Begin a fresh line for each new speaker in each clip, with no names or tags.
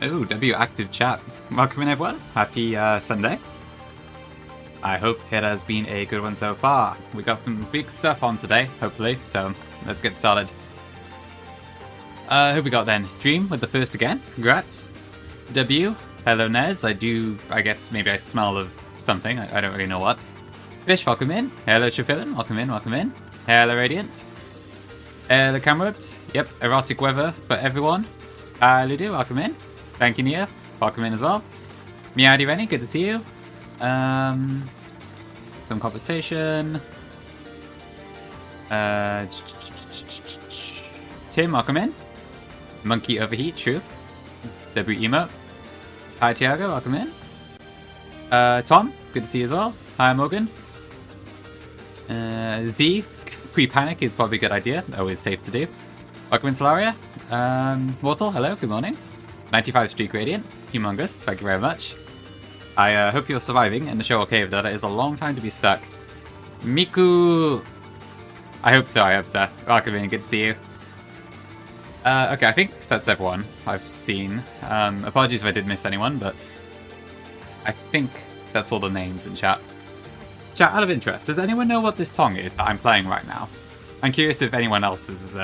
Oh, W active chat. Welcome in, everyone. Happy Sunday. I hope it has been a good one so far. We got some big stuff on today, hopefully, so let's get started. Who we got then? Dream with the first again. Congrats. W. Hello, Nez. I guess maybe I smell of something. I don't really know what. Fish, welcome in. Hello, Shafilin. Welcome in, welcome in. Hello, Radiant. Hello, Cameroots. Yep, erotic weather for everyone. Ludo, welcome in. Thank you, Nia. Welcome in as well. Meowdy Rennie, good to see you. Some conversation. Tim, welcome in. Monkey Overheat, true. W emote. Hi, Tiago, welcome in. Tom, good to see you as well. Hi, Morgan. Z, pre-panic is probably a good idea. Always safe to do. Welcome in, Solaria. Mortal, hello, good morning. 95 Streak Radiant, humongous, thank you very much. I hope you're surviving in the show okay with that. It is a long time to be stuck. Miku! I hope so, Welcome in, good to see you. Okay, I think that's everyone I've seen. Apologies if I did miss anyone, but I think that's all the names in chat. Chat, out of interest, does anyone know what this song is that I'm playing right now? I'm curious if anyone else has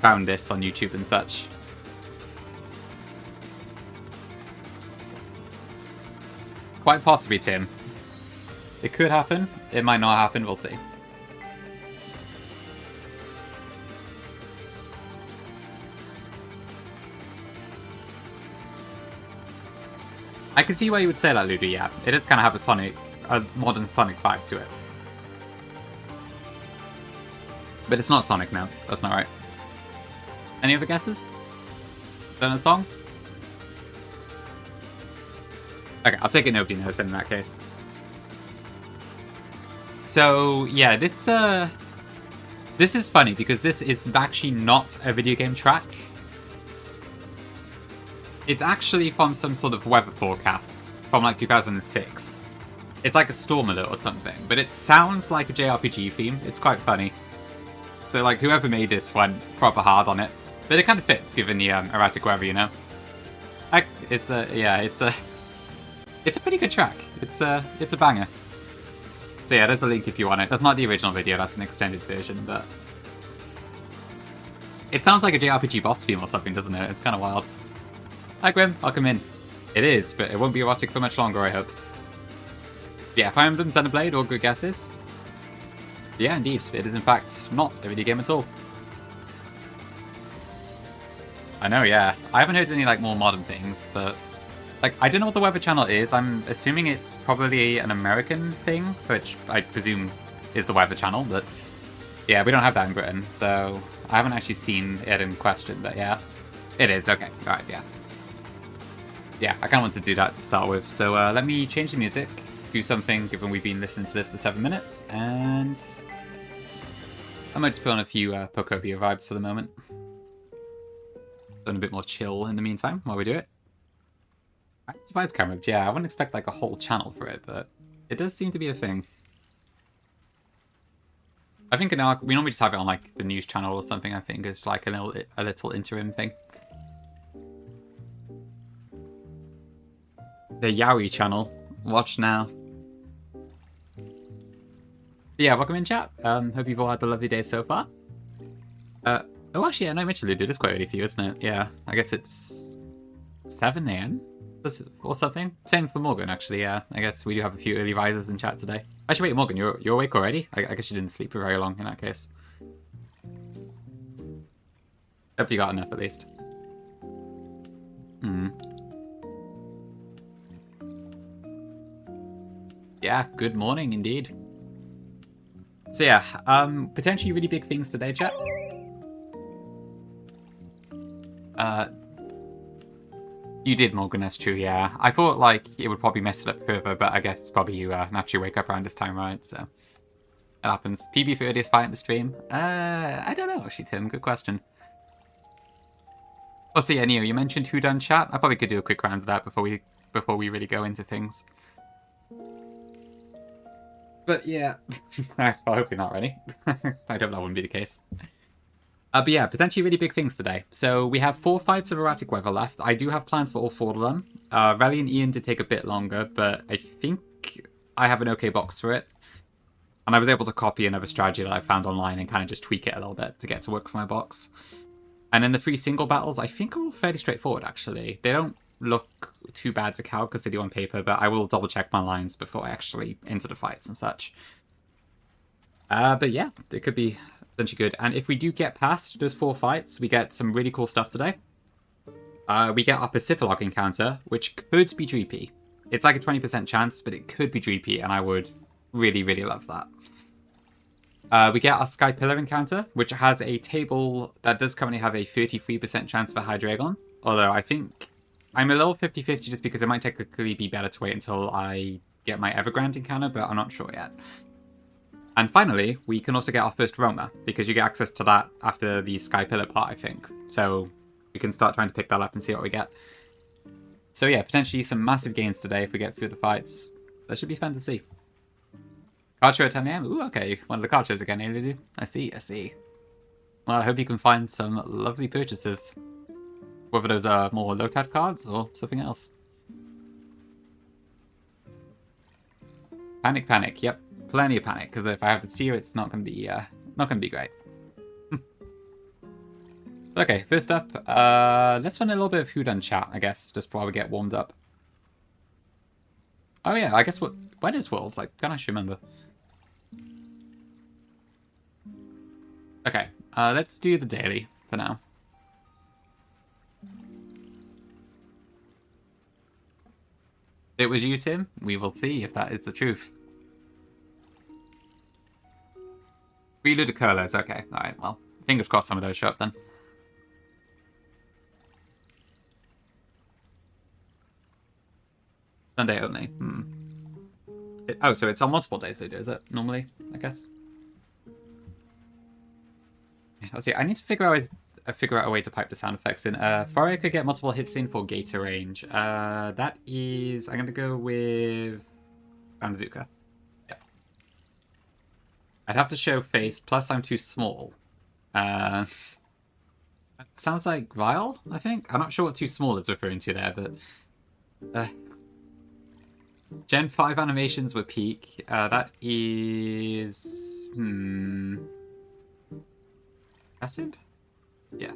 found this on YouTube and such. Quite possibly, Tim. It could happen. It might not happen. We'll see. I can see why you would say that, Ludo, yeah. It does kind of have a modern Sonic vibe to it. But it's not Sonic now. That's not right. Any other guesses? Don't know the song? Okay, I'll take it nobody knows in that case. So, yeah, this is funny because this is actually not a video game track. It's actually from some sort of weather forecast from like 2006. It's like a storm alert or something, but it sounds like a JRPG theme. It's quite funny. So like whoever made this went proper hard on it. But it kind of fits given the erratic weather, you know? It's a pretty good track. It's a banger. So yeah, there's a link if you want it. That's not the original video, that's an extended version, but... It sounds like a JRPG boss theme or something, doesn't it? It's kind of wild. Hi Grim, welcome in. It is, but it won't be erotic for much longer, I hope. Yeah, Fire Emblem, Xenoblade, all good guesses. Yeah, indeed, it is in fact not a video game at all. I know, yeah. I haven't heard any like more modern things, but... Like, I don't know what the Weather Channel is. I'm assuming it's probably an American thing, which I presume is the Weather Channel, but... Yeah, we don't have that in Britain, so... I haven't actually seen it in question, but yeah. It is, okay. Alright, yeah. Yeah, I kind of want to do that to start with, so let me change the music, do something, given we've been listening to this for 7 minutes, and... I might just put on a few Pocobia vibes for the moment. Done a bit more chill in the meantime, while we do it. Device camera, yeah, I wouldn't expect like a whole channel for it, but it does seem to be a thing. I think now we normally just have it on like the news channel or something. I think it's like a little interim thing. The Yowie channel, watch now. But yeah, welcome in chat. Hope you've all had a lovely day so far. Oh, actually, I know Mitchell did. It's quite early for you, isn't it? Yeah, I guess it's 7 AM. Or something. Same for Morgan, actually, yeah. I guess we do have a few early risers in chat today. Actually, wait, Morgan, you're awake already? I guess you didn't sleep for very long in that case. Hope you got enough, at least. Yeah, good morning, indeed. So yeah, potentially really big things today, chat. You did, Morgan, that's true, yeah. I thought, like, it would probably mess it up further, but I guess probably you naturally wake up around this time, right? So, it happens. PB for earliest fight in the stream? I don't know, actually, Tim. Good question. Oh, so yeah, Neo, you mentioned Who Done Chat. I probably could do a quick round of that before we really go into things. But yeah, well, hopefully not, really. I hope that wouldn't be the case. But yeah, potentially really big things today. So we have 4 fights of erratic weather left. I do have plans for all 4 of them. Rally and Ian did take a bit longer, but I think I have an okay box for it. And I was able to copy another strategy that I found online and kind of just tweak it a little bit to get to work for my box. And then the 3 single battles, I think are all fairly straightforward, actually. They don't look too bad to calc because they do on paper, but I will double check my lines before I actually enter the fights and such. But yeah, it could be potentially good. And if we do get past those 4 fights, we get some really cool stuff today. We get our Pacific encounter, which could be Dreepy. It's like a 20% chance, but it could be Dreepy, and I would really, really love that. We get our Sky Pillar encounter, which has a table that does currently have a 33% chance for Hydreigon. Although I think I'm a little 50-50 just because it might technically be better to wait until I get my Evergrande encounter, but I'm not sure yet. And finally, we can also get our first Roma, because you get access to that after the Sky Pillar part, I think. So we can start trying to pick that up and see what we get. So yeah, potentially some massive gains today if we get through the fights. That should be fun to see. Card show at 10 AM? Ooh, okay. One of the card shows again, eh? I see, I see. Well, I hope you can find some lovely purchases. Whether those are more low-tide cards or something else. Panic, panic. Yep, plenty of panic. Because if I have to steer, it's not going to be great. Okay, first up, let's run a little bit of Who Done Chat, I guess, just while we get warmed up. Oh yeah, I guess when is Worlds? Like, can't actually remember. Okay, let's do the daily for now. It was you, Tim? We will see if that is the truth. 3 Ludicurlos, okay. Alright, well, fingers crossed some of those show up then. Sunday only. Oh, so it's on multiple days they do, is it? Normally, I guess. Let's see. I need to figure out a way to pipe the sound effects in. Faria could get multiple hits in for Gator range. That is... I'm going to go with... Bamzuka. Yeah. I'd have to show face, plus I'm too small. It sounds like Vile, I think? I'm not sure what too small is referring to there, but... Gen 5 animations were peak. That is... Acid? Yeah.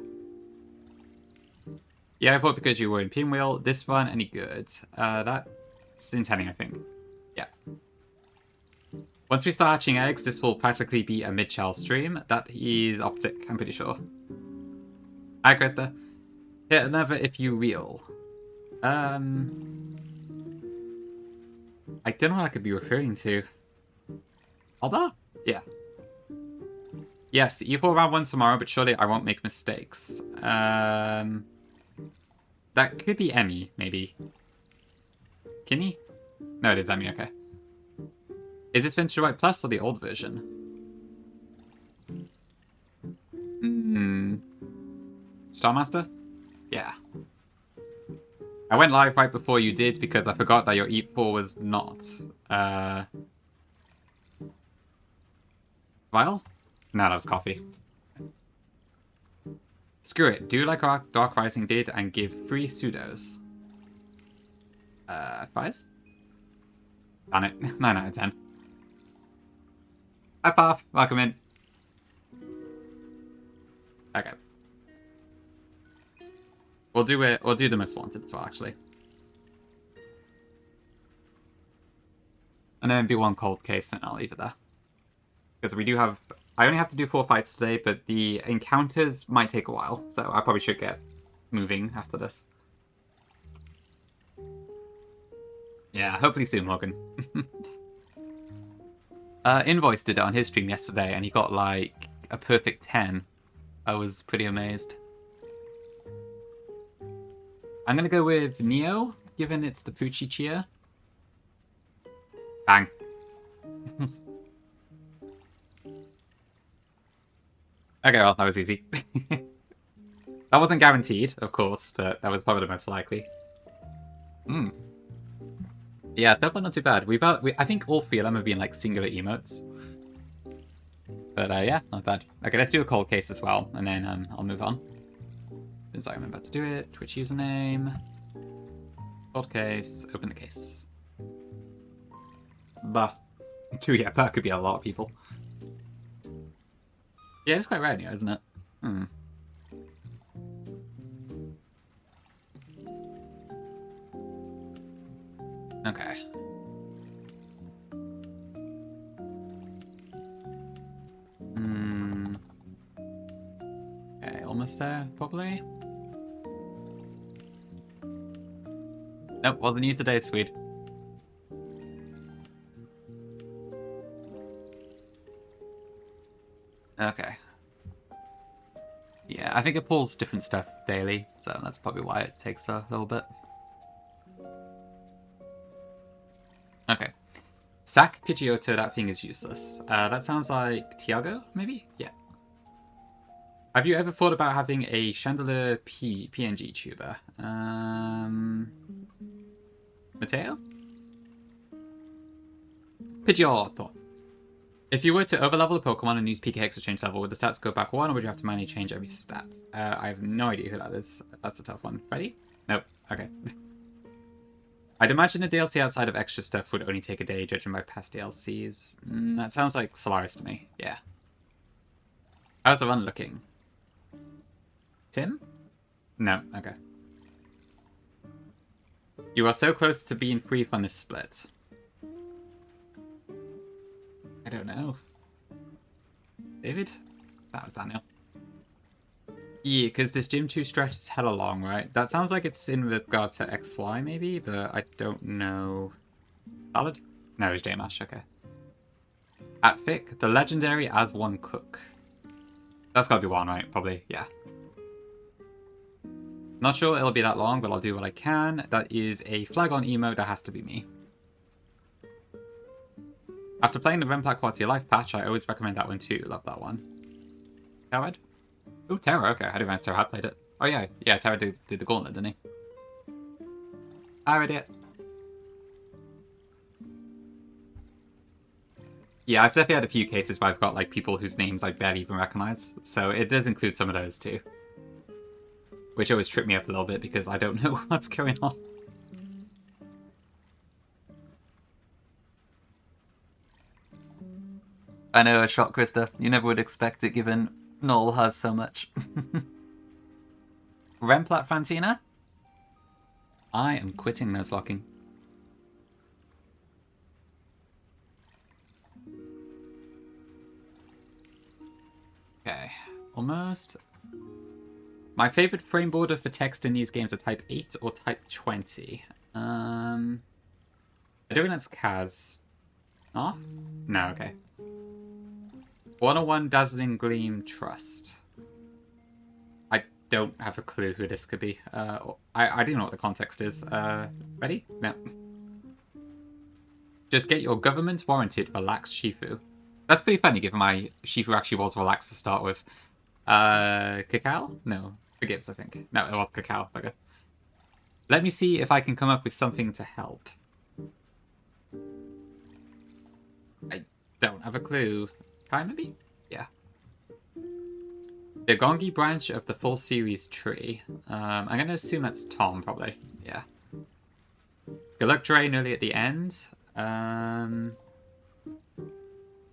Yeah, I thought because you were in Pinwheel, this one any good. That's Centennial, I think. Yeah. Once we start hatching eggs, this will practically be a mid-shell stream. That is Optic, I'm pretty sure. Hi, Krista. Hit another if you reel. I don't know what I could be referring to. Alba? Yeah. Yes, E4 round 1 tomorrow, but surely I won't make mistakes. That could be Emmy, maybe. Kinney? No, it is Emmy, okay. Is this Vintage White Plus or the old version? Starmaster? Yeah. I went live right before you did because I forgot that your E4 was not. Vile? No, that was coffee. Screw it. Do like Dark Rising did and give 3 pseudos. Fries? Damn it. 9 out of 10. Hi, Path. Welcome in. Okay. We'll do it. We'll do the most wanted as well, actually. And then it'll be 1 cold case, and I'll leave it there. Because we do have... I only have to do 4 fights today, but the encounters might take a while, so I probably should get moving after this. Yeah, hopefully soon, Logan. Invoice did it on his stream yesterday, and he got, like, a perfect 10. I was pretty amazed. I'm gonna go with Neo, given it's the Poochie Chia. Bang. Okay, well, that was easy. That wasn't guaranteed, of course, but that was probably the most likely. Yeah, so far not too bad. I think all 3 of them have been like singular emotes. But yeah, not bad. Okay, let's do a cold case as well, and then I'll move on. As I'm about to do it, Twitch username, cold case, open the case. Bah. True, yeah, that could be a lot of people. Yeah, it's quite rare here, isn't it? Hmm. Okay. Okay, almost there, probably. Nope, wasn't you today, Swede. Okay. Yeah, I think it pulls different stuff daily, so that's probably why it takes a little bit. Okay. Sack Pidgeotto, that thing is useless. That sounds like Tiago, maybe? Yeah. Have you ever thought about having a Chandelier PNG tuber? Mateo? Pidgeotto. If you were to overlevel a Pokemon and use PKX to change level, would the stats go back one, or would you have to manually change every stat? I have no idea who that is. That's a tough one. Ready? Nope. Okay. I'd imagine a DLC outside of extra stuff would only take a day, judging by past DLCs. That sounds like Solaris to me. Yeah. How's the run looking? Tim? No. Okay. You are so close to being free from this split. I don't know. David? That was Daniel. Yeah, because this Gym 2 stretch is hella long, right? That sounds like it's in regard to XY, maybe, but I don't know. Salad? No, it's J-Mash, okay. At Vic, the legendary as one cook. That's gotta be one, right? Probably, yeah. Not sure it'll be that long, but I'll do what I can. That is a flag on emo, that has to be me. After playing the Remplac Quality of Life patch, I always recommend that one too. Love that one. Coward? Oh, Terra, okay. I didn't realize Terra had played it. Oh yeah, yeah, Terra did the gauntlet, didn't he? I read it. Yeah, I've definitely had a few cases where I've got like people whose names I barely even recognize, so it does include some of those too. Which always trip me up a little bit because I don't know what's going on. I know, a shot, Krista. You never would expect it given Null has so much. Remplat Fantina? I am quitting Nuzlocking. Okay, almost. My favorite frame border for text in these games are type 8 or type 20. I don't think that's Kaz. Off? No, okay. 101 Dazzling Gleam Trust. I don't have a clue who this could be. I do know what the context is. Ready? No. Just get your government warranted relaxed Shifu. That's pretty funny given my Shifu actually was relaxed to start with. Cacao? No. Forgives, I think. No, it was Cacao. Okay. Let me see if I can come up with something to help. I don't have a clue. Kai, maybe? Yeah. The Gongi branch of the full series tree. I'm going to assume that's Tom, probably. Yeah. Good luck, Dre, nearly at the end.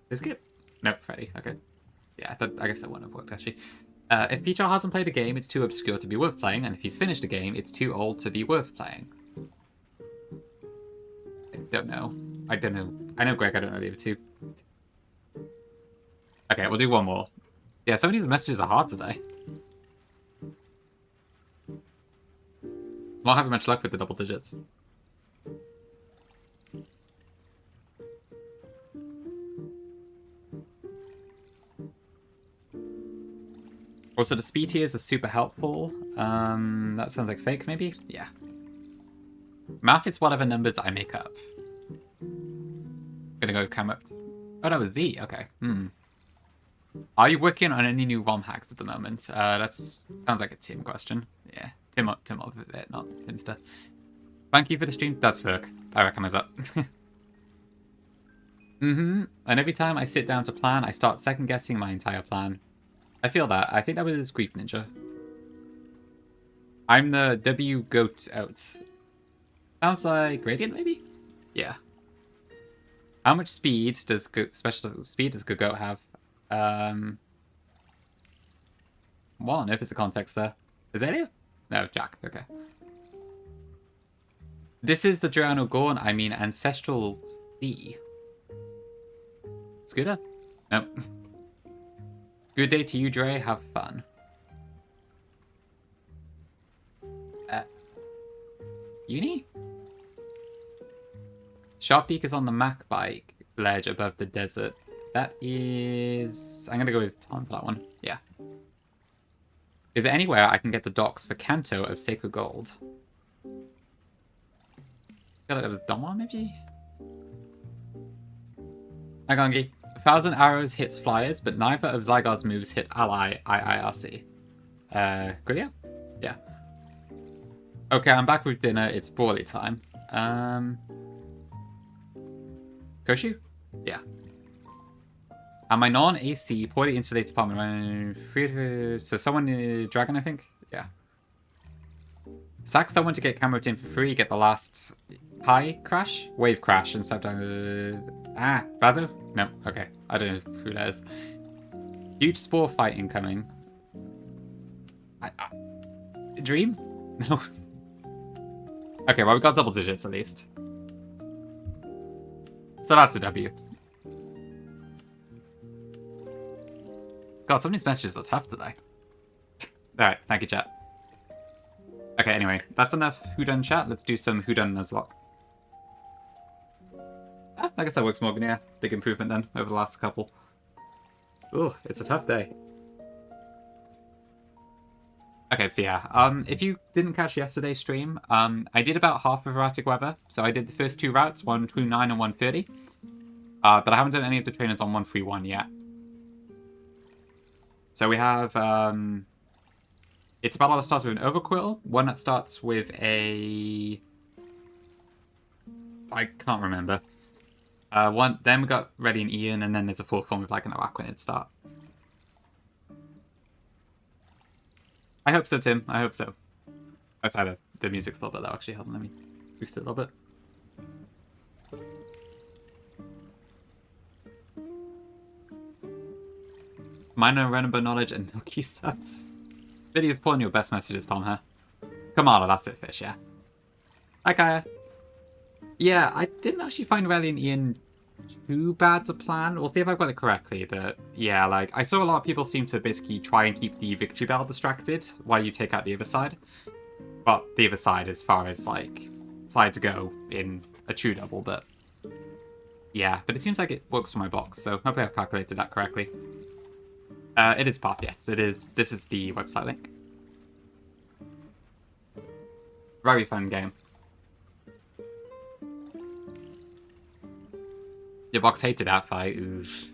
Is it? Nope, Freddy. Okay. Yeah, I guess that wouldn't have worked, actually. If Peachar hasn't played a game, it's too obscure to be worth playing, and if he's finished a game, it's too old to be worth playing. I don't know. I don't know. I know Greg, I don't know the other two. Okay, we'll do one more. Yeah, some of these messages are hard today. Not having much luck with the double digits. Also, the speed tiers are super helpful. That sounds like fake, maybe? Yeah. Math is whatever numbers I make up. Gonna go with camera. Oh, that was Z. Okay. Are you working on any new ROM hacks at the moment? Sounds like a Tim question. Yeah, Tim of it, not Timster. Thank you for the stream. That's Ferk. I recognize that. And every time I sit down to plan, I start second-guessing my entire plan. I feel that. I think that was Grief Ninja. I'm the W goat out. Sounds like Gradient, maybe? Yeah. How much speed does special speed does Good Goat have? What on earth is the context there? Is that it? No, Jack. Okay. This is the Joanna Gorn, I mean Ancestral C. Scooter? Nope. Good day to you, Dre. Have fun. Uni? Sharp Peak is on the Mac bike ledge above the desert. That is... I'm going to go with Tom for that one. Yeah. Is there anywhere I can get the docks for Kanto of Sacred Gold? I feel like that was Donmar, maybe? Agangi. 1,000 arrows hits flyers, but neither of Zygarde's moves hit ally IIRC. Grillia? Yeah. Okay, I'm back with dinner. It's Brawly time. Koshu? Yeah. And my non-AC poorly insulated apartment. So someone, Dragon, I think? Yeah. Sack someone to get camera in for free, get the last high crash? Wave crash and stuff. Bazo? No, okay. I don't know who that is. Huge spore fight incoming. Dream? No. Okay, well, we got double digits at least. So that's a W. God, some of these messages are tough today. Alright, thank you, chat. Okay, anyway, that's enough Whodun chat. Let's do some Whodun Nuzlocke. I guess that works, Morgan, yeah. Big improvement then, over the last couple. Ooh, it's a tough day. Okay, so yeah, if you didn't catch yesterday's stream, I did about half of Erratic Weather. So I did the first two routes, 129 and 130. But I haven't done any of the trainers on 131 yet. So we have, it's a battle that starts with an Overquill, one that starts with a... I can't remember. Then we got Reddy and Ian, and then there's a fourth one with like an Araquanid start. I hope so, Tim. I hope so. Outside the music's a little bit low, actually. Hold on, let me boost it a little bit. Minor Renable knowledge and milky subs. Video's pulling your best messages, Tom, huh? Come on, that's it, Fish, yeah. Hi, Kaya. Yeah, I didn't actually find Relly and Ian too bad to plan. We'll see if I've got it correctly, but yeah, like, I saw a lot of people seem to basically try and keep the Victory Bell distracted while you take out the other side. Well, the other side as far as, like, sides go in a true double, but yeah, but it seems like it works for my box, so hopefully I've calculated that correctly. It is path, yes, it is. This is the website link. Very fun game. Your box hated that fight. Oof.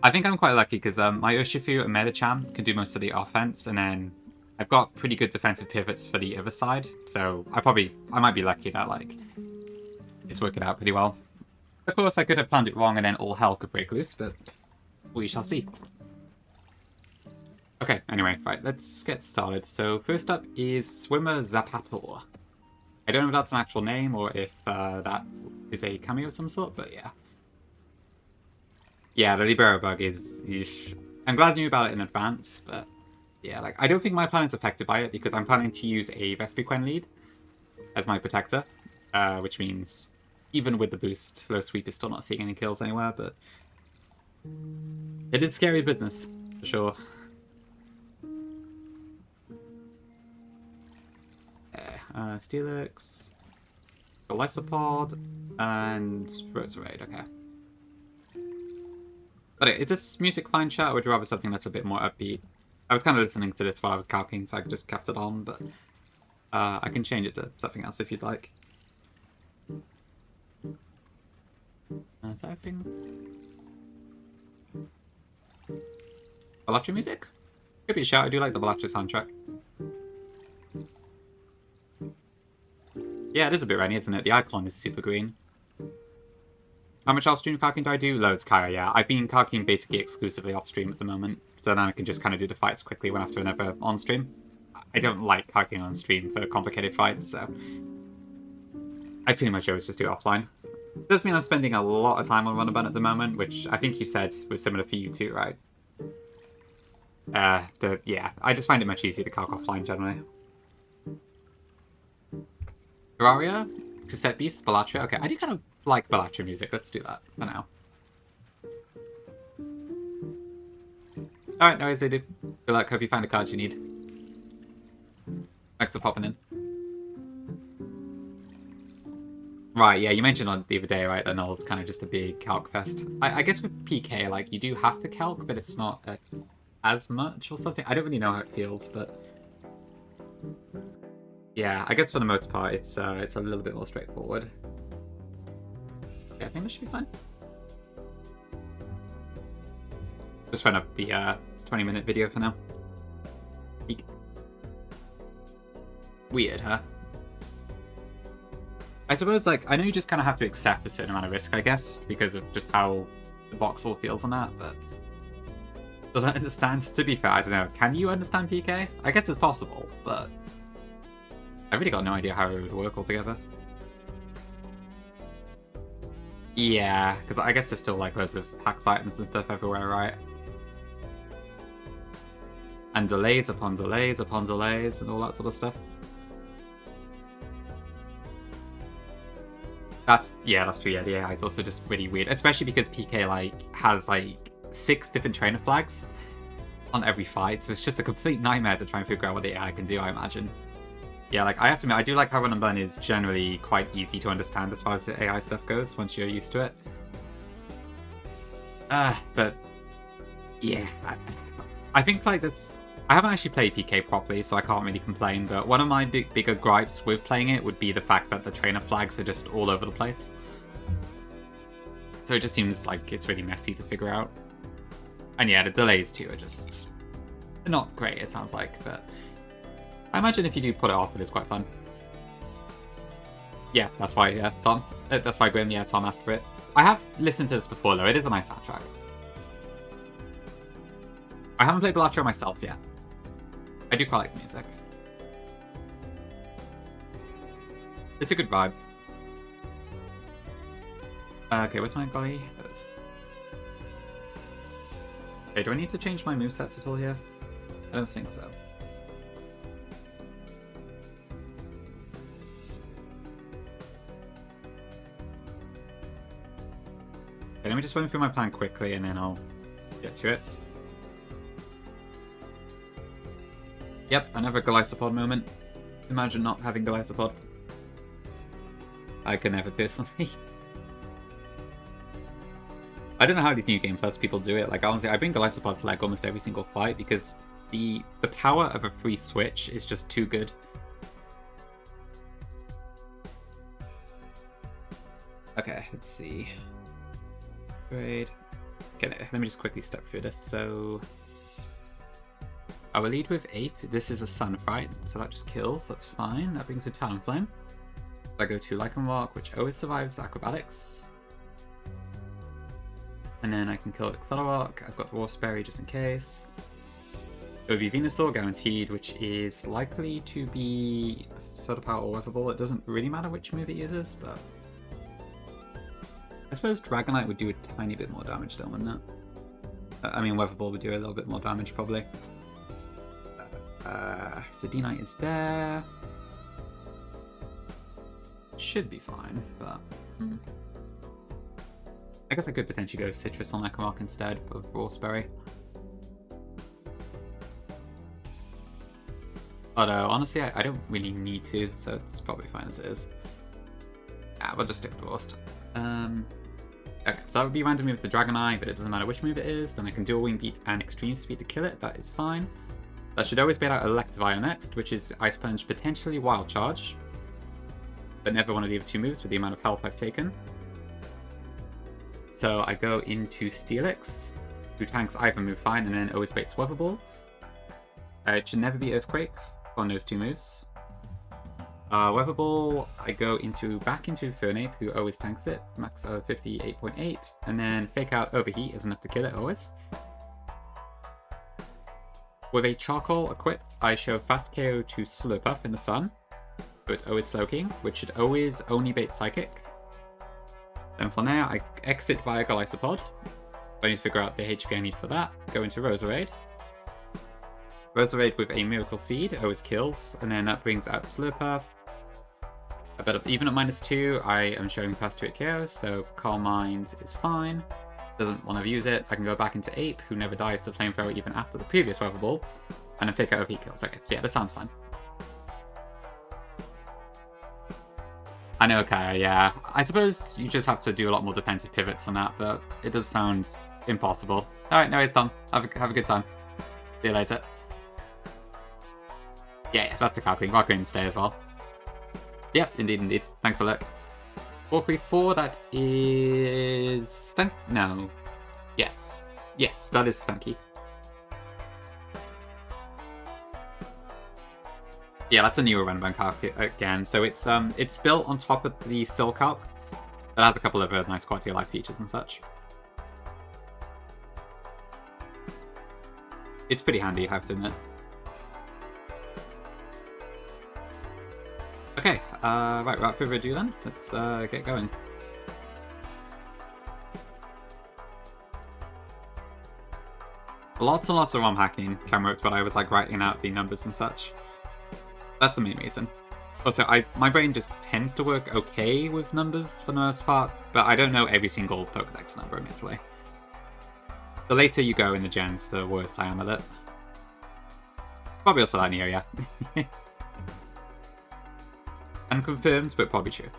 I think I'm quite lucky because my Urshifu and Medicham can do most of the offense, and then I've got pretty good defensive pivots for the other side. So I might be lucky that like it's working out pretty well. Of course, I could have planned it wrong, and then all hell could break loose, but we shall see. Okay, anyway, right, let's get started. So first up is Swimmer Zapator. I don't know if that's an actual name or if that is a cameo of some sort, but yeah. Yeah, the Libero bug is... Eesh. I'm glad I knew about it in advance, but yeah, like, I don't think my plan is affected by it because I'm planning to use a Vespiquen lead as my protector, which means even with the boost, low sweep is still not seeing any kills anywhere, but it is scary business, for sure. Steelix, Golisopod, and Roserade, okay. But is this music fine, chat, or would you rather something that's a bit more upbeat? I was kind of listening to this while I was calcing, so I just kept it on, but I can change it to something else if you'd like. Is that everything? Balatro music? Could be a shout, I do like the Balatro soundtrack. Yeah, it is a bit rainy, isn't it? The icon is super green. How much off-stream calcing do I do? Loads, Kyra, yeah. I've been calcing basically exclusively off-stream at the moment, so then I can just kind of do the fights quickly one after another on-stream. I don't like calcing on-stream for complicated fights, so I pretty much always just do it offline. Does mean I'm spending a lot of time on Runabout at the moment, which I think you said was similar for you too, right? But yeah, I just find it much easier to calc offline generally. Terraria? Cassette Beast? Balatria? Okay, I do kind of like Balatria music. Let's do that for now. Alright, no worries, I do. Good luck, hope you find the cards you need. Thanks for popping in. Right, yeah, you mentioned on the other day, right, that Null's kind of just a big calc fest. I guess with PK, like, you do have to calc, but it's not as much or something. I don't really know how it feels, but yeah, I guess for the most part, it's a little bit more straightforward. Yeah, I think this should be fine. Just run up the 20-minute video for now. Weird, huh? I suppose, like, I know you just kind of have to accept a certain amount of risk, I guess, because of just how the box all feels on that, but I don't understand. To be fair, I don't know. Can you understand PK? I guess it's possible, but I really got no idea how it would work altogether. Yeah, because I guess there's still, like, loads of hacks items and stuff everywhere, right? And delays upon delays upon delays and all that sort of stuff. That's true, yeah, the AI is also just really weird, especially because PK, like, has, like, 6 different trainer flags on every fight, so it's just a complete nightmare to try and figure out what the AI can do, I imagine. Yeah, like, I have to admit, I do like how Run and Burn is generally quite easy to understand as far as the AI stuff goes, once you're used to it. But, yeah, I think, like, that's... I haven't actually played PK properly, so I can't really complain, but one of my bigger gripes with playing it would be the fact that the trainer flags are just all over the place. So it just seems like it's really messy to figure out. And yeah, the delays too are just... they're not great, it sounds like, but I imagine if you do put it off, it is quite fun. Yeah, that's why, yeah, Tom. That's why Grim, yeah, Tom asked for it. I have listened to this before, though. It is a nice soundtrack. I haven't played Balatria myself yet. I do quite like the music. It's a good vibe. Okay, where's my golly? There it is. Okay, do I need to change my movesets at all here? I don't think so. Okay, let me just run through my plan quickly and then I'll get to it. Yep, another Golisopod moment. Imagine not having Golisopod. I could never personally. I don't know how these New Game Plus people do it. Like, honestly, I bring Golisopod to like almost every single fight because the power of a free switch is just too good. Okay, let's see. Great. Okay, let me just quickly step through this. So I will lead with Ape. This is a Sun fight, so that just kills. That's fine. That brings a Talonflame. I go to Lycanroc, which always survives Acrobatics. And then I can kill Accelerock. I've got the Raspberry just in case. OV Venusaur guaranteed, which is likely to be Soda Power or Weather Ball. It doesn't really matter which move it uses, but I suppose Dragonite would do a tiny bit more damage though, wouldn't it? I mean, Weather Ball would do a little bit more damage probably. So D-Knight is there. Should be fine, but I guess I could potentially go Citrus on Lycanroc instead of Raspberry. Although, honestly, I don't really need to, so it's probably fine as it is. Yeah, we'll just stick with Rust. Okay, so that would be randomly with the Dragonite, but it doesn't matter which move it is. Then I can Dual Wing Beat and Extreme Speed to kill it. That is fine. That should always bait out Electivire next, which is Ice Punch, potentially Wild Charge. But never one of the other two moves with the amount of health I've taken. So I go into Steelix, who tanks either move fine and then always baits Weather Ball. It should never be Earthquake on those two moves. Weather Ball, I go back into Fernape, who always tanks it, max of 58.8, and then Fake Out Overheat is enough to kill it always. With a Charcoal equipped, I show Fast KO to Slurp Up in the sun, so it's always Slowking, which should always only bait Psychic. Then for now, I exit via Golisopod. I need to figure out the HP I need for that. Go into Roserade. Roserade with a Miracle Seed always kills, and then that brings out Slurpuff. Even at -2, I am showing Fast 2 KO, so Calm Mind is fine. Doesn't want to use it. I can go back into Ape, who never dies to Flamethrower even after the previous Weather Ball, and then Fake Out Overheat kills. Okay, so yeah, this sounds fine. I know, okay, yeah. I suppose you just have to do a lot more defensive pivots on that, but it does sound impossible. Alright, no, it's done. Have a good time. See you later. Yeah, that's the copy. Rock in stay as well. Yep, indeed. Thanks a lot. 434, that is... Stunk? No. Yes. Yes, that is Stunky. Yeah, that's a newer Renbank arc again. So it's built on top of the Silk arc. That has a couple of nice quality of life features and such. It's pretty handy, I have to admit. Okay, right, without further ado then, let's get going. Lots and lots of ROM hacking came up when I was like writing out the numbers and such. That's the main reason. Also, my brain just tends to work okay with numbers for the most part, but I don't know every single Pokedex number, admittedly. The later you go in the gens, the worse I am at it. Probably also that Neo, yeah. Unconfirmed, but probably true.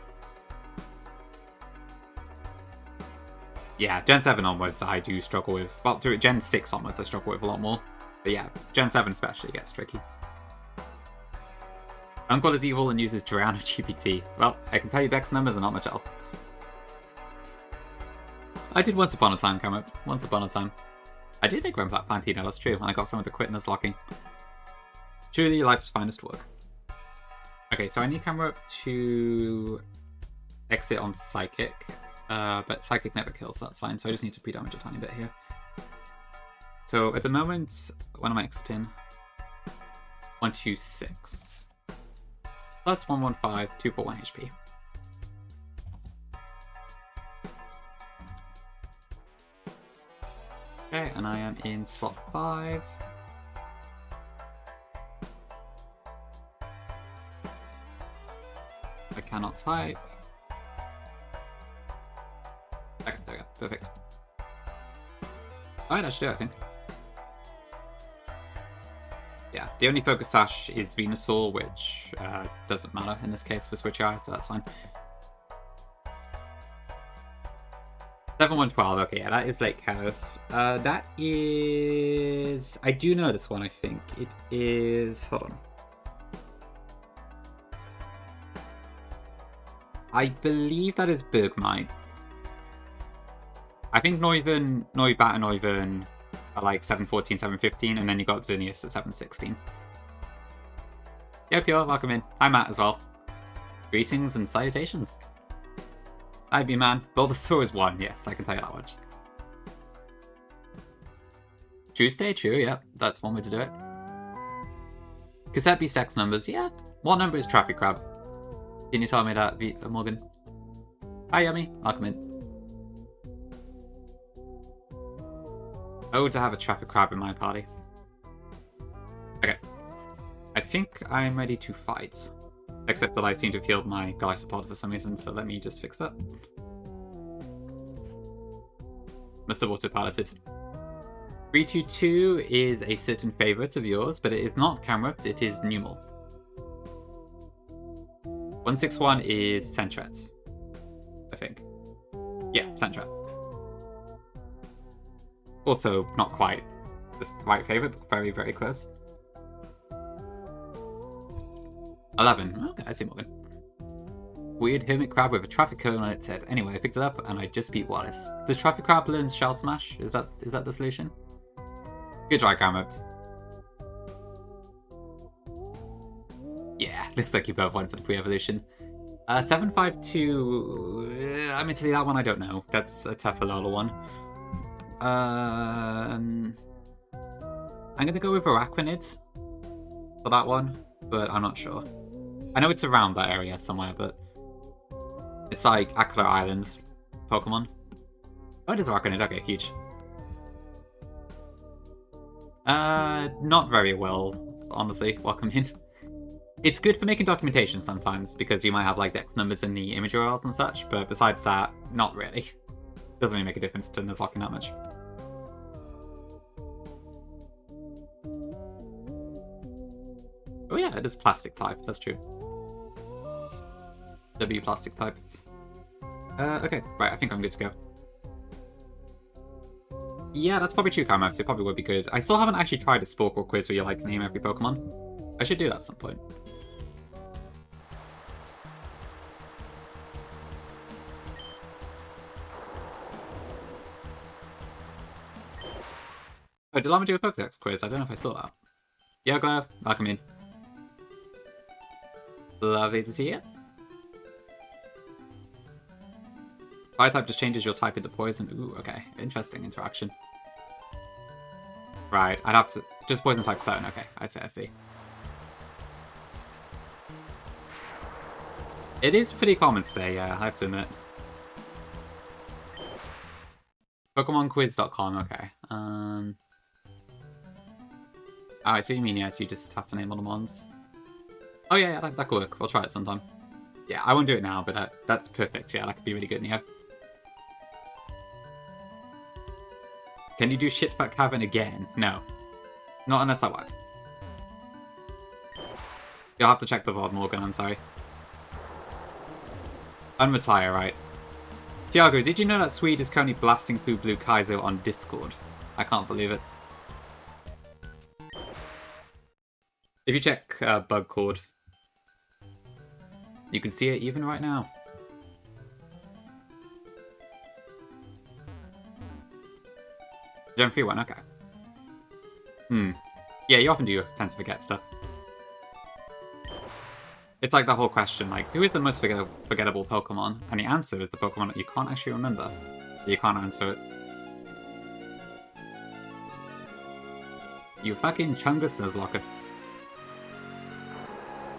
Yeah, Gen 7 onwards I do struggle with. Well, through Gen 6 onwards I struggle with a lot more. But yeah, Gen 7 especially gets tricky. Uncle is evil and uses Durano GPT. Well, I can tell you Dex numbers and not much else. I did once upon a time come up. Once upon a time. I did make Renflat Fantino, that's true, and I got someone to quit Nuzlocke. Truly life's finest work. Okay, so I need camera up to exit on Psychic, but Psychic never kills, so that's fine, so I just need to pre-damage a tiny bit here. So at the moment, when am I exiting? 126. Plus 115, 241 HP. Okay, and I am in slot 5. I cannot type. Okay, there we go. Perfect. Alright, that should do it, I think. Yeah, the only focus sash is Venusaur, which doesn't matter in this case for Switch Eye, so that's fine. 7112, okay, yeah, that is Lake Chaos. That is... I do know this one, I think. It is... Hold on. I believe that is Bergmite. I think Neuven, Neubat and Neuven are like 714, 715, and then you got Xerneas at 716. Yep, you're welcome in. Hi, Matt, as well. Greetings and salutations. Hi, B-Man. Bulbasaur is 1, yes, I can tell you that much. Tuesday, true, yep, that's one way to do it. Cassette Beast X numbers, yeah. What number is Traffic Crab? Can you tell me that, Morgan? Hi, Yummy. Welcome in. Oh, to have a Traffic Crab in my party. Okay. I think I'm ready to fight. Except that I seem to have healed my Golisopod for some reason, so let me just fix that. Must have autopiloted. 322 is a certain favourite of yours, but it is not Camerupt, it is Numel. 161 is Sentret, I think. Yeah, Sentret. Also, not quite the right favourite, but very, very close. 11. Okay, I see Morgan. Weird hermit crab with a traffic cone on its head. Anyway, I picked it up and I just beat Wallace. Does traffic crab learn Shell Smash? Is that the solution? Good try, Camerupt. Yeah, looks like you both went for the pre-evolution. 752... I mean, to that one, I don't know. That's a tougher Lola one. I'm gonna go with Araquanid for that one, but I'm not sure. I know it's around that area somewhere, but it's like Akla Island Pokemon. Oh, it is Araquanid. Okay, huge. Not very well, honestly. Welcome in. It's good for making documentation sometimes, because you might have like Dex numbers in the image URLs and such, but besides that, not really. Doesn't really make a difference to Nuzlocke that much. Oh yeah, it is plastic type, that's true. W plastic type. Okay, right, I think I'm good to go. Yeah, that's probably true, Karma. It probably would be good. I still haven't actually tried a Sporkle quiz where you like name every Pokemon. I should do that at some point. Oh, did Llama do a Pokedex quiz? I don't know if I saw that. Yeah, Glare, welcome in. Lovely to see you. Fire type just changes your type into poison. Ooh, okay. Interesting interaction. Right, I'd have to... Just poison type clone. Okay, I see. It is pretty common today, yeah, I have to admit. PokemonQuiz.com, okay. Oh, I see what you mean, yes, you just have to name all the mons. Oh yeah, that could work. We'll try it sometime. Yeah, I won't do it now, but that's perfect. Yeah, that could be really good, Neo. Can you do Shitfuck Cavern again? No. Not unless I want. You'll have to check the VOD, Morgan, I'm sorry. Unretire, right. Tiago, did you know that Swede is currently blasting Blue Kaizo on Discord? I can't believe it. If you check Bug Cord, you can see it even right now. Gen 3 one, okay. Yeah, you often do tend to forget stuff. It's like the whole question, like, who is the most forgettable Pokemon? And the answer is the Pokemon that you can't actually remember. You can't answer it. You fucking Chungus Nuzlocke.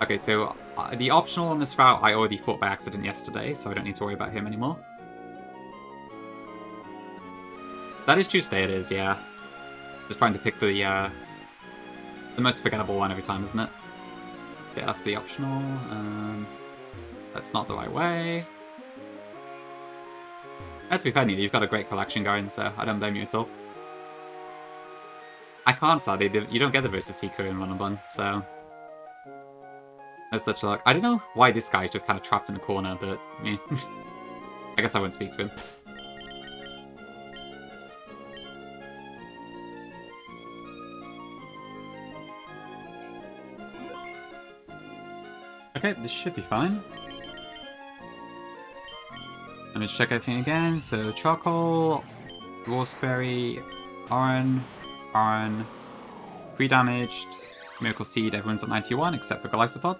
Okay, so the optional on this route I already fought by accident yesterday, so I don't need to worry about him anymore. That is Tuesday, it is, yeah. Just trying to pick the most forgettable one every time, isn't it? Yeah, that's the optional. That's not the right way. To be fair, you've got a great collection going, so I don't blame you at all. I can't, sadly. You don't get the versus Seeker in 1-on-1, so... No such luck. I don't know why this guy is just kind of trapped in the corner, but... Eh. I guess I won't speak to him. Okay, this should be fine. Let me just check everything again. So, Charcoal, War's Query, Oran, pre-damaged, Miracle Seed, everyone's at 91 except for Golisopod.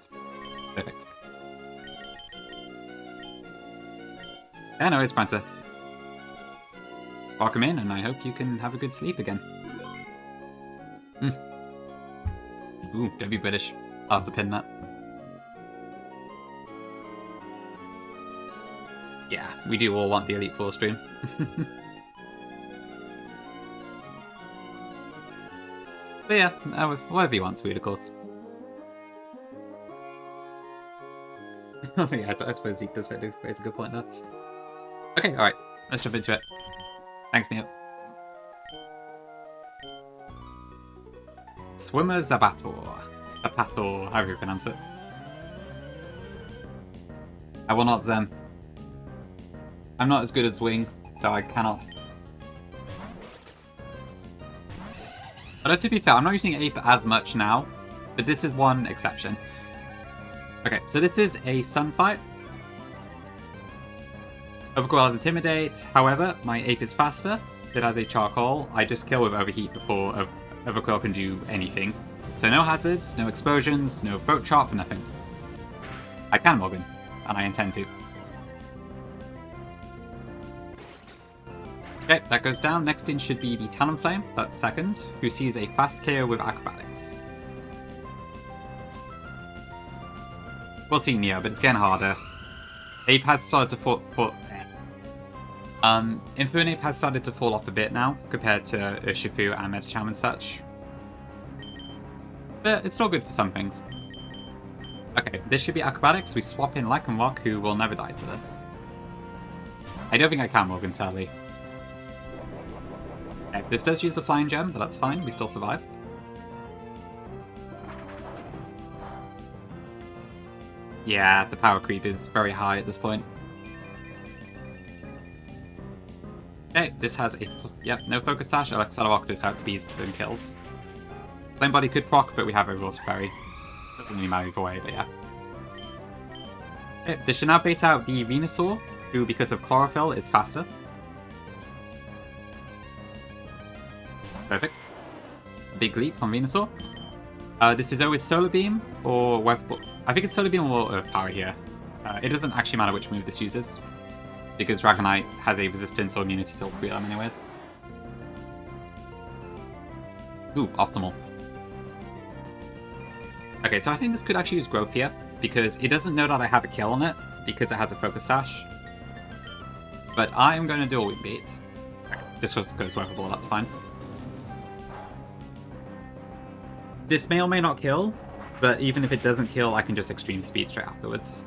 Perfect. Yeah, no, it's Prancer. Welcome in, and I hope you can have a good sleep again. Ooh, don't be British. I'll have to pin that. Yeah, we do all want the Elite Four stream. But yeah, whatever you want, sweet, of course. Yeah, I suppose Zeke does raise a good point there. Okay, alright, let's jump into it. Thanks, Neil. Swimmer Zabator. Zapator, however you pronounce it. I will not Zen. I'm not as good at Zwing, so I cannot. But to be fair, I'm not using Ape as much now, but this is one exception. Okay, so this is a Sun fight. Overcoil has Intimidate, however, my Ape is faster. It has a Charcoal. I just kill with Overheat before Overcoil can do anything. So no hazards, no explosions, no boat chop, nothing. I can Morgan, and I intend to. Okay, that goes down. Next in should be the Talonflame, that's second, who sees a fast KO with acrobatics. We'll see Neo, but it's getting harder. Ape has started to fall Infernape has started to fall off a bit now, compared to Urshifu and Metacham and such. But it's still good for some things. Okay, this should be acrobatics. We swap in Lycanroc, who will never die to this. I don't think I can Morgan, sadly. Okay, this does use the flying gem, but that's fine. We still survive. Yeah, the power creep is very high at this point. Okay, this has a... Yep, no focus sash. Accelerock just outspeeds and kills. Flame Body could proc, but we have a Water Berry. Doesn't really matter either way, but yeah. Okay, this should now bait out the Venusaur, who, because of Chlorophyll, is faster. Perfect. Big leap from Venusaur. This is always Solar Beam, or Weather Ball. I think it's Solar Beam or Earth Power here. It doesn't actually matter which move this uses, because Dragonite has a resistance or immunity to all three of them anyways. Ooh, Optimal. Okay, so I think this could actually use Growth here, because it doesn't know that I have a kill on it, because it has a Focus Sash. But I am going to do a Wing Beat. Okay, this goes Weather Ball, that's fine. This may or may not kill, but even if it doesn't kill, I can just Extreme Speed straight afterwards.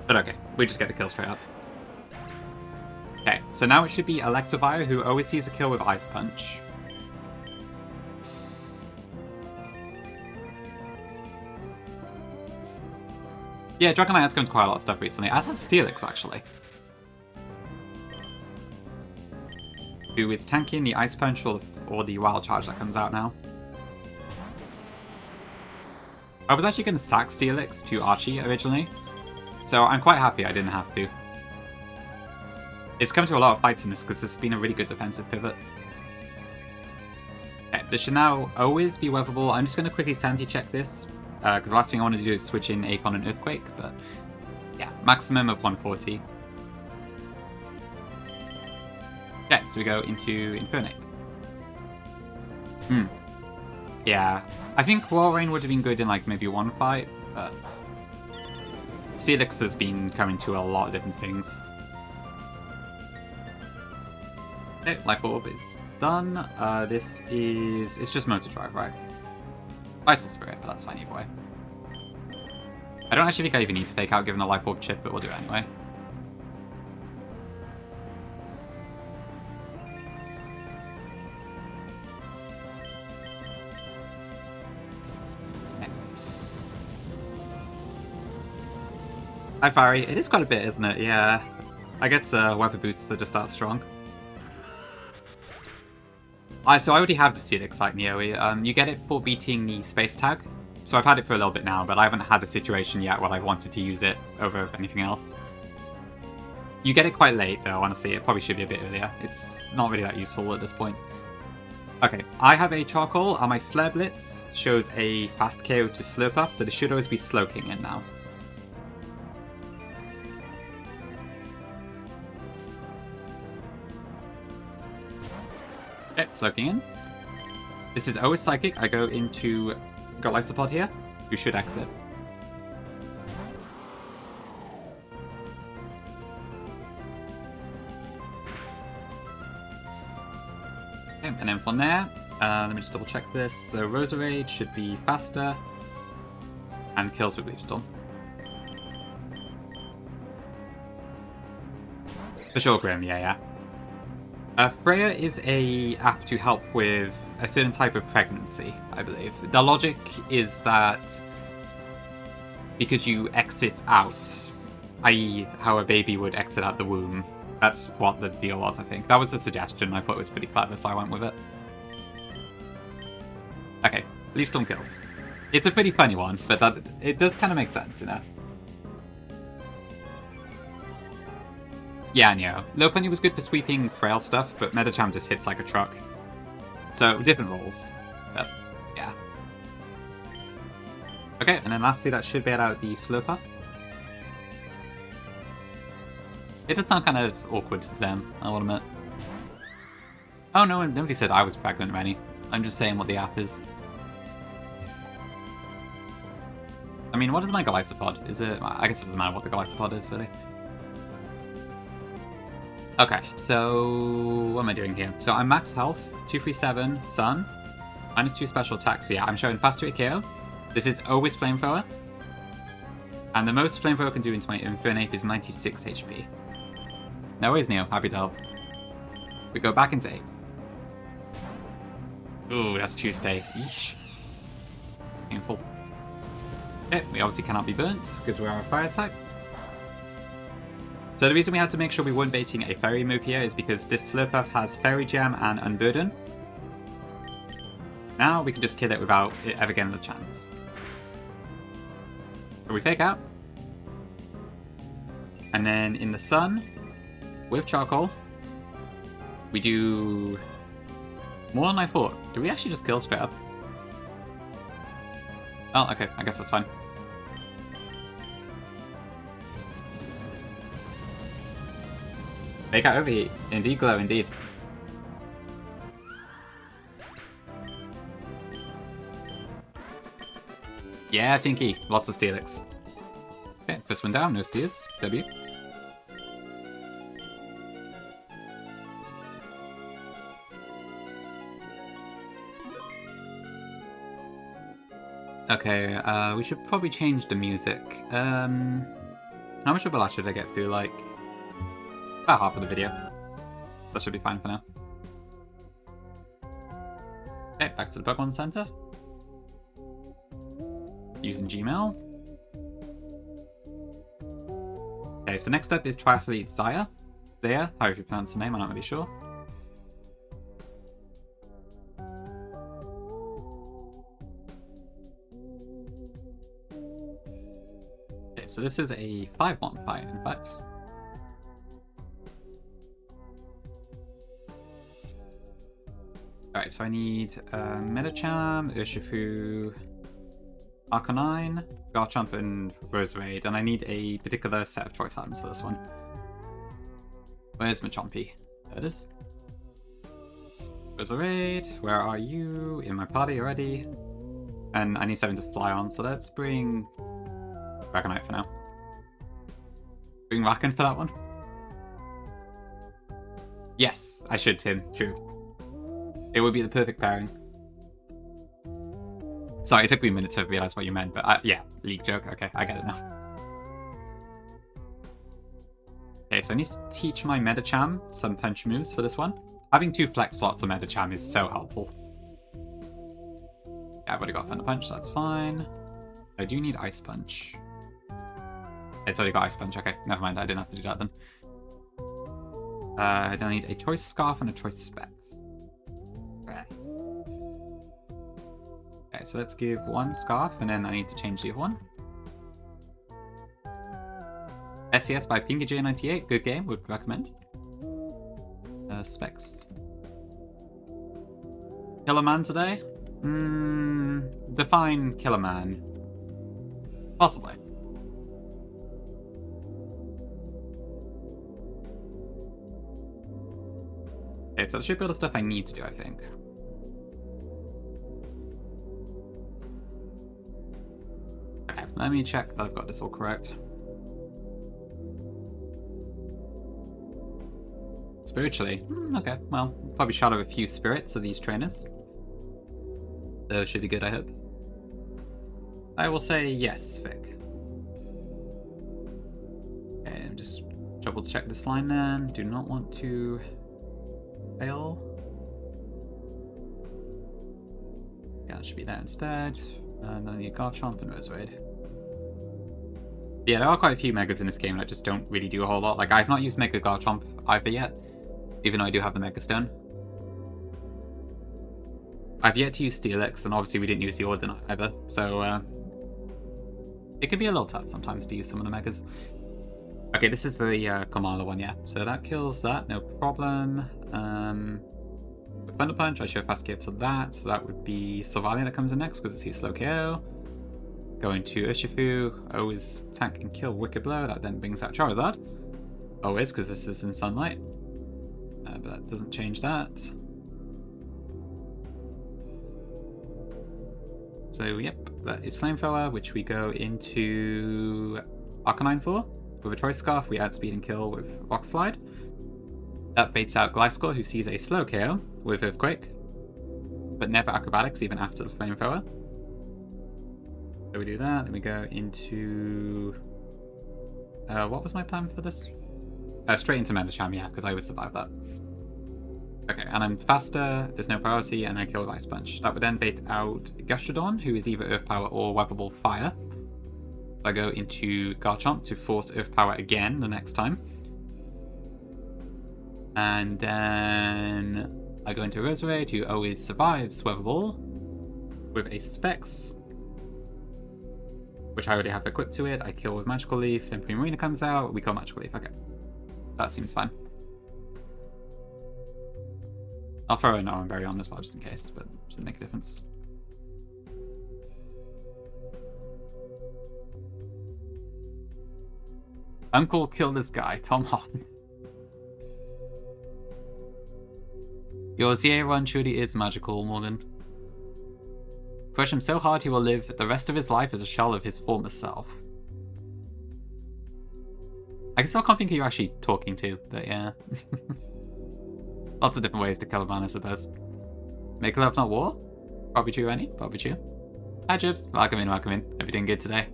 But okay, we just get the kill straight up. Okay, so now it should be Electivire, who always sees a kill with Ice Punch. Yeah, Dragonite has gone to quite a lot of stuff recently, as has Steelix, actually. Who is tanking the Ice Punch or the Wild Charge that comes out now. I was actually going to sack Steelix to Archie originally, so I'm quite happy I didn't have to. It's come to a lot of fights in this because this has been a really good defensive pivot. Okay, this should now always be weatherable. I'm just going to quickly sanity check this, because the last thing I want to do is switch in Acorn and Earthquake, but yeah, maximum of 140. Okay, so we go into Infernape. Yeah, I think Royal Rain would have been good in like maybe one fight, but Steelix has been coming to a lot of different things. Okay, Life Orb is done. It's just Motor Drive, right? Vital Spirit, but that's fine either way. I don't actually think I even need to take out given a Life Orb chip, but we'll do it anyway. Hi, Fari. It is quite a bit, isn't it? Yeah. I guess weather boosts are just that strong. So I already have the Steelix like Neoe. You get it for beating the space tag. So I've had it for a little bit now, but I haven't had a situation yet where I wanted to use it over anything else. You get it quite late, though, honestly. It probably should be a bit earlier. It's not really that useful at this point. Okay, I have a Charcoal, and my Flare Blitz shows a fast KO to Slurpuff, so there should always be Slowking in now. Okay, Slowking in. This is always Psychic. I go into Golisopod here, who should exit. Okay, and then from there, let me just double check this. So Roserade should be faster, and kills with Leaf Storm. For sure, Grim, yeah. Freya is a app to help with a certain type of pregnancy, I believe. The logic is that because you exit out, i.e. how a baby would exit out the womb, that's what the deal was, I think. That was a suggestion, I thought it was pretty clever, so I went with it. Okay, Leaf Storm kills. It's a pretty funny one, but it does kind of make sense, you know? Yeah, no. Lopunny was good for sweeping frail stuff, but Metacham just hits like a truck. So, different roles. But Yeah. Okay, and then lastly, that should bail out the Slurper. It does sound kind of awkward, Zem, I will admit. Oh no, nobody said I was pregnant, Rennie. I'm just saying what the app is. I mean, what is my Glycopod? Is it... I guess it doesn't matter what the Glycopod is, really. Okay, so... what am I doing here? So I'm max health, 237, Sun, -2 special attack. So yeah, I'm showing fast 2 KO. This is always Flamethrower. And the most Flamethrower can do into my Infernape is 96 HP. No worries, Neo. Happy to help. We go back into Ape. Ooh, that's Tuesday. Yeesh. Painful. Okay, we obviously cannot be burnt because we are a fire type. So the reason we had to make sure we weren't baiting a fairy move here is because this Slurpuff has Fairy Gem and Unburden. Now we can just kill it without it ever getting a chance. So we fake out. And then in the Sun, with Charcoal, we do more than I thought. Do we actually just kill straight up? Oh, okay, I guess that's fine. Fake out overheat. Indeed glow, indeed. Yeah, Pinky. Lots of Steelix. Okay, first one down, no steers. W. Okay, we should probably change the music. How much of a lash should I get through? Like, about half of the video. That should be fine for now. Okay, back to the Pokemon Center. Using Gmail. Okay, so next up is Triathlete Zaya. Zaya, however you pronounce the name, I'm not really sure. Okay, so this is a 5-1 fight, in fact. Alright, so I need Medicham, Urshifu, Arcanine, Garchomp, and Roserade, and I need a particular set of choice items for this one. Where's Machompy? There it is. Roserade, where are you? In my party already. And I need something to fly on, so let's bring Dragonite for now. Bring Racken for that one. Yes, I should, Tim. True. It would be the perfect pairing. Sorry, it took me a minute to realize what you meant, but yeah, league joke. Okay, I get it now. Okay, so I need to teach my Medicham some punch moves for this one. Having 2 flex slots of Medicham is so helpful. Yeah, I've already got Thunder Punch, so that's fine. I do need Ice Punch. It's already got Ice Punch, okay, never mind, I didn't have to do that then. I need a Choice Scarf and a Choice Specs. Okay, so let's give one Scarf, and then I need to change the other one. SES by PinkyJ98, good game, would recommend. Specs. Killer Man today? Define Killer Man. Possibly. Okay, so that should be all the stuff I need to do, I think. Okay, let me check that I've got this all correct. Spiritually? Okay, well, probably shadow a few spirits of these trainers. Those should be good, I hope. I will say yes, Vic. Okay, and just double check this line then. Do not want to fail. Yeah, that should be there instead. And then I need Garchomp and Roserade. Yeah, there are quite a few Megas in this game that just don't really do a whole lot. Like, I've not used Mega Garchomp either yet, even though I do have the Mega Stone. I've yet to use Steelix, and obviously we didn't use the Ordinate either, so it can be a little tough sometimes to use some of the Megas. Okay, this is the Kamala one, yeah. So that kills that, no problem. Thunder Punch. I show fast KO to that, so that would be Sylvalia that comes in next because it's his slow KO. Going to Urshifu, always attack and kill Wicked Blow. That then brings out Charizard. Always, because this is in Sunlight. But that doesn't change that. So, yep, that is Flamethrower, which we go into Arcanine for. With a Choice Scarf, we add Speed and Kill with Rock Slide. That baits out Gliscor, who sees a slow KO with Earthquake, but never Acrobatics even after the Flamethrower. So we do that, then we go into... what was my plan for this? Straight into Medicham, yeah, because I would survive that. Okay, and I'm faster, there's no priority, and I kill with Ice Punch. That would then bait out Gastrodon, who is either Earth Power or Weatherball Fire. I go into Garchomp to force Earth Power again the next time. And then I go into Roserade, who always survives Weatherball with a Specs, which I already have equipped to it. I kill with Magical Leaf, then Primarina comes out, we kill Magical Leaf. Okay, that seems fine. I'll throw an Oran Berry on as well, just in case, but it shouldn't make a difference. Uncle, kill this guy, Tom Holland. Your ZA run truly is magical, Morgan. Crush him so hard he will live the rest of his life as a shell of his former self. I still can't think who you're actually talking to, but yeah. Lots of different ways to kill a man, I suppose. Make love, not war? Probably true, Annie. Probably true. Hi, Jibs. Welcome in, welcome in. Hope you're doing good today.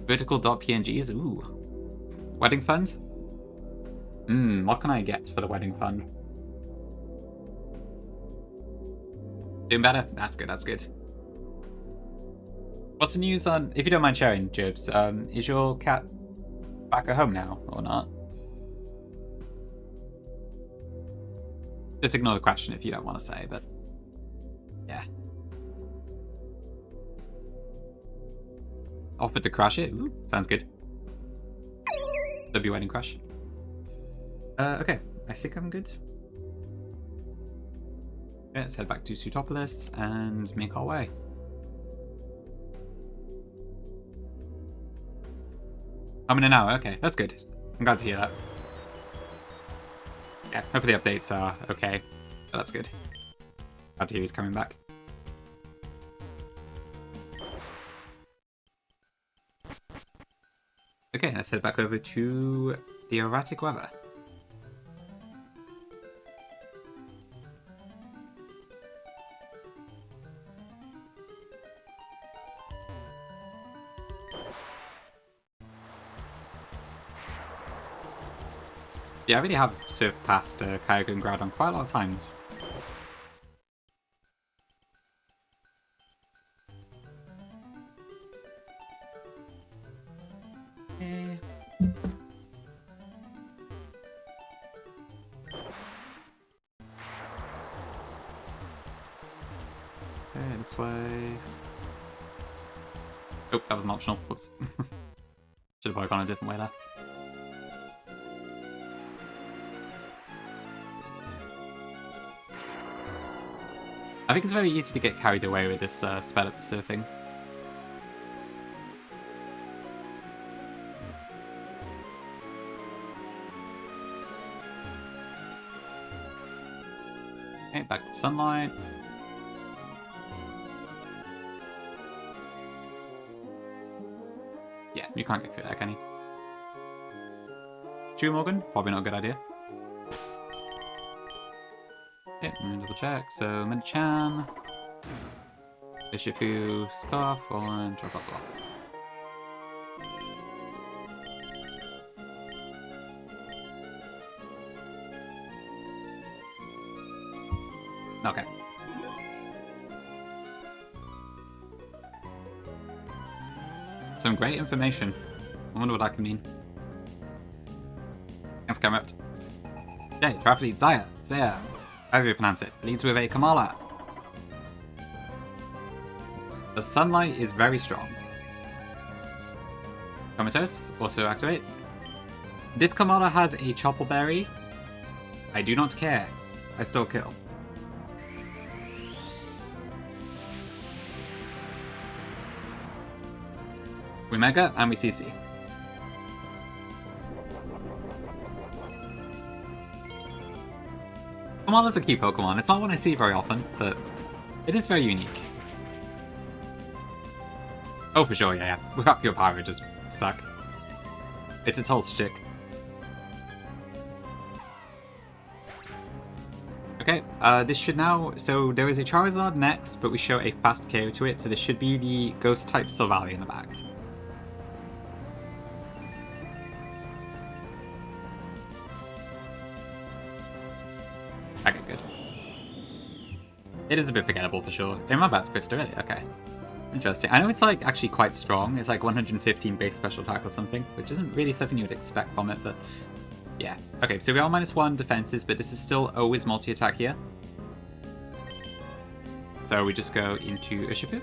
Vertical.pngs. Ooh. Wedding fund? What can I get for the wedding fund? Doing better? That's good, that's good. What's the news on... If you don't mind sharing, Jibs, is your cat back at home now, or not? Just ignore the question if you don't want to say, but... Yeah. Offer to crash it? Ooh, sounds good. W wedding crash. Okay, I think I'm good. Okay, let's head back to Sutopolis and make our way. I'm in an hour, okay, that's good. I'm glad to hear that. Yeah, hopefully the updates are okay, but that's good. Glad to hear he's coming back. Okay, let's head back over to the erratic weather. Yeah, I really have surfed past Kyogre and Groudon quite a lot of times. Okay. Okay, this way. Oh, that was an optional. Whoops. Should have probably gone a different way there. I think it's very easy to get carried away with this sped up surfing. Okay, back to sunlight. Yeah, you can't get through there, can you? True, Morgan? Probably not a good idea. Okay, let me double check. So, Medicham, Urshifu, Scarf, and blah blah blah. Okay. Some great information. I wonder what that can mean. Thanks, Cameron. Okay, Triathlete Zaya. Zaya. However you pronounce it. Leads with a Kamala. The sunlight is very strong. Comatose also activates. This Kamala has a Chopple Berry, I do not care. I still kill. We Mega and we CC. Kamala is a key Pokemon. It's not one I see very often, but it is very unique. Oh, for sure, yeah. Without pure power, it just suck. It's its whole shtick. Okay, this should now... So there is a Charizard next, but we show a fast KO to it, so this should be the Ghost-type Silvally in the back. Okay, good. It is a bit forgettable for sure. In my bat's Krista, really? Okay. Interesting. I know it's like actually quite strong. It's like 115 base special attack or something, which isn't really something you would expect from it, but yeah. Okay, so we are -1 defenses, but this is still always multi-attack here. So we just go into Urshifu.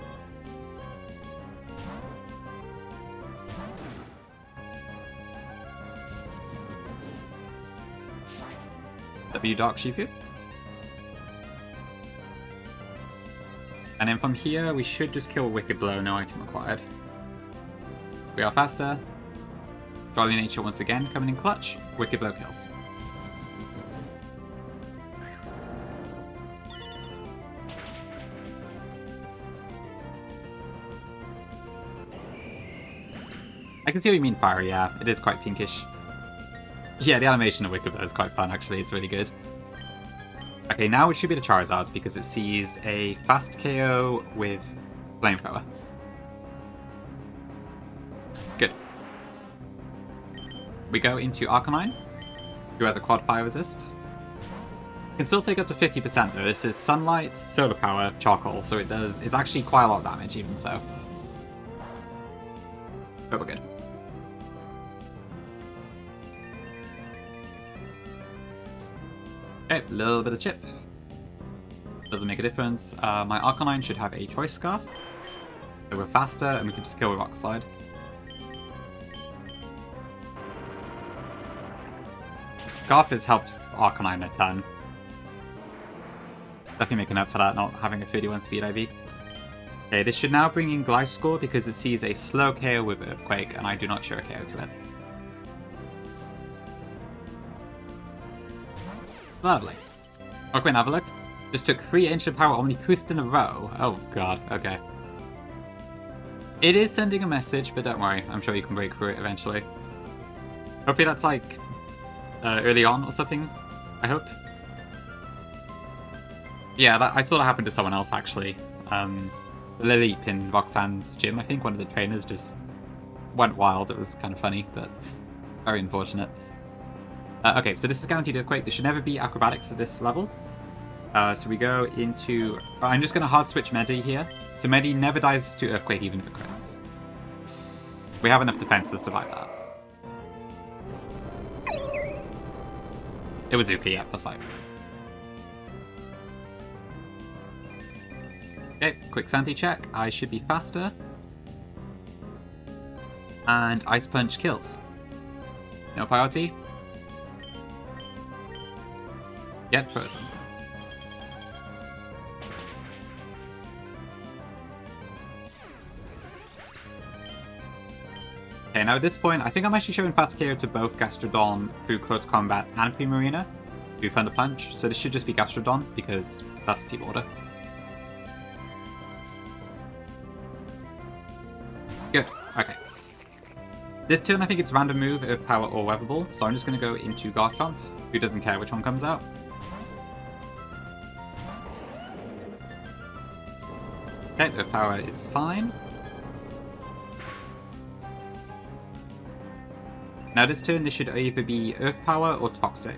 W Dark Shifu. And then from here, we should just kill Wicked Blow, no item required. We are faster. Jolly Nature once again coming in clutch. Wicked Blow kills. I can see what you mean, Fire, yeah. It is quite pinkish. Yeah, the animation of Wicked Blow is quite fun, actually. It's really good. Okay, now it should be the Charizard, because it sees a fast KO with Flamethrower. Good. We go into Arcanine, who has a quad fire resist. Can still take up to 50% though. This is Sunlight, Solar Power, Charcoal, so it's actually quite a lot of damage even so. But we're good. Okay, a little bit of chip. Doesn't make a difference. My Arcanine should have a Choice Scarf. So we're faster and we can just kill with Rock Slide. Scarf has helped Arcanine a ton. Definitely making up for that, not having a 31 speed IV. Okay, this should now bring in Gliscor because it sees a slow KO with Earthquake and I do not show a KO to it. Lovely. Okay, have a look. Just took 3 Ancient Power Omni Boost in a row. Oh god, okay. It is sending a message, but don't worry. I'm sure you can break through it eventually. Hopefully that's like early on or something, I hope. Yeah, I saw that happen to someone else actually. Lilleep in Roxanne's gym, I think one of the trainers just went wild. It was kind of funny, but very unfortunate. Okay, so this is guaranteed Earthquake. There should never be Acrobatics at this level. So we go into... I'm just going to hard switch Medi here. So Medi never dies to Earthquake even if it crits. We have enough defense to survive that. It was Zuki, yeah, that's fine. Okay, quick sanity check. I should be faster. And Ice Punch kills. No priority. Get frozen. Okay, now at this point, I think I'm actually showing fast KO to both Gastrodon through Close Combat and Primarina through Thunder Punch, so this should just be Gastrodon because that's the team order. Good, okay. This turn I think it's random move, Earth Power or Weatherball, so I'm just going to go into Garchomp, who doesn't care which one comes out. Okay, Earth Power is fine. Now this turn, this should either be Earth Power or Toxic.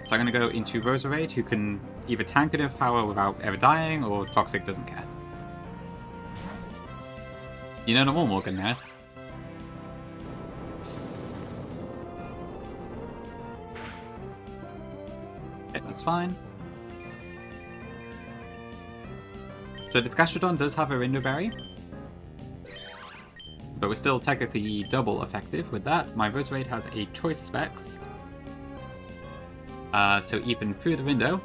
So I'm going to go into Roserade, who can either tank an Earth Power without ever dying, or Toxic doesn't care. You know no more, Morgan, yes? Okay, that's fine. So this Gastrodon does have a Rindo Berry. But we're still technically double effective with that. My Roserade has a Choice Specs. So even through the window,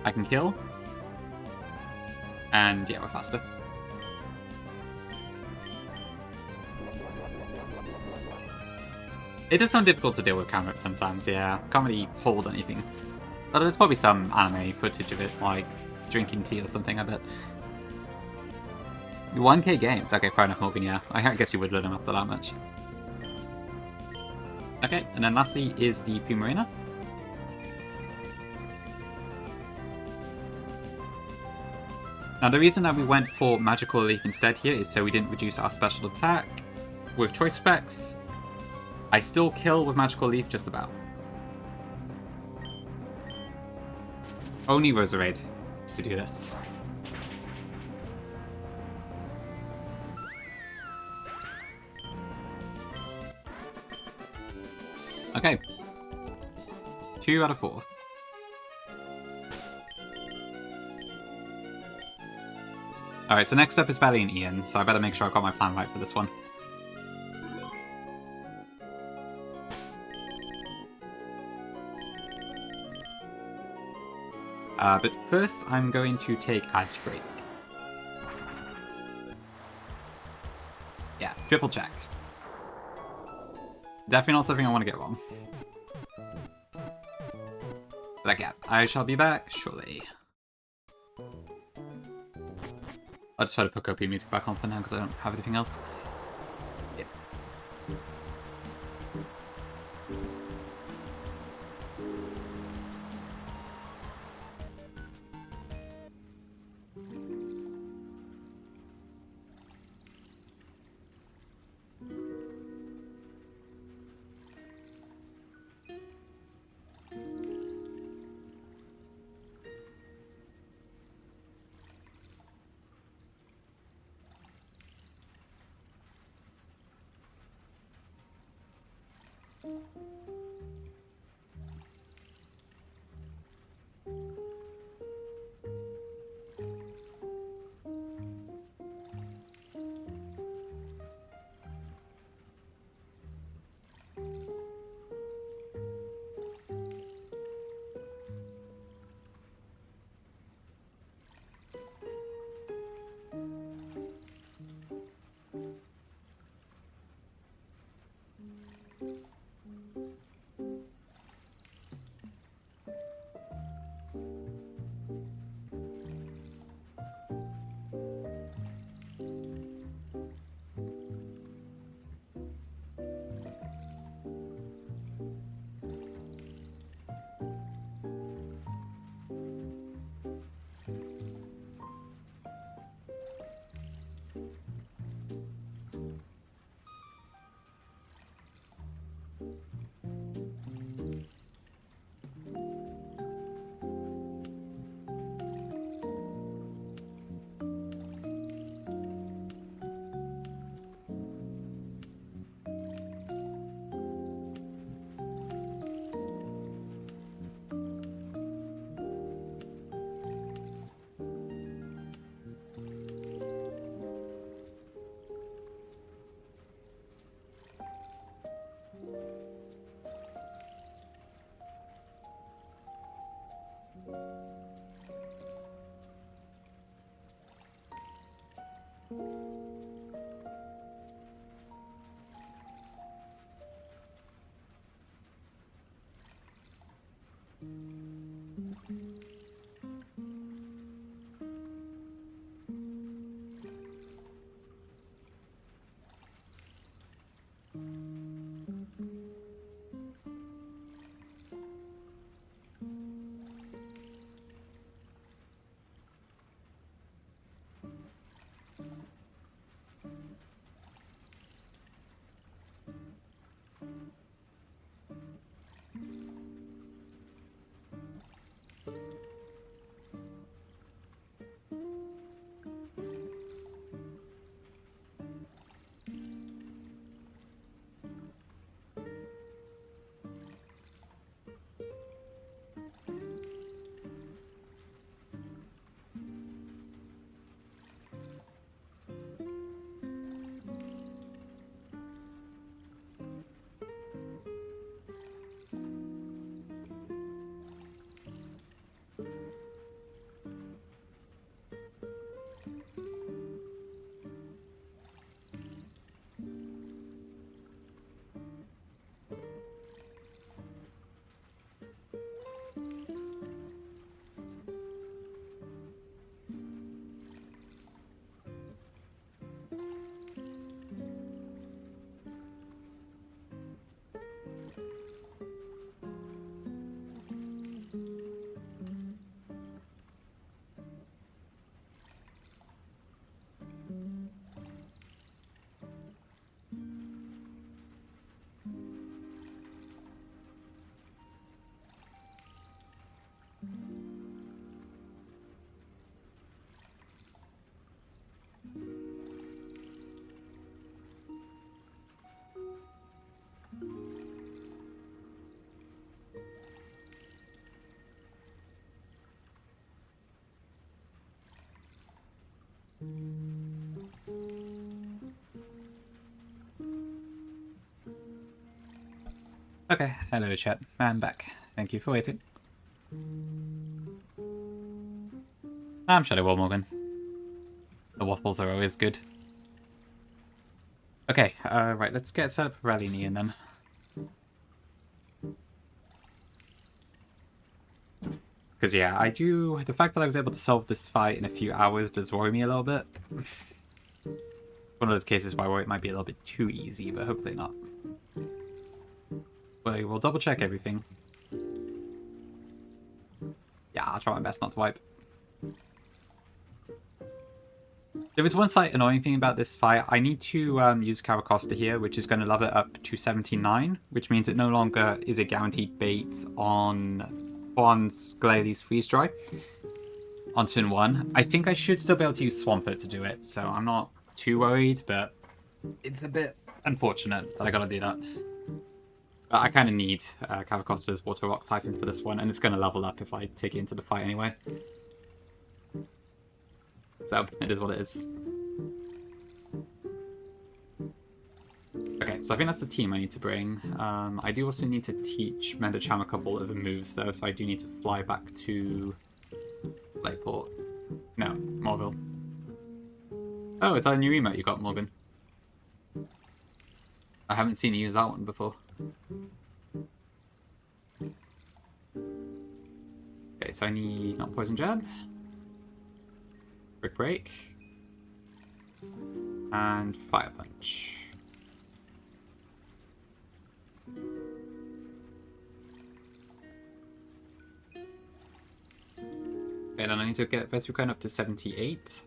I can kill. And yeah, we're faster. It does sound difficult to deal with camera sometimes, yeah. Can't really hold anything. But there's probably some anime footage of it, like drinking tea or something, I bet. 1k games. Okay, fair enough, Morgan, yeah. I guess you would learn them after that much. Okay, and then lastly is the Primarina. Now the reason that we went for Magical Leaf instead here is so we didn't reduce our special attack with choice specs. I still kill with Magical Leaf just about. Only Roserade to do this. Okay. 2 out of 4. Alright, so next up is Belly and Ian, so I better make sure I've got my plan right for this one. But first, I'm going to take Edge Break. Yeah, triple check. Definitely not something I want to get wrong. But again, I shall be back shortly. I'll just try to put copy music back on for now because I don't have anything else. Yeah. Okay, hello chat. I'm back. Thank you for waiting. I'm Shadow Wall Morgan. The waffles are always good. Okay, right, let's get set up for Rally Neon then. Because yeah, the fact that I was able to solve this fight in a few hours does worry me a little bit. One of those cases where I worry it might be a little bit too easy, but hopefully not. We'll double check everything. Yeah, I'll try my best not to wipe. There is one slight annoying thing about this fight. I need to use Caracosta here, which is going to level it up to 79, which means it no longer is a guaranteed bait on Juan's Glalie Freeze Dry on turn 1. I think I should still be able to use Swampert to do it, so I'm not too worried, but it's a bit unfortunate that I gotta do that. But I kind of need Caracosta's Water Rock typing for this one, and it's going to level up if I take it into the fight anyway. So, it is what it is. Okay, so I think that's the team I need to bring. I do also need to teach Mendacham a couple of moves, though, so I do need to fly back to Lakeport. No, Morville. Oh, is that a new emote you got, Morgan? I haven't seen you use that one before. Okay, so I need not Poison Jab, Brick Break, and Fire Punch. Okay, then I need to get Vespucon up to 78.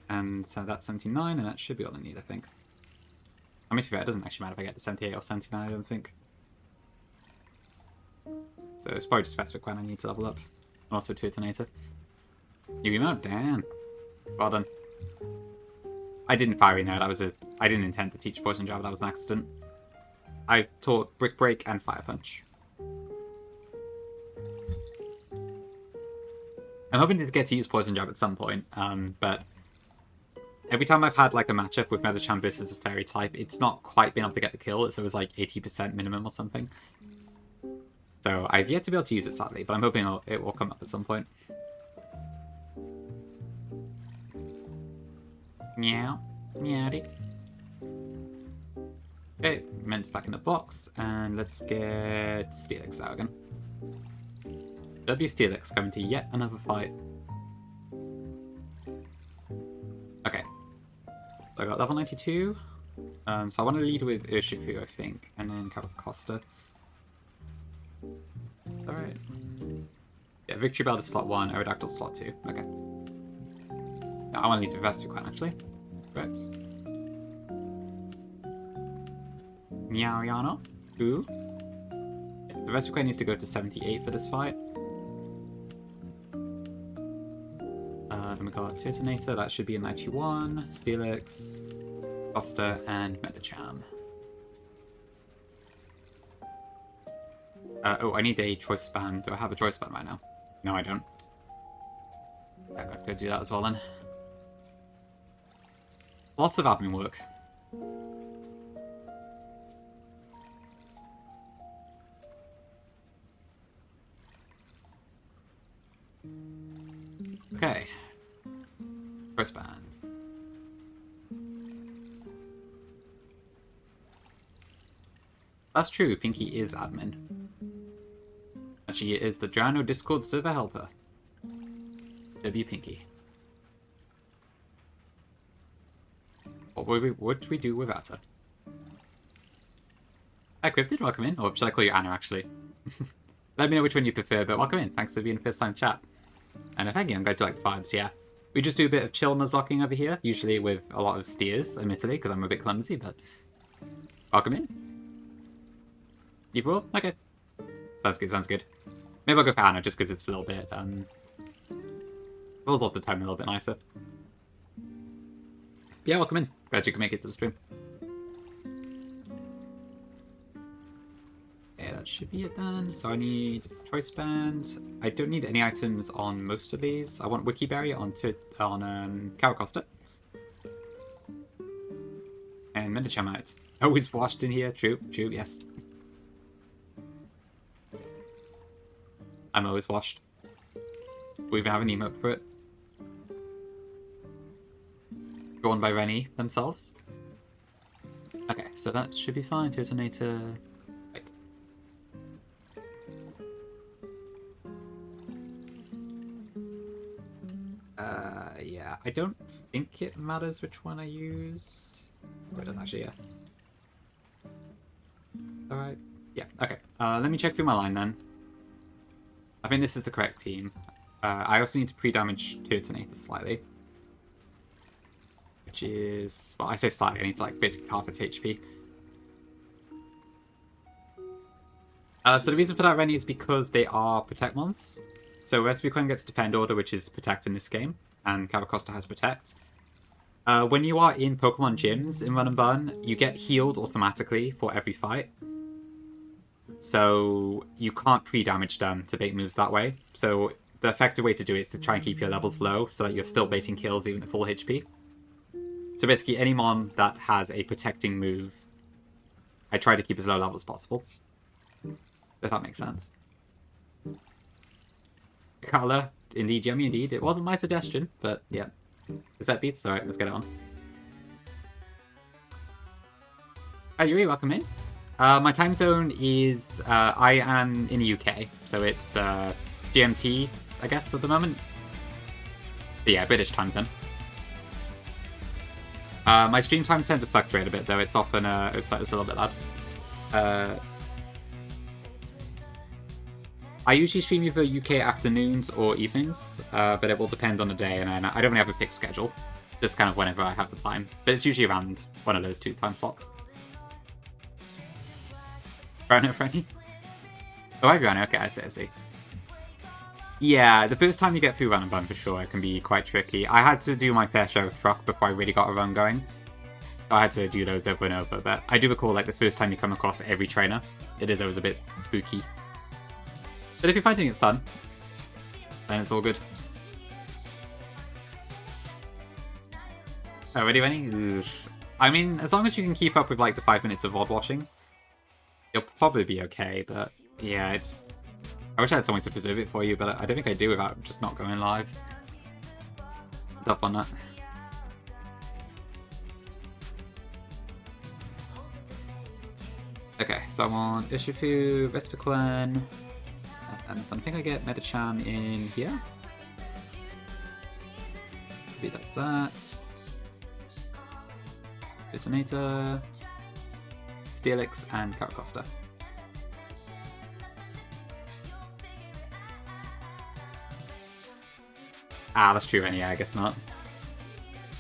And so that's 79, and that should be all I need, I think. I mean, to be fair, it doesn't actually matter if I get to 78 or 79, I don't think. So it's probably just Vespucon I need to level up. And also Turtonator. New emote? Damn. Well done. I didn't fire in there, I didn't intend to teach Poison Jab, that was an accident. I taught Brick Break and Fire Punch. I'm hoping to get to use Poison Jab at some point, but every time I've had like a matchup with Mendacham versus a Fairy type, it's not quite been able to get the kill, so it was like 80% minimum or something. So I've yet to be able to use it sadly, but I'm hoping it will come up at some point. Meow. Meowdy. Okay, Ment's back in the box, and let's get Steelix out again. W Steelix coming to yet another fight. Okay. So I got level 92. So I want to lead with Urshifu, I think, and then Caracosta. Alright. Yeah, Victory Bell to slot 1, Aerodactyl slot 2. Okay. No, I want to lead with Vespucon, actually. Correct. Meowiano. Ooh. Yeah, the Vespucon needs to go to 78 for this fight. Then we got Turtonator, that should be a 91. Steelix, Costa, and Mendacham. Oh, I need a choice band. Do I have a choice band right now? No, I don't. I gotta go do that as well then. Lots of admin work. Okay. Choice band. That's true, Pinky is admin. And she is the Jano Discord server helper. W Pinky. What would we do without her? Hi Cryptid, welcome in. Or should I call you Anna actually? Let me know which one you prefer, but welcome in. Thanks for being the first time chat. And thank you, I'm glad you like the vibes, yeah. We just do a bit of chill Nuzlocking over here, usually with a lot of steers, admittedly, because I'm a bit clumsy, but welcome in. You've all? Okay. Sounds good, sounds good. Maybe I'll go for Anna, just because it's a little bit, rolls off the tongue a little bit nicer. Yeah, welcome in. Glad you can make it to the stream. Yeah, that should be it then. So I need Choice Band. I don't need any items on most of these. I want Wikiberry on Caracosta. And Mendacham out. Always washed in here. True, yes. I'm always washed. We even have an emote for it. Drawn by Rennie themselves. Okay, so that should be fine. Detonator. Wait. Yeah, I don't think it matters which one I use. Oh, it doesn't actually, yeah. Alright. Yeah, okay. Let me check through my line then. I think this is the correct team. I also need to pre-damage Detonator slightly. Which is... Well, I say slightly, I need to like basically half its HP. So the reason for that, Rennie, is because they are Protect mons. So Rescue gets Defend Order, which is Protect in this game, and Cavacosta has Protect. When you are in Pokemon gyms in Run and Burn, you get healed automatically for every fight. So you can't pre-damage them to bait moves that way. So the effective way to do it is to try and keep your levels low so that you're still baiting kills even at full HP. So basically any mon that has a protecting move, I try to keep as low level as possible. If that makes sense. Color, indeed, yummy indeed. It wasn't my suggestion, but yeah. Is that beats? Alright, let's get it on. Hi Yuri, welcome in. My time zone is, I am in the UK, so it's GMT, I guess, at the moment. But yeah, British time zone. My stream times tend to fluctuate a bit, though. It's often, it's a little bit loud. I usually stream either UK afternoons or evenings, but it will depend on the day, and I don't really have a fixed schedule. Just kind of whenever I have the time. But it's usually around one of those 2 time slots. Rhino friendly? Oh, I have Rhino. Okay, I see. Yeah, the first time you get through Run and Burn, for sure, it can be quite tricky. I had to do my fair share of truck before I really got a run going. So I had to do those over and over, but I do recall, like, the first time you come across every trainer, it is always a bit spooky. But if you're fighting it's fun, then it's all good. Oh, ready, Rennie? Ugh. I mean, as long as you can keep up with, like, the 5 minutes of VOD watching, you'll probably be okay, but yeah, it's... I wish I had someone to preserve it for you, but I don't think I do without just not going live. Tough on that. Okay, so I want Urshifu, Vespiquen, and I think I get Metachan in here. Be like that. Detonator, Steelix, and Caracosta. Ah, that's true, and yeah, I guess not.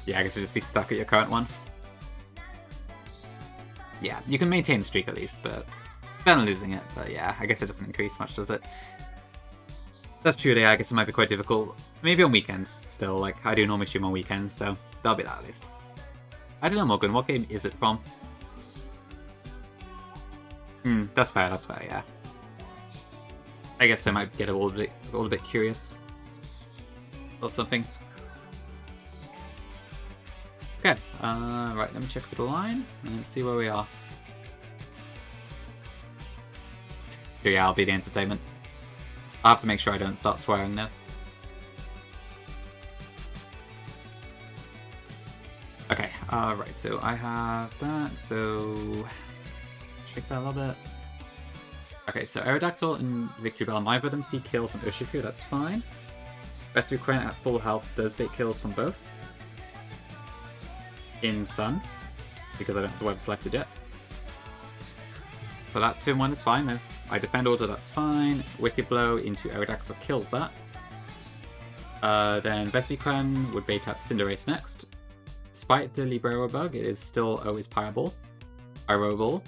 Yeah, I guess you'll just be stuck at your current one. Yeah, you can maintain the streak at least, but better than losing it. But yeah, I guess it doesn't increase much, does it? That's true, yeah, I guess it might be quite difficult. Maybe on weekends, still. Like, I do normally stream on weekends, so that'll be that at least. I don't know, Morgan, what game is it from? That's fair, yeah. I guess I might get a little bit curious. Or something. Okay, right, let me check for the line, and let's see where we are. Yeah, I'll be the entertainment. I'll have to make sure I don't start swearing now. Okay, right, so I have that, so... Trick that a little bit. Okay, so Aerodactyl and Victory Bell, neither of them see kills on Urshifu, that's fine. Vespiquen at full health does bait kills from both. In Sun, because I don't have the web selected yet. So that turn 1 is fine. If I defend order, that's fine. Wicked Blow into Aerodactyl kills that. Then Vespiquen would bait out Cinderace next. Despite the Librero bug, it is still always Pyro Ball.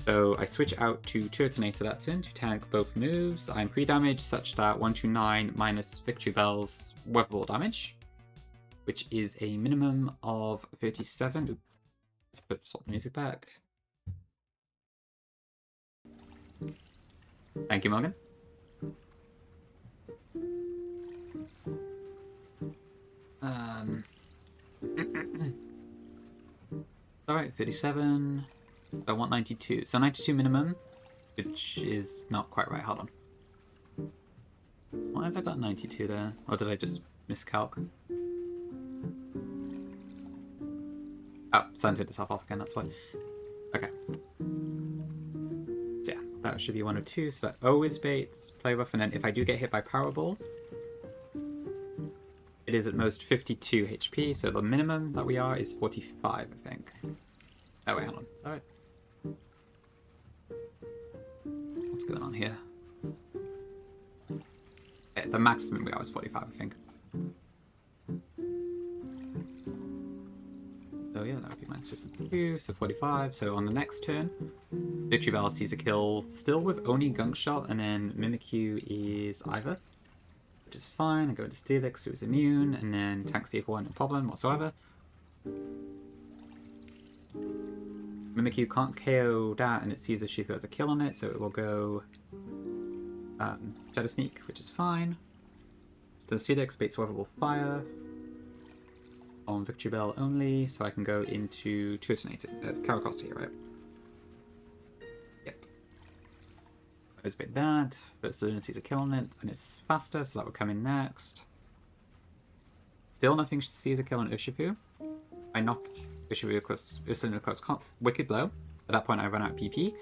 So I switch out to Turtonator that turn to tank both moves. I'm pre-damaged such that 129 minus Victory Bell's Weather Ball damage, which is a minimum of 37. Oops. Let's swap the music back. Thank you, Morgan. Alright, 37. I want 92. So 92 minimum, which is not quite right. Hold on. Why have I got 92 there? Or did I just miscalc? Oh, sun turned itself off again, that's why. Okay. So yeah, that should be 102. So that always baits, play rough, and then if I do get hit by Powerball, it is at most 52 HP, so the minimum that we are is 45, I think. Oh wait, hold on. Is that right? What's going on here? Yeah, the maximum we are is 45, I think. So yeah, that would be minus 52, so 45. So on the next turn, Victory Bell sees a kill still with only Gunk Shot, and then Mimikyu is Ivor, which is fine. I go into Steelix, who is immune, and then Tank CF1, no problem whatsoever. Mimikyu can't KO that, and it sees a Shifu has a kill on it, so it will go Shadow Sneak, which is fine. The Steelix baits Weatherball Fire on Victory Bell only, so I can go into Karakosta here, right? Yep. I bait that, but Saloon sees a kill on it, and it's faster, so that will come in next. Still nothing sees a kill on Urshifu. I knock Urshifu close, Wicked Blow. At that point I run out of PP.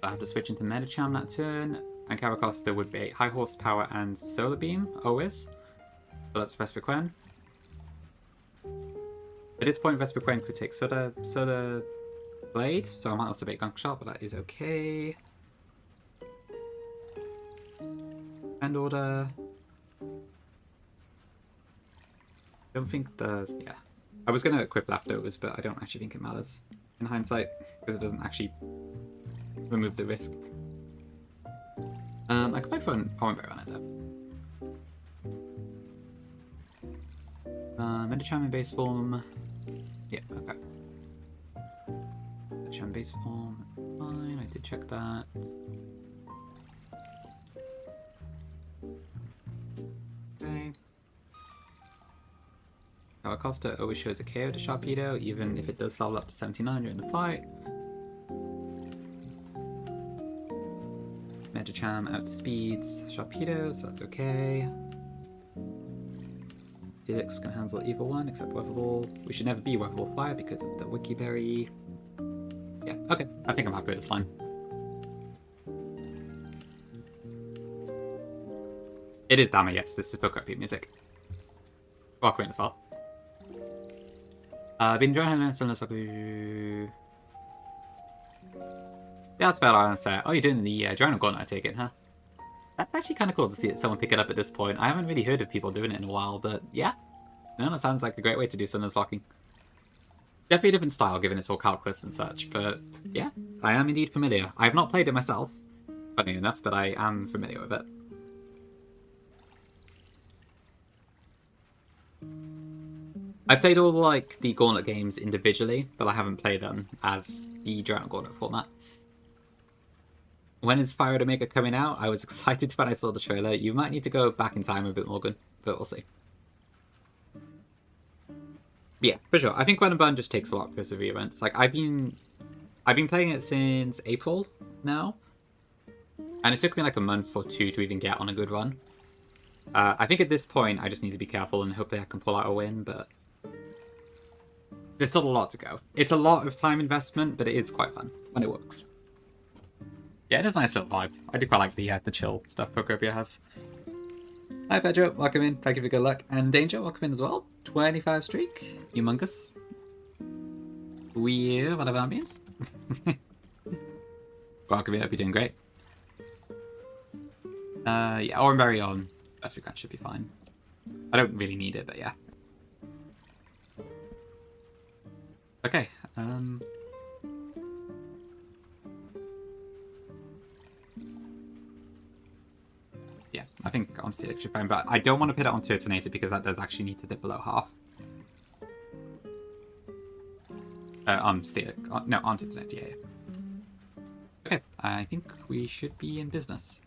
I have to switch into Medicham that turn, and Karakosta would be High Horsepower and Solar Beam, always. So that's Vespiquen. At this point, Vespiquen could take Solar Blade, so I might also bait Gunk Shot, but that is okay. End order. Don't think yeah. I was going to equip Leftovers, but I don't actually think it matters in hindsight, because it doesn't actually remove the risk. I could play Phone Bear on it though. Medicham in base form. Yeah, okay. Medicham base form, fine, I did check that. Okay. Karakosta always shows a KO to Sharpedo, even if it does level up to 79 during the fight. Medicham outspeeds Sharpedo, so that's okay. Steelix can handle either one except Weatherball. We should never be Weatherball Fire because of the Wiki Berry. Yeah, okay. I think I'm happy with this line. It is Dama, yes. This is Pokebeat music. Welcome in as well. Been enjoying Nuzlocke. Yeah, that's about all I'm saying. Oh, you're doing the Journal Gauntlet, I take it, huh? That's actually kind of cool to see someone pick it up at this point. I haven't really heard of people doing it in a while, but yeah. No, that sounds like a great way to do some Nuzlocking. Definitely a different style, given it's all calculus and such, but yeah, I am indeed familiar. I have not played it myself, funny enough, but I am familiar with it. I played all like the Gauntlet games individually, but I haven't played them as the Journal Gauntlet format. When is Fire Omega coming out? I was excited when I saw the trailer. You might need to go back in time a bit, Morgan, but we'll see. But yeah, for sure. I think Run and Burn just takes a lot of perseverance. Like I've been playing it since April now, and it took me like a month or two to even get on a good run. I think at this point I just need to be careful and hopefully I can pull out a win, but there's still a lot to go. It's a lot of time investment, but it is quite fun when it works. Yeah, it is a nice little vibe. I do quite like the chill stuff Pokopia has. Hi Pedro, welcome in. Thank you for good luck. And Danger, welcome in as well. 25 streak. Humongous. Weird, whatever that means. Welcome in, hope you're doing great. Yeah, Oranberry on Vespiquen should be fine. I don't really need it, but yeah. Okay, yeah, I think on Steelix should be fine, but I don't want to put it on Turtonator because that does actually need to dip below half. On Steelix, no, on Turtonator, yeah. Okay, I think we should be in business.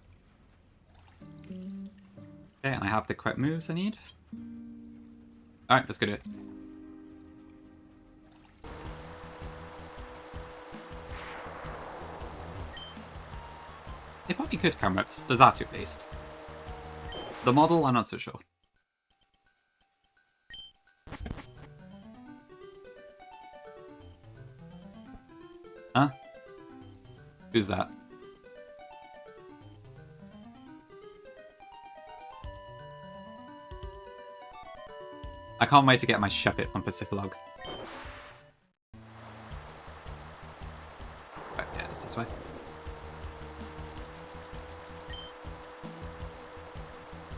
Okay, and I have the correct moves I need. Alright, let's go do it. It probably could come up to Zatu at least. The model, I'm not so sure. Huh? Who's that? I can't wait to get my Shepherd on Pacific. Right, yeah, this way.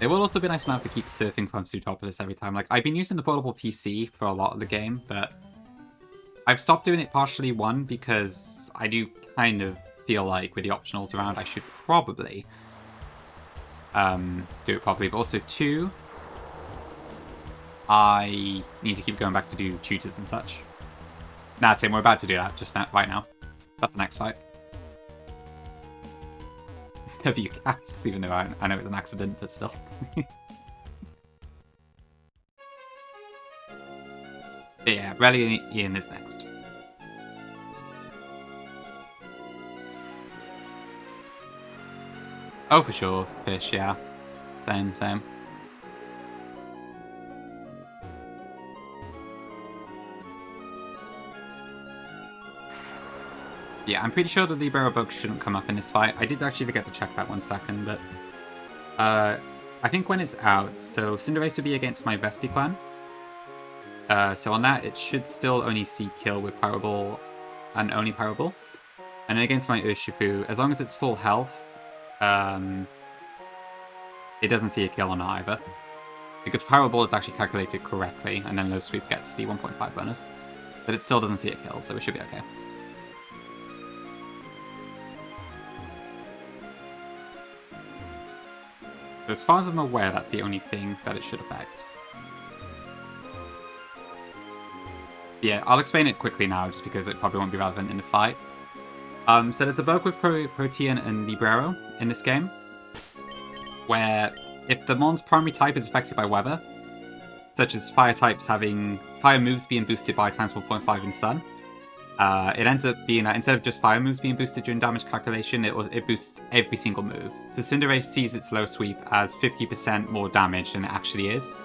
It will also be nice enough to keep surfing from Suitopolis every time. Like, I've been using the portable PC for a lot of the game, but I've stopped doing it partially, one, because I do kind of feel like with the optionals around, I should probably do it properly, but also two, I need to keep going back to do tutors and such. Nah, Tim, we're about to do that just now, right now. That's the next fight. W caps, even though I know it's an accident, but still. But yeah, Relly and Ian is next. Oh, for sure. Fish, yeah. Same. Yeah, I'm pretty sure the Libero bug shouldn't come up in this fight. I did actually forget to check that 1 second, but I think when it's out, so Cinderace would be against my Vespiquen. So on that, it should still only see kill with Parabol and only Parabol. And then against my Urshifu, as long as it's full health, it doesn't see a kill on either. Because Parabol is actually calculated correctly, and then Low Sweep gets the 1.5 bonus. But it still doesn't see a kill, so we should be okay. So as far as I'm aware, that's the only thing that it should affect. Yeah, I'll explain it quickly now, just because it probably won't be relevant in the fight. So there's a bug with Protean and Libero in this game, where if the Mon's primary type is affected by weather, such as fire types having fire moves being boosted by times 1.5 in Sun, it ends up being that instead of just fire moves being boosted during damage calculation, it boosts every single move. So Cinderace sees its low sweep as 50% more damage than it actually is,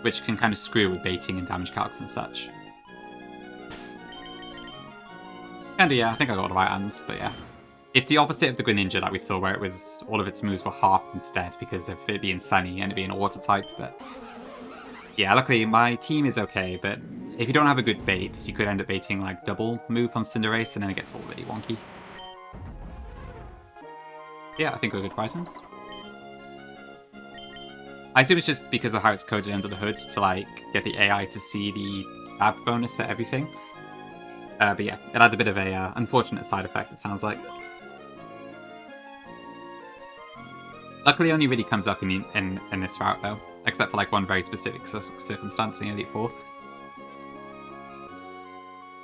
which can kind of screw with baiting and damage calcs and such. Kinda, yeah, I think I got the right items, but yeah. It's the opposite of the Greninja that we saw, where it was all of its moves were half instead because of it being sunny and it being a water type, but yeah, luckily my team is okay, but if you don't have a good bait, you could end up baiting like double move on Cinderace and then it gets all really wonky. Yeah, I think we're good for items. I assume it's just because of how it's coded under the hood to like get the AI to see the stab bonus for everything. But yeah, it adds a bit of a unfortunate side effect, it sounds like. Luckily, it only really comes up in this route, though. Except for like one very specific circumstance in the Elite Four.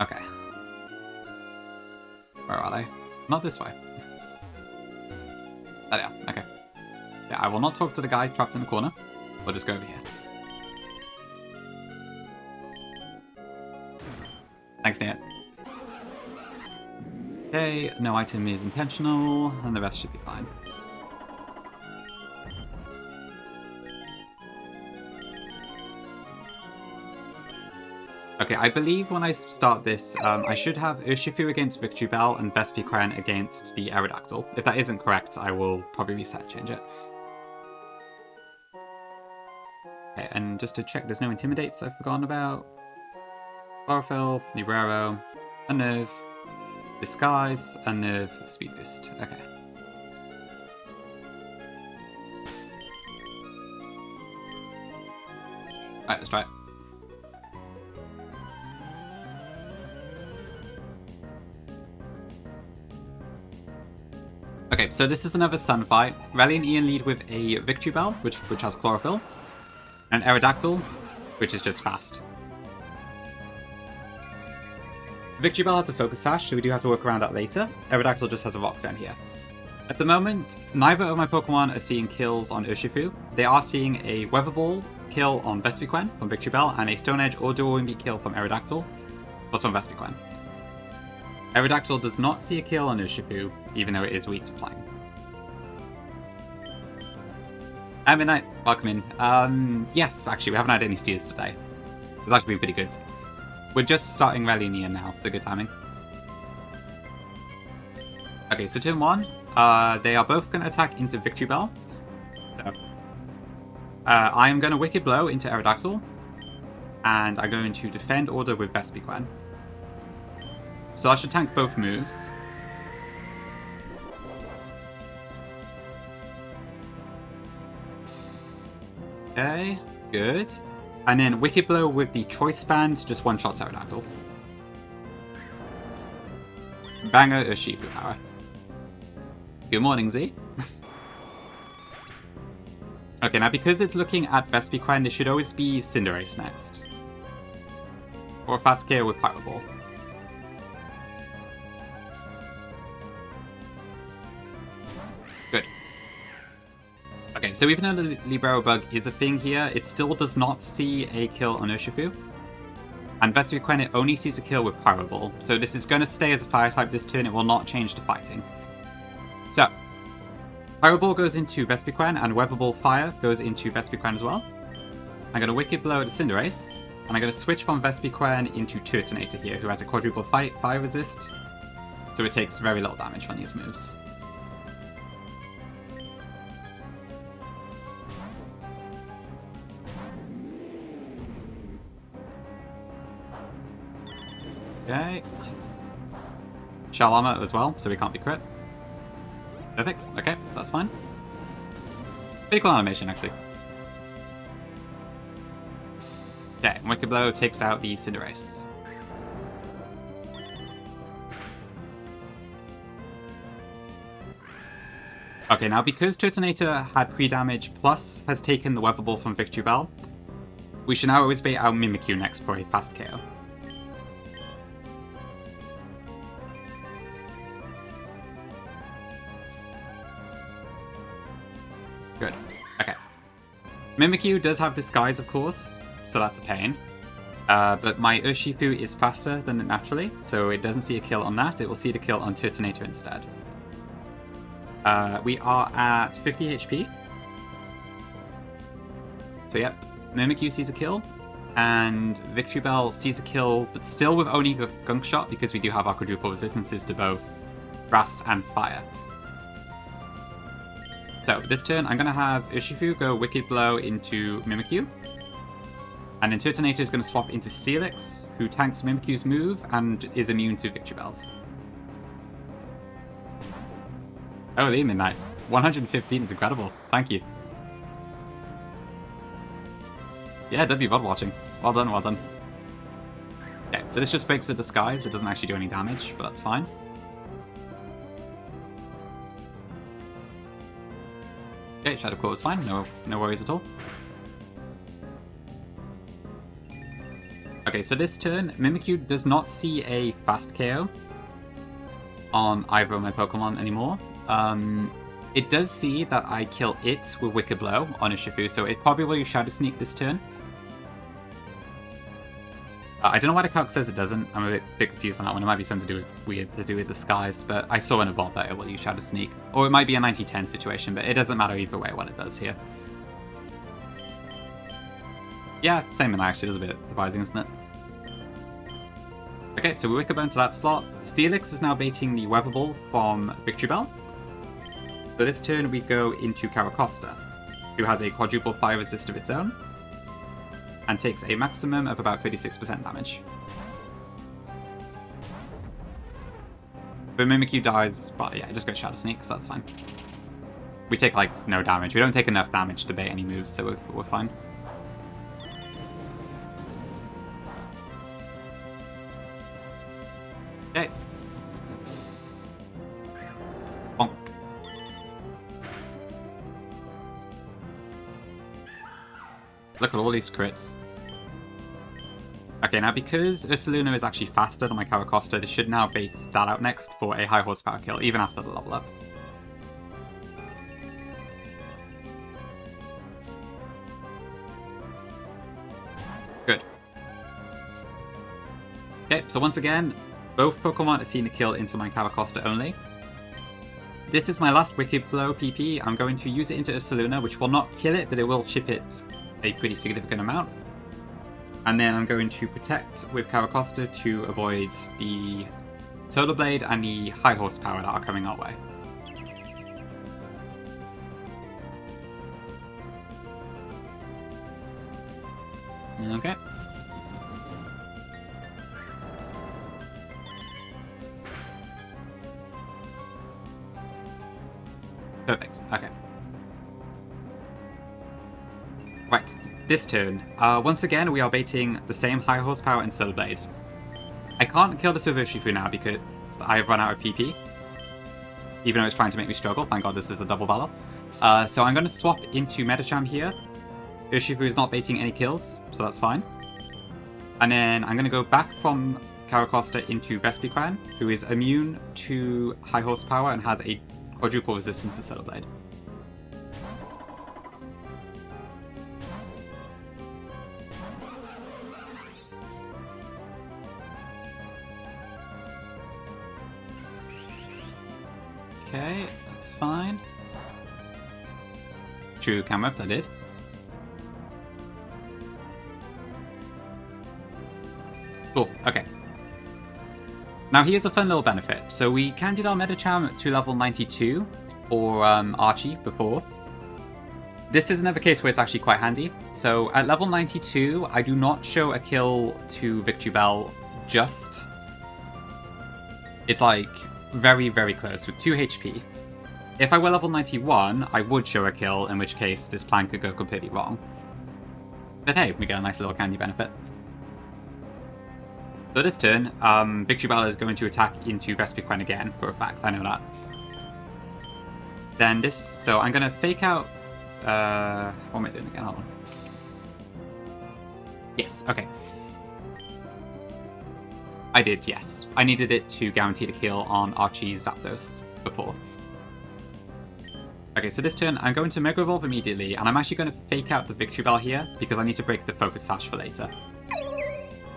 Okay. Where are they? Not this way. Oh, yeah, okay. Yeah, I will not talk to the guy trapped in the corner. We'll just go over here. Thanks, Nate. Okay, no item is intentional, and the rest should be fine. Okay, I believe when I start this, I should have Urshifu against Victreebel and Vespiquen against the Aerodactyl. If that isn't correct, I will probably change it. Okay, and just to check, there's no Intimidates I've forgotten about. Chlorophyll, Librero, Unnerve, Disguise, Unnerve, Speed Boost. Okay. Alright, let's try it. Okay, so this is another Sun fight. Relly and Ian lead with a Victreebel, which has Chlorophyll, and Aerodactyl, which is just fast. Victreebel has a Focus Sash, so we do have to work around that later. Aerodactyl just has a Rock down here. At the moment, neither of my Pokemon are seeing kills on Urshifu. They are seeing a Weather Ball kill on Vespiquen from Victreebel, and a Stone Edge or Dual Wing Beat kill from Aerodactyl, plus from Vespiquen. Aerodactyl does not see a kill on Urshifu, even though it is weak to Flying. Midnight, welcome in. Yes, actually, we haven't had any steers today. It's actually been pretty good. We're just starting Relinia now, so good timing. Okay, so turn 1, they are both going to attack into Victory Bell. So, I am going to Wicked Blow into Aerodactyl, and I'm going to Defend Order with Vespiquen. So that should tank both moves. Okay, good. And then Wicked Blow with the Choice Band, just one-shots Aerodactyl. Banger Urshifu power. Good morning, Z. Okay, now because it's looking at Vespiquen, it should always be Cinderace next. Or Fast KO with Power Ball. Good. Okay, so even though the Libero Bug is a thing here, it still does not see a kill on Urshifu. And Vespiquen, it only sees a kill with Power Ball. So this is going to stay as a Fire type this turn, it will not change to Fighting. So, Power Ball goes into Vespiquen, and Weather Ball Fire goes into Vespiquen as well. I'm going to Wicked Blow at Cinderace, and I'm going to switch from Vespiquen into Turtonator here, who has a quadruple Fire resist, so it takes very little damage from these moves. Okay. Shell Armor as well, so we can't be crit. Perfect. Okay, that's fine. Pretty cool animation, actually. Okay, Wicked Blow takes out the Cinderace. Okay, now because Turtonator had pre-damage plus has taken the Weather Ball from Victory Bell, we should now always bait our Mimikyu next for a fast KO. Good. Okay. Mimikyu does have Disguise, of course, so that's a pain. But my Urshifu is faster than it naturally, so it doesn't see a kill on that. It will see the kill on Turtonator instead. We are at 50 HP. So yep, Mimikyu sees a kill, and Victory Bell sees a kill, but still with only the Gunk Shot, because we do have our quadruple resistances to both Grass and Fire. So, this turn, I'm going to have Urshifu go Wicked Blow into Mimikyu. And then Turtonator is going to swap into Steelix, who tanks Mimikyu's move and is immune to Victory Bells. Holy Midnight. 115 is incredible. Thank you. Yeah, W VOD watching. Well done, well done. Okay, so this just breaks the Disguise. It doesn't actually do any damage, but that's fine. Okay, Shadow Claw is fine, no worries at all. Okay, so this turn, Mimikyu does not see a fast KO on either of my Pokemon anymore. It does see that I kill it with Wicked Blow on Urshifu, so it probably will use Shadow Sneak this turn. I don't know why the calc says it doesn't. I'm a bit confused on that one. It might be something weird to do with Disguise, but I saw in a bot that it will use Shadow Sneak. Or it might be a 90-10 situation, but it doesn't matter either way what it does here. Yeah, same in actually. It's a bit surprising, isn't it? Okay, so we Wicked Blow into that slot. Steelix is now baiting the Weather Ball from Victory Bell. So this turn we go into Caracosta, who has a quadruple Fire resist of its own, and takes a maximum of about 36% damage. But Mimikyu dies, but yeah, just go Shadow Sneak, so that's fine. We take, like, no damage. We don't take enough damage to bait any moves, so we're fine. Okay. Bonk. Look at all these crits. Okay, now because Ursaluna is actually faster than my Caracosta, this should now bait that out next for a high horsepower kill, even after the level up. Good. Okay, so once again, both Pokemon are seeing a kill into my Caracosta only. This is my last Wicked Blow PP. I'm going to use it into Ursaluna, which will not kill it, but it will chip it a pretty significant amount. And then I'm going to protect with Caracosta to avoid the Solar Blade and the high horsepower that are coming our way. Okay. Perfect. Okay. Right. This turn, once again, we are baiting the same high horsepower and Solar Blade. I can't kill this with Urshifu now because I've run out of PP. Even though it's trying to make me struggle. Thank god this is a double battle. So I'm going to swap into Medicham here. Urshifu is not baiting any kills, so that's fine. And then I'm going to go back from Caracosta into Vespiquen, who is immune to high horsepower and has a quadruple resistance to Solar Blade. Okay, that's fine. True camera up, I did. Cool, okay. Now here's a fun little benefit. So we candied our Medicham to level 92 for Archie before. This is another case where it's actually quite handy. So at level 92, I do not show a kill to Victory Bell just. It's like very, very close with 2 HP. If I were level 91, I would show a kill, in which case this plan could go completely wrong. But hey, we get a nice little candy benefit. So this turn, Victory Bell is going to attack into Vespiquen again, for a fact, I know that. Then this, so I'm going to fake out, what am I doing again, hold on. Yes, okay. I did, yes. I needed it to guarantee the kill on Archie's Zapdos before. Okay, so this turn, I'm going to Mega Evolve immediately, and I'm actually going to fake out the Victory Bell here, because I need to break the Focus Sash for later.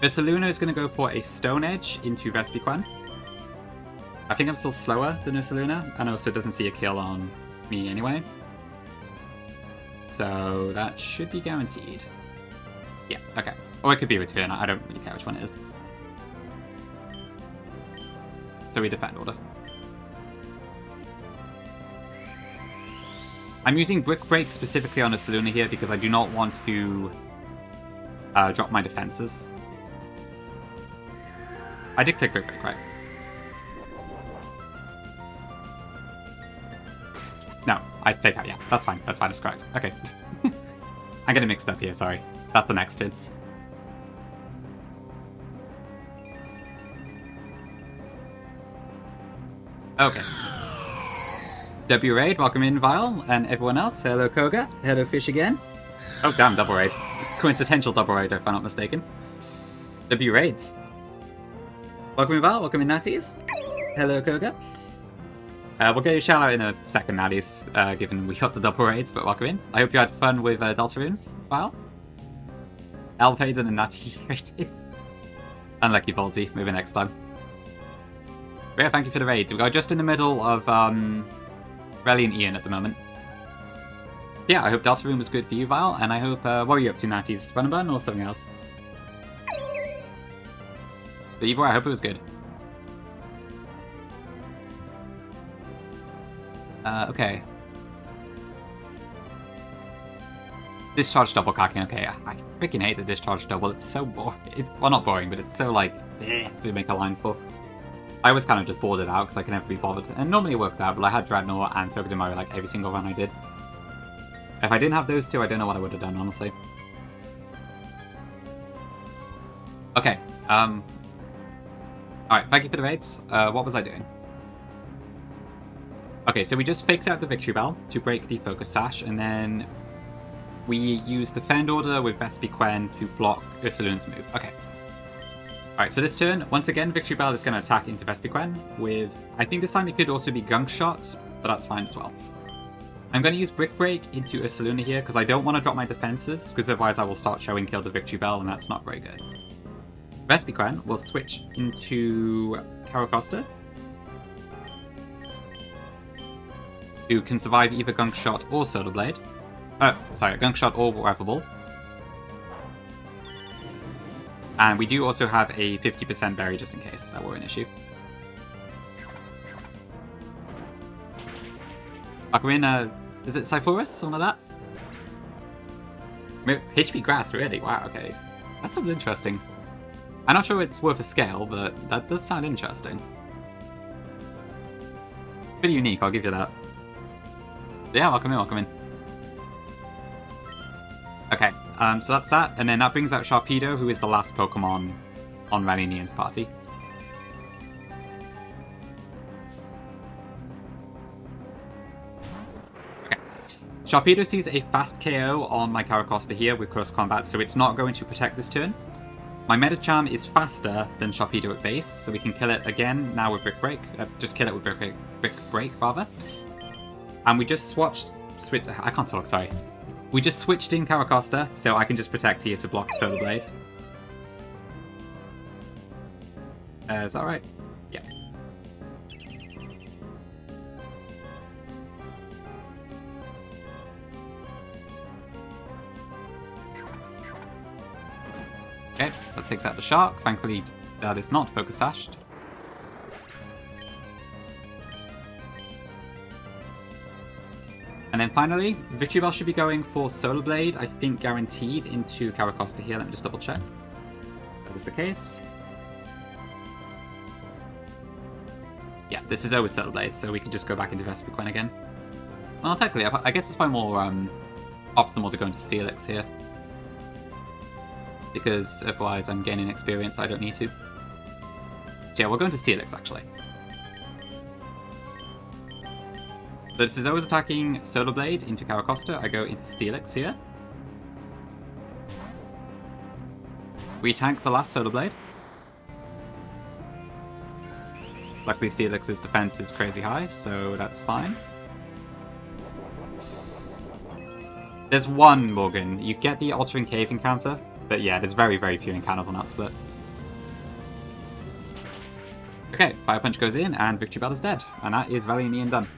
Ursaluna is going to go for a Stone Edge into Vespiquen. I think I'm still slower than Ursaluna, and also doesn't see a kill on me anyway. So that should be guaranteed. Yeah, okay. Or it could be a return, I don't really care which one it is. So we defend order. I'm using Brick Break specifically on Ursaluna here because I do not want to drop my defenses. I did click Brick Break, right? No, I fake out, yeah. That's fine, that's correct. Okay. I'm getting mixed up here, sorry. That's the next turn. Okay. W Raid, welcome in, Vile, and everyone else. Hello, Koga. Hello, Fish again. Oh, damn, double raid. Coincidental double raid, if I'm not mistaken. W Raids. Welcome in, Vile. Welcome in, Natties. Hello, Koga. We'll get you a shout out in a second, Natties, given we got the double raids, but welcome in. I hope you had fun with Deltarune, Vile. Elvaden and Natty rated. Unlucky, Bolty. Maybe next time. But yeah, thank you for the raids. We are just in the middle of Rally and Ian at the moment. Yeah, I hope Deltarune was good for you, Vile, and I hope, what are you up to, Natty's? Run and Burn or something else? But either way, I hope it was good. Okay. Discharge double cocking, okay. I freaking hate the discharge double, it's so boring. Well, not boring, but it's so like, to make a line for. I was kind of just bored it out because I can never be bothered. And normally it worked out, but I had Dreadnought and Togedemaru like every single run I did. If I didn't have those two, I don't know what I would have done, honestly. Okay, alright, thank you for the raids. What was I doing? Okay, so we just faked out the Victory Bell to break the Focus Sash, and then we used the Defend Order with Vespiquen to block Ursaluna's move. Okay. Alright, so this turn, once again, Victory Bell is going to attack into Vespiquen with... I think this time it could also be Gunk Shot, but that's fine as well. I'm going to use Brick Break into Ursaluna here, because I don't want to drop my defenses, because otherwise I will start showing kill to Victory Bell, and that's not very good. Vespiquen will switch into Caracosta. who can survive either Gunk Shot or Solar Blade. Gunk Shot or Weather Ball. And we do also have a 50% berry just in case that were an issue. Ocarina, is it Cyphorus? Something like that? HP Grass, really? Wow, okay. That sounds interesting. I'm not sure it's worth a scale, but that does sound interesting. Pretty unique, I'll give you that. Yeah, welcome in. Okay, so that's that, and then that brings out Sharpedo, who is the last Pokemon on Rally Nian's party. Okay. Sharpedo sees a fast KO on my Caracosta here with Close Combat, so it's not going to protect this turn. My Metacharm is faster than Sharpedo at base, so we can kill it again now with Brick Break. Just kill it with Brick Break, rather. And we just I can't talk, sorry. We just switched in Caracosta, so I can just protect here to block Solar Blade. Is that right? Yeah. Okay, that takes out the Shark. Thankfully, that is not Focus Sashed. And then finally, Victreebel should be going for Solar Blade, I think guaranteed, into Caracosta here. Let me just double check. That is the case. Yeah, this is always Solar Blade, so we can just go back into Vespiquen again. Well, technically, I guess it's probably more optimal to go into Steelix here. Because otherwise I'm gaining experience, I don't need to. So yeah, we'll go into Steelix, actually. So this is always attacking Solar Blade into Caracosta. I go into Steelix here. We tank the last Solar Blade. Luckily Steelix's defense is crazy high, so that's fine. There's one Morgan. You get the Altering Cave encounter, but yeah, there's very, very few encounters on that split. Okay, Fire Punch goes in, and Victreebel is dead. And that is Rally Nian done.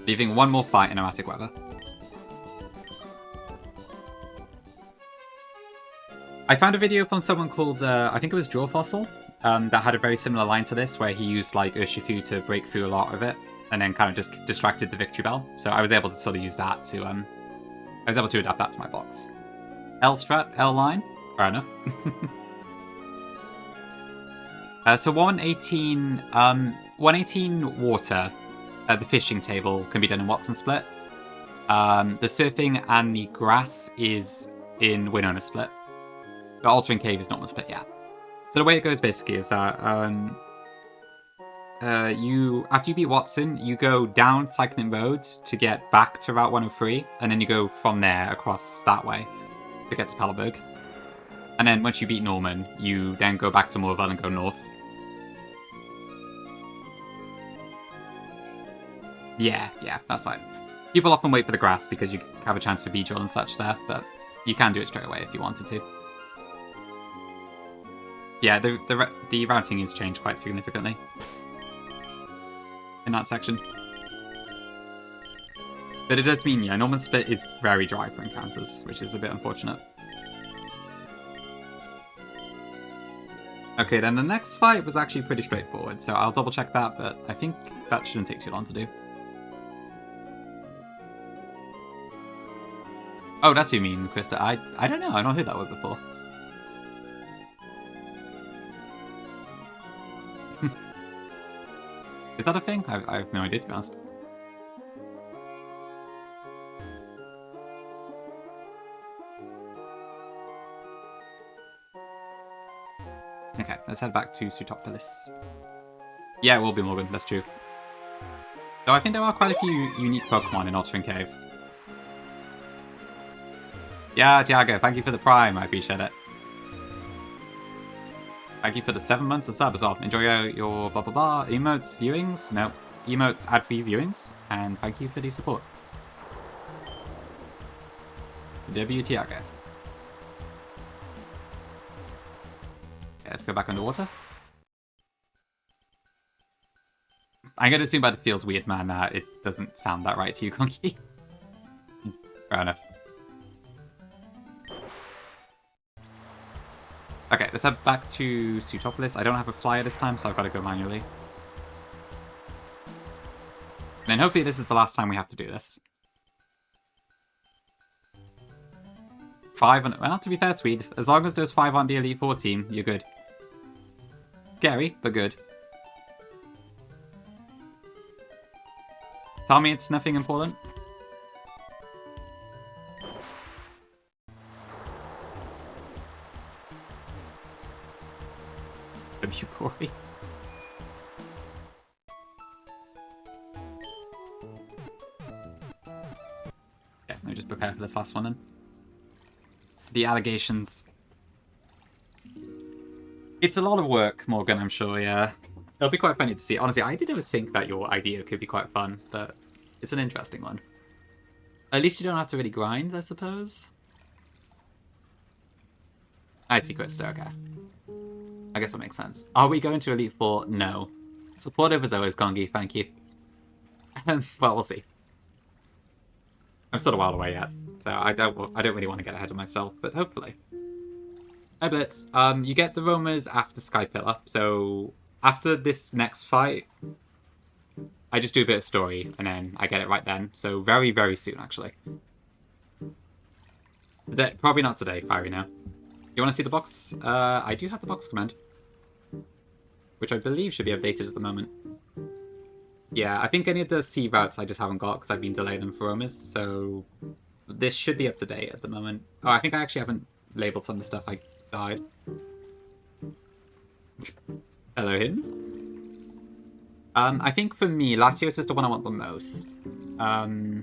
Leaving one more fight in Erratic Weather. I found a video from someone called, I think it was Draw Fossil, that had a very similar line to this, where he used like Urshifu to break through a lot of it, and then kind of just distracted the Victreebel. So I was able to sort of use that to, I was able to adapt that to my box. L strat, L line, fair enough. So 118, 118 water. The fishing table can be done in Watson Split. The surfing and the grass is in Winona Split. The Altering Cave is not one split, yeah. So the way it goes basically is that after you beat Watson, you go down Cycling Road to get back to Route 103, and then you go from there across that way to get to Palerberg. And then once you beat Norman, you then go back to Morval and go north. Yeah, that's fine. People often wait for the grass because you have a chance for Beedrill and such there, but you can do it straight away if you wanted to. Yeah, the routing is changed quite significantly in that section. But it does mean, yeah, Norman Split is very dry for encounters, which is a bit unfortunate. Okay, then the next fight was actually pretty straightforward, so I'll double check that, but I think that shouldn't take too long to do. Oh, that's what you mean, Krista. I don't know, I've not heard that word before. Is that a thing? I have no idea, to be honest. Okay, let's head back to Sutopolis. Yeah, it will be Morgan, that's true. Though I think there are quite a few unique Pokemon in Altering Cave. Yeah, Tiago, thank you for the Prime, I appreciate it. Thank you for the 7 months of sub as well. Enjoy your blah blah blah emotes, viewings. No, emotes, ad-free viewings. And thank you for the support. W. Tiago. Okay, let's go back underwater. I'm going to assume by the feels weird, man, that it doesn't sound that right to you, Conky. Fair enough. Okay, let's head back to Sutopolis. I don't have a flyer this time, so I've got to go manually. And then hopefully this is the last time we have to do this. 5 on... Well, to be fair, Swede, as long as there's 5 on the Elite Four team, you're good. Scary, but good. Tell me it's nothing important. W. Corey. Yeah, let me just prepare for this last one then. The allegations. It's a lot of work, Morgan, I'm sure, yeah. It'll be quite funny to see. Honestly, I did always think that your idea could be quite fun, but it's an interesting one. At least you don't have to really grind, I suppose. I see Krista, okay. I guess that makes sense. Are we going to Elite Four? No. Supportive as always, Kongi, thank you. Well, we'll see. I'm still a while away yet, so I don't really want to get ahead of myself, but hopefully. Hi Blitz. You get the Roamers after Sky Pillar, so after this next fight, I just do a bit of story, and then I get it right then. So very, very soon, actually. Today, probably not today, Fiery now. You want to see the box? I do have the box command, which I believe should be updated at the moment. Yeah, I think any of the C routes I just haven't got because I've been delaying them for Roamers, so this should be up to date at the moment. Oh, I think I actually haven't labeled some of the stuff I died. Hello, Hymns. I think for me, Latios is the one I want the most. I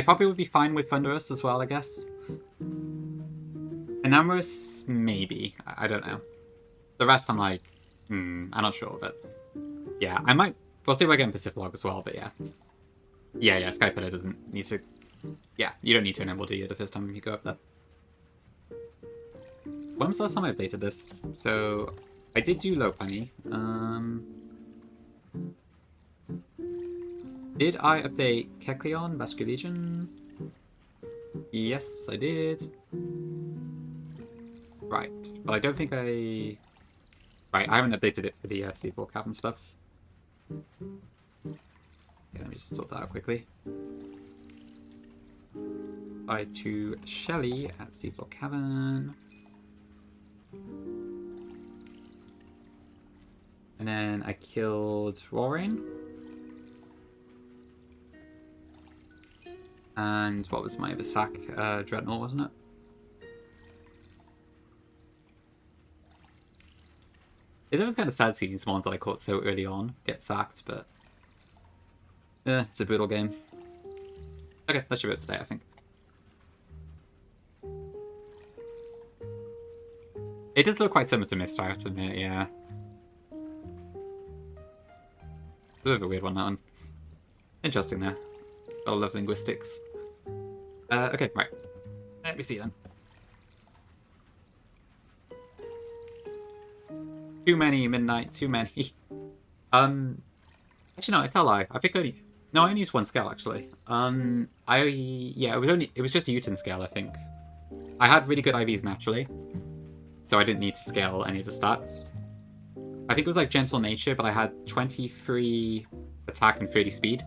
probably would be fine with Thunderous as well, I guess. Enamorous, maybe. I don't know. The rest I'm like, I'm not sure, but yeah, I might. We'll see if I get Pacific as well, but yeah. Yeah, Skypeller doesn't need to. Yeah, you don't need to enable, do you, the first time you go up there? When was the last time I updated this? So, I did do Lopunny. Did I update Kecleon, Vascular Legion? Yes, I did. Right, but I don't think I... Right, I haven't updated it for the C4 Cavern stuff. Okay, let me just sort that out quickly. Bye to Shelly at C4 Cavern. And then I killed Warrain. And what was my other sack? Dreadnought, wasn't it? It's always kind of sad seeing these ones that I caught so early on get sacked, but it's a brutal game. Okay, that should be it today, I think. It does look quite similar to Mist, I have to admit, yeah. It's a bit of a weird one, that one. Interesting there. I love linguistics. Okay, right. Let me see then. Too many midnight, too many. Actually no, I tell a lie. I think I only used one scale actually. It was just a Uton scale, I think. I had really good IVs naturally, so I didn't need to scale any of the stats. I think it was like Gentle Nature, but I had 23 attack and 30 speed,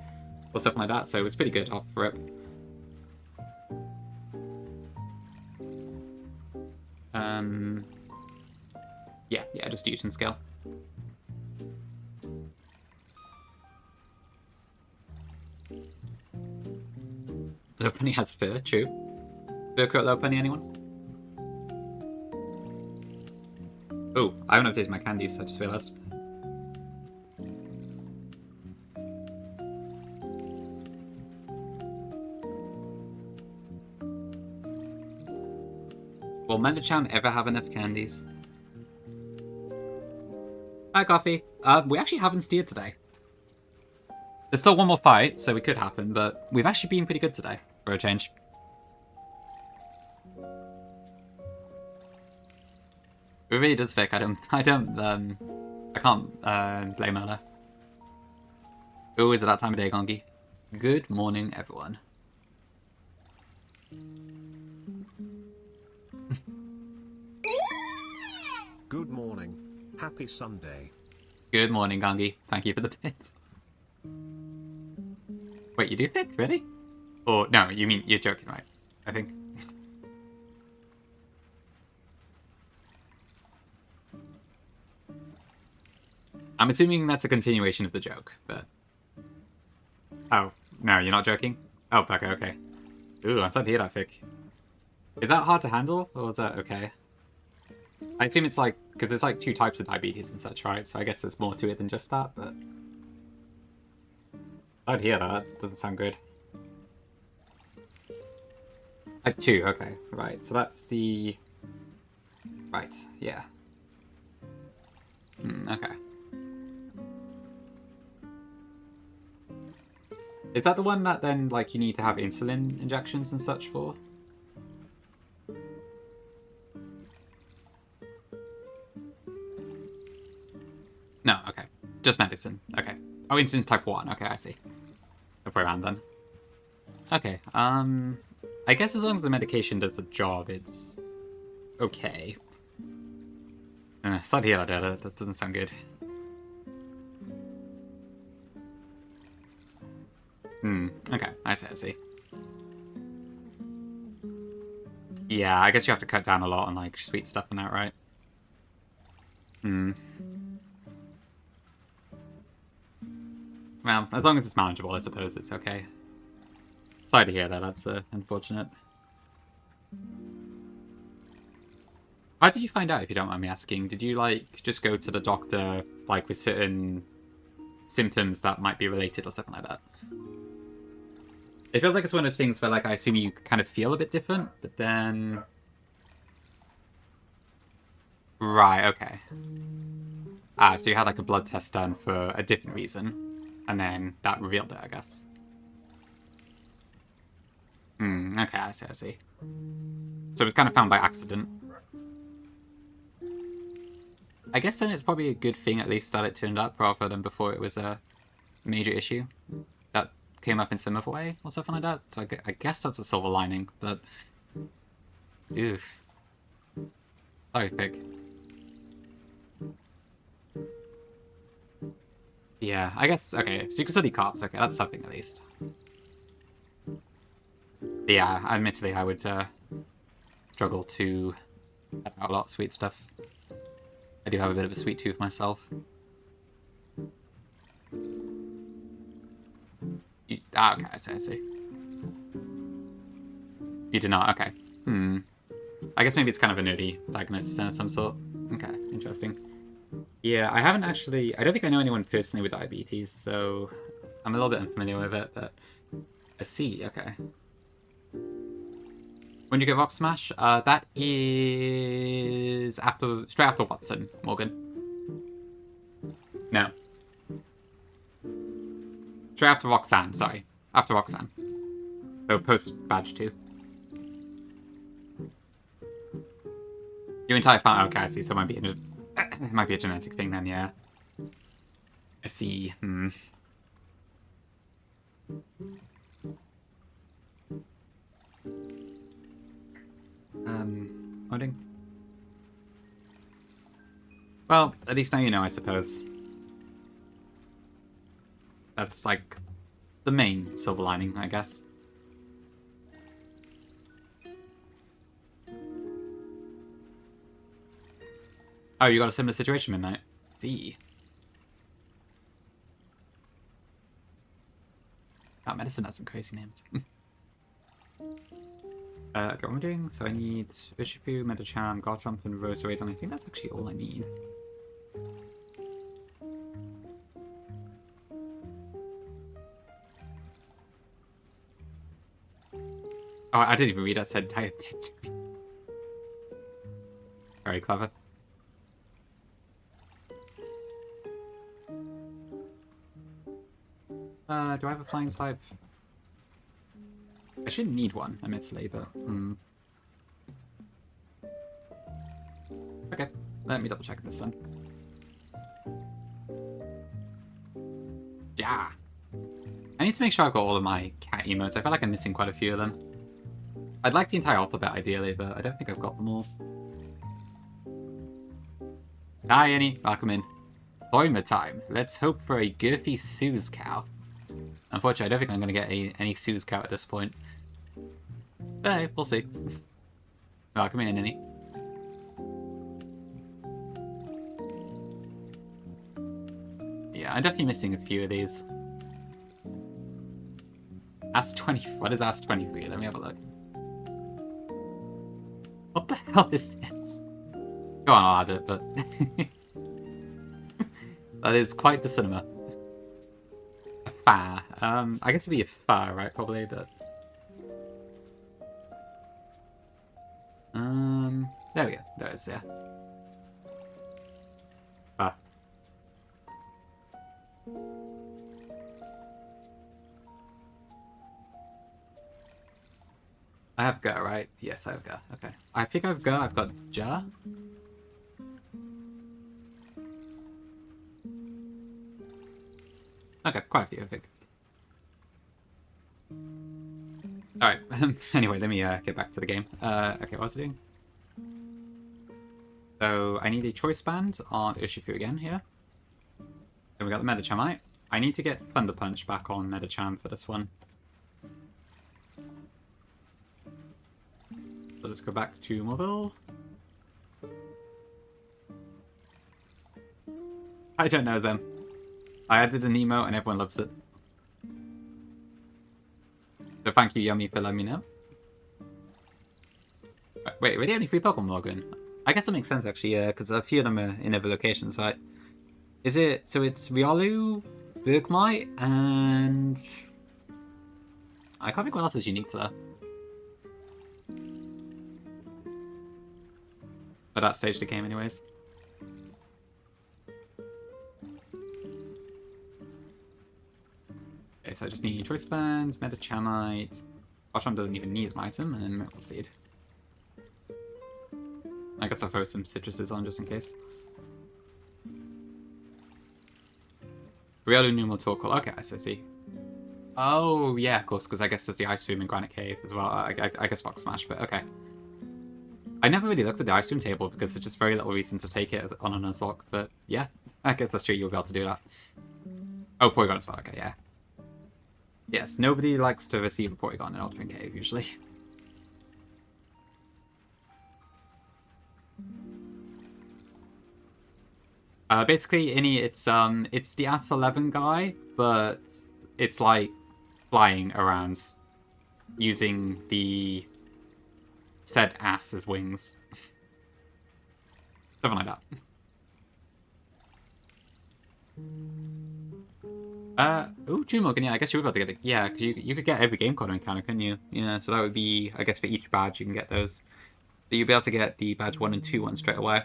or something like that, so it was pretty good off rip. Yeah, just Uton scale. Lopunny has fur, true. Fur coat Lopunny, anyone? Oh, I haven't updated my candies, I just realised. Will Mendichan ever have enough candies? Hi, Coffee. We actually haven't steered today. There's still one more fight, so we could happen, but we've actually been pretty good today, for a change. It really does Vic. I can't blame her. Oh, is it that time of day, Gongi? Good morning, everyone.
Good morning. Happy Sunday.
Good morning, Gongi. Thank you for the bits. Wait, you do pick? Really? Or, no, you mean, you're joking, right? I think. I'm assuming that's a continuation of the joke, but... Oh, no, you're not joking? Oh, okay. Ooh, I'm sorry to hear that, Vic. Is that hard to handle, or is that okay? I assume it's like, because there's like 2 types of diabetes and such, right? So I guess there's more to it than just that, but... I'd hear that. Doesn't sound good. Type 2, okay. Right, so that's the... Right, yeah. Okay. Is that the one that then, like, you need to have insulin injections and such for? No, okay. Just medicine. Okay. Oh, insulin's type 1. Okay, I see. Other way around then. Okay, I guess as long as the medication does the job, it's... okay. Sorry to hear that, that doesn't sound good. Okay, I see. Yeah, I guess you have to cut down a lot on, like, sweet stuff and that, right? Well, as long as it's manageable, I suppose it's okay. Sorry to hear that, that's unfortunate. How did you find out, if you don't mind me asking? Did you, like, just go to the doctor, like, with certain symptoms that might be related or something like that? It feels like it's one of those things where, like, I assume you kind of feel a bit different, but then... Right, okay. Ah, so you had, like, a blood test done for a different reason, and then that revealed it, I guess. Okay, I see. So it was kind of found by accident. I guess then it's probably a good thing, at least, that it turned up, rather than before it was a major issue that came up in some other way, or something like that. So I guess that's a silver lining, but... Oof. Sorry, Pig. Yeah, I guess, okay, so you can study cops, okay, that's something at least. But yeah, admittedly, I would struggle to cut out a lot of sweet stuff. I do have a bit of a sweet tooth myself. Okay, I see. You did not, okay. I guess maybe it's kind of a nerdy diagnosis then of some sort. Okay, interesting. Yeah, I haven't actually... I don't think I know anyone personally with diabetes, so I'm a little bit unfamiliar with it, but I see, okay. When do you get Rock Smash? That is straight after Watson, Morgan. No. Straight after Roxanne, sorry. After Roxanne. So post Badge 2. Your entire family... Okay, I see, so it might be it might be a genetic thing then, yeah. I see, Loading. Well, at least now you know, I suppose. That's, like, the main silver lining, I guess. Oh, you got a similar situation, Midnight? See. Oh, medicine has some crazy names. Okay, what am I doing? So I need Urshifu, Metachan, Garchomp, and Roserade, and I think that's actually all I need. Oh, I didn't even read that. Said diabetes. Very clever. Do I have a flying type? I shouldn't need one, admittedly, but... Okay, let me double check this then. Yeah! I need to make sure I've got all of my cat emotes. I feel like I'm missing quite a few of them. I'd like the entire alphabet ideally, but I don't think I've got them all. Hi, Annie. Welcome in. Toimer time. Let's hope for a girthy Sue's cow. Unfortunately, I don't think I'm going to get any Sue's cow at this point. But hey, we'll see. Welcome in, Annie. Yeah, I'm definitely missing a few of these. Ask 20. What is Ask 23? Let me have a look. What the hell is this? Go on, I'll add it, but that is quite the cinema. A fa. I guess it'd be a fa, right? Probably, but there we go. There it is. Yeah. Fa. I have go, right? Yes, I have go. Okay. I think I've go. I've got ja. Okay, quite a few, I think. Alright, anyway, let me get back to the game. Okay, what's it doing? So, I need a choice band on Urshifu again here. Then we got the Metachamite. I need to get Thunder Punch back on Metacham for this one. So let's go back to Mobile. I don't know them. I added an emote and everyone loves it. So thank you, Yummy, for letting me know. Wait, we don't have any free Pokemon login. I guess that makes sense, actually, yeah, because a few of them are in other locations, right? Is it... So it's Riolu, Bergmite, and... I can't think what else is unique to that. At that stage of the game, anyways. Okay, so I just need Choice Band, Metachamite. Bottom doesn't even need an item, and then Miracle Seed. I guess I'll throw some citruses on just in case. Riolu, Numo, Torkoal. Okay, I see. Oh, yeah, of course, because I guess there's the Ice Stream and Granite Cave as well. I guess Rock Smash, but okay. I never really looked at the Ice Stream table because there's just very little reason to take it on a Nuzlocke, but yeah, I guess that's true, you'll be able to do that. Oh, Porygon as well, okay, yeah. Yes, nobody likes to receive a Porygon in Altering Cave, usually. Basically, Innie, it's the AS11 guy, but it's like flying around using the said ass as wings. Something like that. Oh, Jumogan, yeah, I guess you would be able to get it. Yeah, because you could get every game corner encounter, couldn't you? Yeah, so that would be, I guess for each badge you can get those. But you'd be able to get the badge 1 and 2 ones straight away.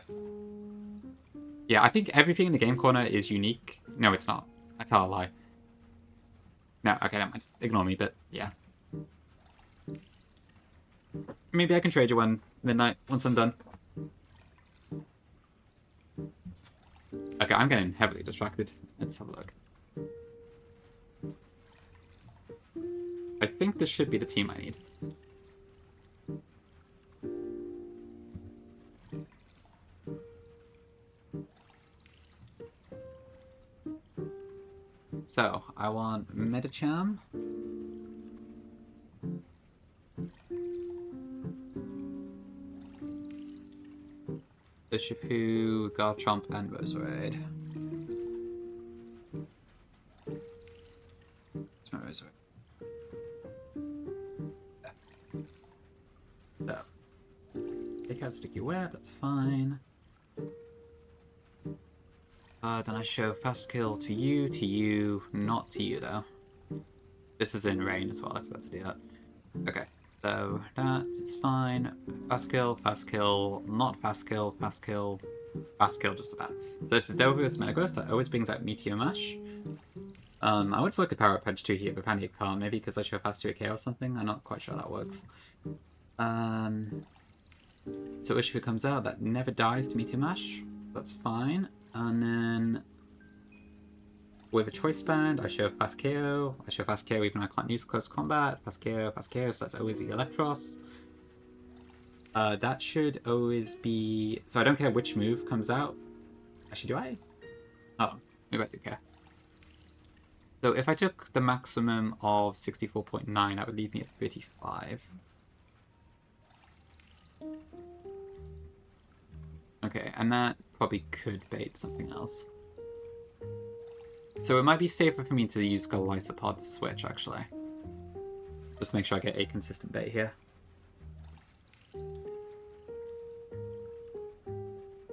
Yeah, I think everything in the game corner is unique. No, it's not. I tell a lie. No, okay, never mind. Ignore me, but yeah. Maybe I can trade you one midnight once I'm done. Okay, I'm getting heavily distracted. Let's have a look. I think this should be the team I need. So, I want Metacham. Urshifu, Garchomp, and Roserade. It's my Roserade. So, take out Sticky Web, that's fine. Then I show Fast Kill to you, not to you though. This is in rain as well, I forgot to do that. Okay, so that is fine. Fast Kill, not Fast Kill, Fast Kill just about. So this is Dovius Metagross, that always brings out Meteor Mash. I would flick a Power Up Punch 2 here, but apparently it can't, maybe because I show Fast 2 or something, I'm not quite sure that works. So Urshifu comes out, that never dies to Meteor Mash, that's fine. And then With a choice band, I show fast KO. I show fast KO even though I can't use close combat. Fast KO, so that's always the Electros. That should always be... So I don't care which move comes out. Actually, do I? Oh, maybe I do care. So if I took the maximum of 64.9, that would leave me at 35. Okay, and that probably could bait something else. So it might be safer for me to use Golisopod to switch, actually. Just to make sure I get a consistent bait here.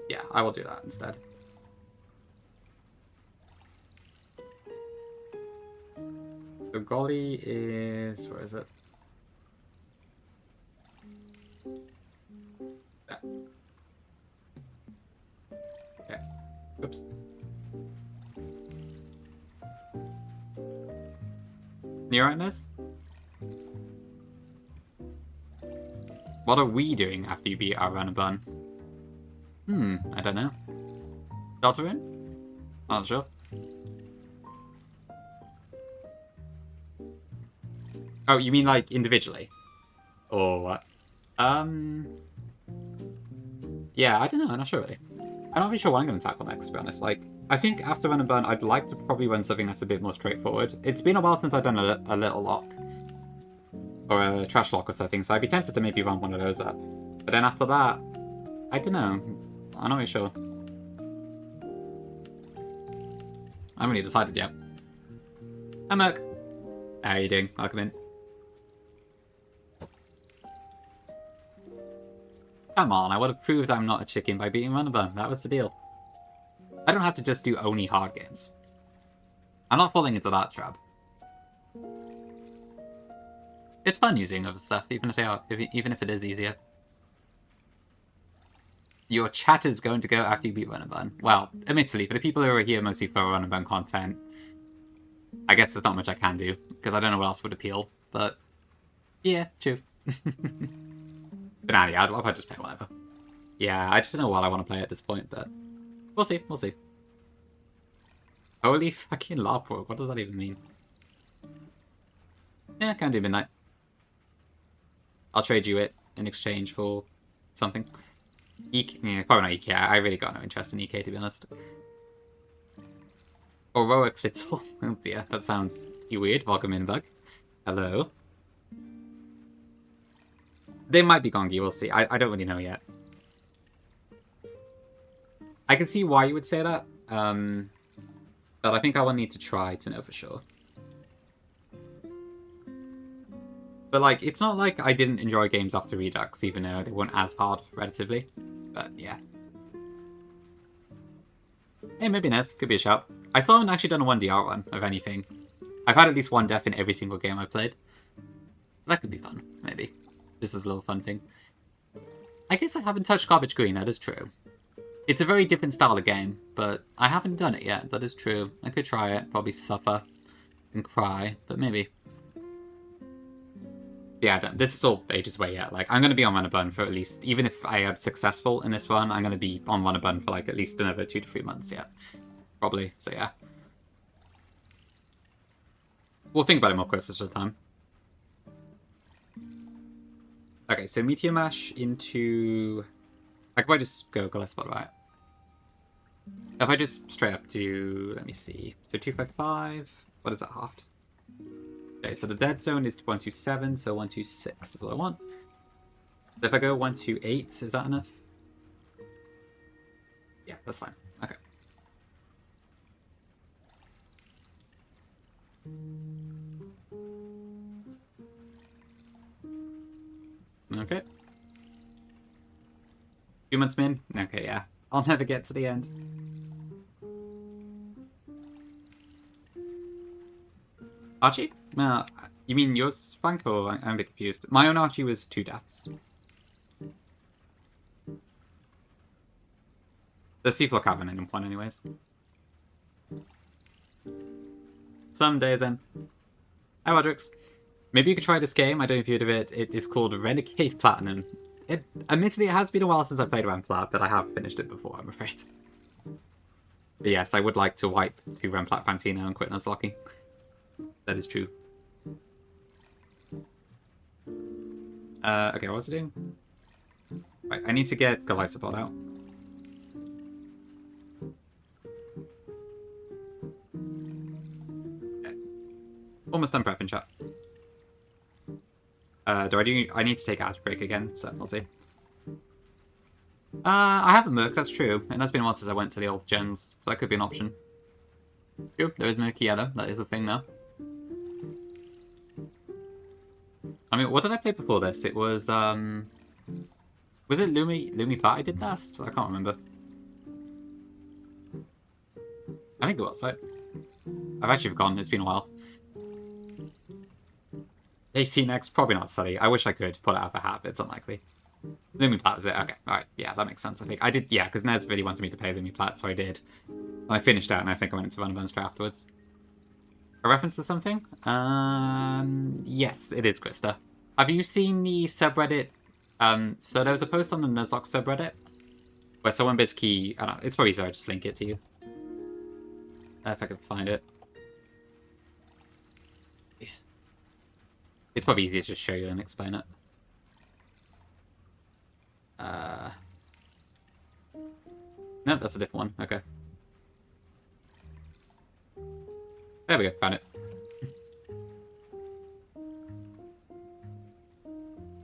Yeah, I will do that instead. So Golly is... where is it? Yeah. Okay. Oops. You alright, Nez? What are we doing after you beat our run and bun? I don't know. Delta in? I'm not sure. Oh, you mean like individually? Or what? Yeah, I don't know, I'm not sure really. I'm not really sure what I'm going to tackle next, to be honest. Like, I think after Run and Burn, I'd like to probably run something that's a bit more straightforward. It's been a while since I've done a little lock. Or a trash lock or something, so I'd be tempted to maybe run one of those up. But then after that, I don't know. I'm not really sure. I haven't really decided yet. Hi, Merc. How are you doing? Welcome in. Come on, I would have proved I'm not a chicken by beating Run and Burn. That was the deal. I don't have to just do only hard games. I'm not falling into that trap. It's fun using other stuff, even if it is easier. Your chat is going to go after you beat Run and Burn. Well, admittedly, for the people who are here mostly for Run and Burn content, I guess there's not much I can do, because I don't know what else would appeal, but yeah, true. But nah, yeah, I'll just play whatever. Yeah, I just don't know what I want to play at this point, but we'll see, we'll see. Holy fucking Larpro, what does that even mean? Yeah, can do midnight. I'll trade you it in exchange for something. Yeah, probably not EK. I really got no interest in EK, to be honest. Heroic Little. Oh dear, that sounds weird. Welcome in, Bug. Hello. They might be Gongi, we'll see. I don't really know yet. I can see why you would say that, but I think I will need to try to know for sure. But, like, it's not like I didn't enjoy games after Redux, even though they weren't as hard, relatively. But, yeah. Hey, maybe Nez. Could be a shout. I still haven't actually done a 1DR one, of anything. I've had at least one death in every single game I've played. That could be fun, maybe. Just as a little fun thing. I guess I haven't touched Garbage Green, that is true. It's a very different style of game, but I haven't done it yet, that is true. I could try it, probably suffer and cry, but maybe. Yeah, this is all ages away yet. Like, I'm going to be on Run and Burn for at least, even if I am successful in this one, I'm going to be on Run and Burn for like at least another 2 to 3 months yet. Probably, so yeah. We'll think about it more closer to the time. Okay, so Meteor Mash into... I could probably just go Gillespie, right? If I just straight up do... Let me see. So 255... What is that, halved? Okay, so the dead zone is 127, so 126 is what I want. So if I go 128, is that enough? Yeah, that's fine. Okay. Okay. Humans min? Okay, yeah. I'll never get to the end. Archie? You mean yours, Frank, or I'm a bit confused? My own Archie was 2 deaths. The Seafloor Cavern in one, anyways. Some days in. Hi, Rodrix. Maybe you could try this game. I don't know if you'd heard of it. It is called Renegade Platinum. Admittedly, it has been a while since I played around Plat, but I have finished it before, I'm afraid. But yes, I would like to wipe to Remplat Fantina and quit Nuzlocking. That is true. Okay, what was I doing? Right, I need to get Galisapod out. Okay. Almost done prepping, chat. I need to take Ash break again, so we'll see. I have a Merc, that's true. It has been a while since I went to the old gens, so that could be an option. True, there is Merc Yellow, that is a thing now. I mean, what did I play before this? It was, was it Lumi Plat I did last? I can't remember. I think it was, right? I've actually forgotten, it's been a while. AC next, probably not Sully. I wish I could pull it out of a hat, but it's unlikely. Lumi Plat was it? Okay, alright, yeah, that makes sense, I think. I did, yeah, because Nez really wanted me to play Lumi Plat, so I did. And I finished out, and I think I went into Runabon's afterwards. A reference to something? Yes, it is Krista. Have you seen the subreddit? So there was a post on the Nuzlocke subreddit where someone basically, I don't know, it's probably easier I just link it to you. If I can find it. Yeah. It's probably easier to just show you and explain it. No, that's a different one. Okay. There we go, found it.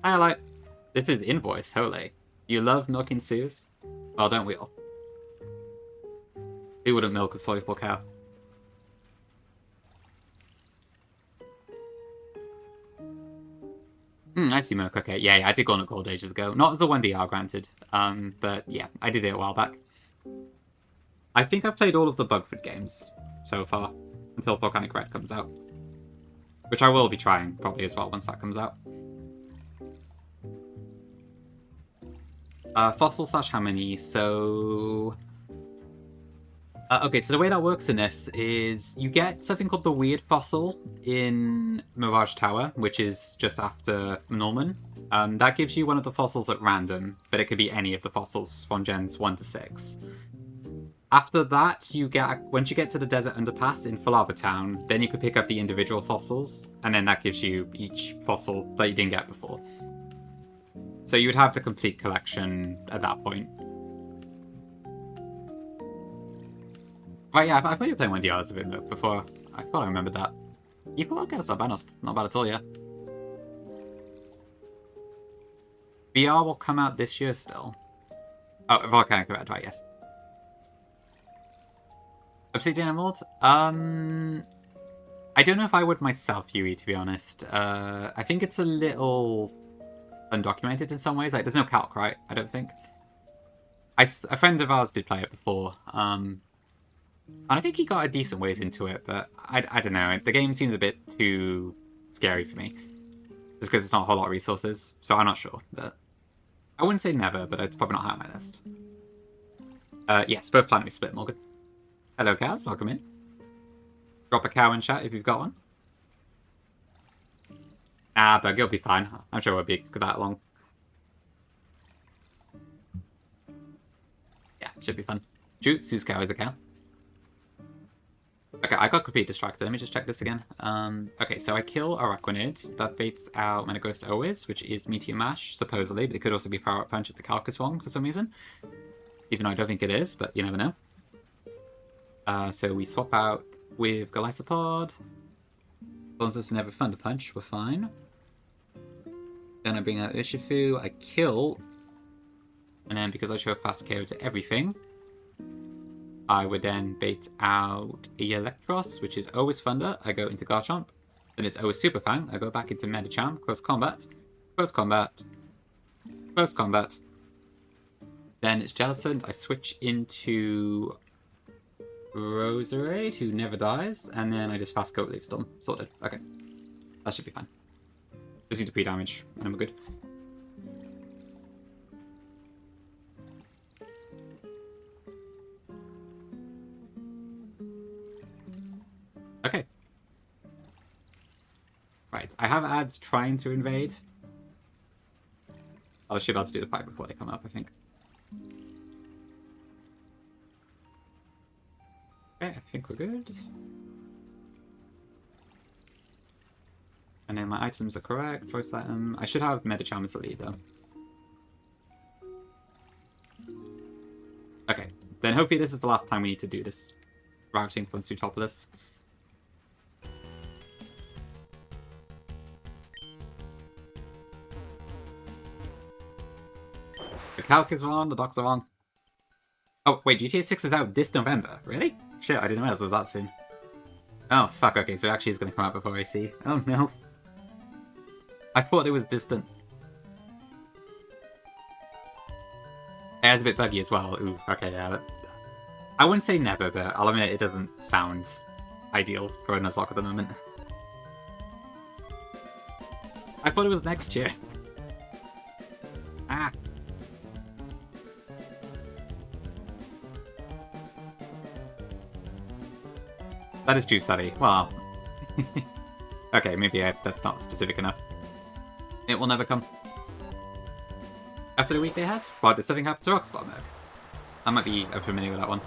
Highlight. This is Invoice, holy. You love milking Sues? Well, don't we all? Who wouldn't milk a soyful cow? I see Merc, okay. Yeah, I did go on a gold ages ago. Not as a 1DR, granted. But yeah, I did it a while back. I think I've played all of the Bugford games so far, until Volcanic Red comes out. Which I will be trying, probably, as well, once that comes out. Fossil / how many? So... okay, so the way that works in this is you get something called the Weird Fossil in Mirage Tower, which is just after Norman. That gives you one of the fossils at random, but it could be any of the fossils from gens 1 to 6. After that, you get once you get to the Desert Underpass in Falaba Town, then you could pick up the individual fossils, and then that gives you each fossil that you didn't get before. So you would have the complete collection at that point. Right, yeah, I thought you were playing 1DRs a bit before. I thought I remembered that. Evil Outcast, not bad at all, yeah. VR will come out this year still. Oh, Volcanic Red, right, yes. Obsidian Emerald? I don't know if I would myself, Yui, to be honest. I think it's a little undocumented in some ways. Like, there's no calc, right? I don't think. A friend of ours did play it before. And I think he got a decent ways into it, but I don't know. The game seems a bit too scary for me. Just because it's not a whole lot of resources. So I'm not sure. But I wouldn't say never, but it's probably not high on my list. Yes, both Planet Split, Morgan. Hello, cows. Welcome in. Drop a cow in chat if you've got one. Ah, but you'll be fine. I'm sure it won't be that long. Yeah, should be fun. Shoot, Sue's cow is a cow. Okay, I got completely distracted. Let me just check this again. Okay, so I kill Araquanid. That baits out Menagos Always, which is Meteor Mash, supposedly, but it could also be Power Up Punch if the calc is wrong for some reason. Even though I don't think it is, but you never know. So we swap out with Galisapod. As long as it's never Thunder Punch, we're fine. Then I bring out Urshifu, I kill. And then because I show fast KO to everything, I would then bait out Electros, which is always Thunder. I go into Garchomp. Then it's always Super Fang. I go back into Medicham. Close Combat. Close Combat. Close Combat. Then it's Jellicent. I switch into Roserade, who never dies. And then I just fast Goat Leaf Storm. Sorted. Okay. That should be fine. Just need to pre-damage, and we're good. Okay. Right, I have ads trying to invade. I should be able to do the fight before they come up, I think. think we're good. And then my items are correct. Choice item. I should have Medicham as the lead, though. Okay. Then hopefully this is the last time we need to do this routing for Sutopolis. The calc is on, the docs are on. Oh, wait, GTA 6 is out this November. Really? Shit, I didn't realize it was that soon. Oh, fuck, okay, so it actually is going to come out before I see. Oh, no. I thought it was distant. It's a bit buggy as well. Ooh, okay, yeah. I wouldn't say never, but I'll admit it doesn't sound ideal for a Nuzlocke at the moment. I thought it was next year. Ah. That is true, Sadie. Well, okay, maybe that's not specific enough. It will never come. After the week they had, why did something happen to Rockstar Merc? I might be familiar with that one.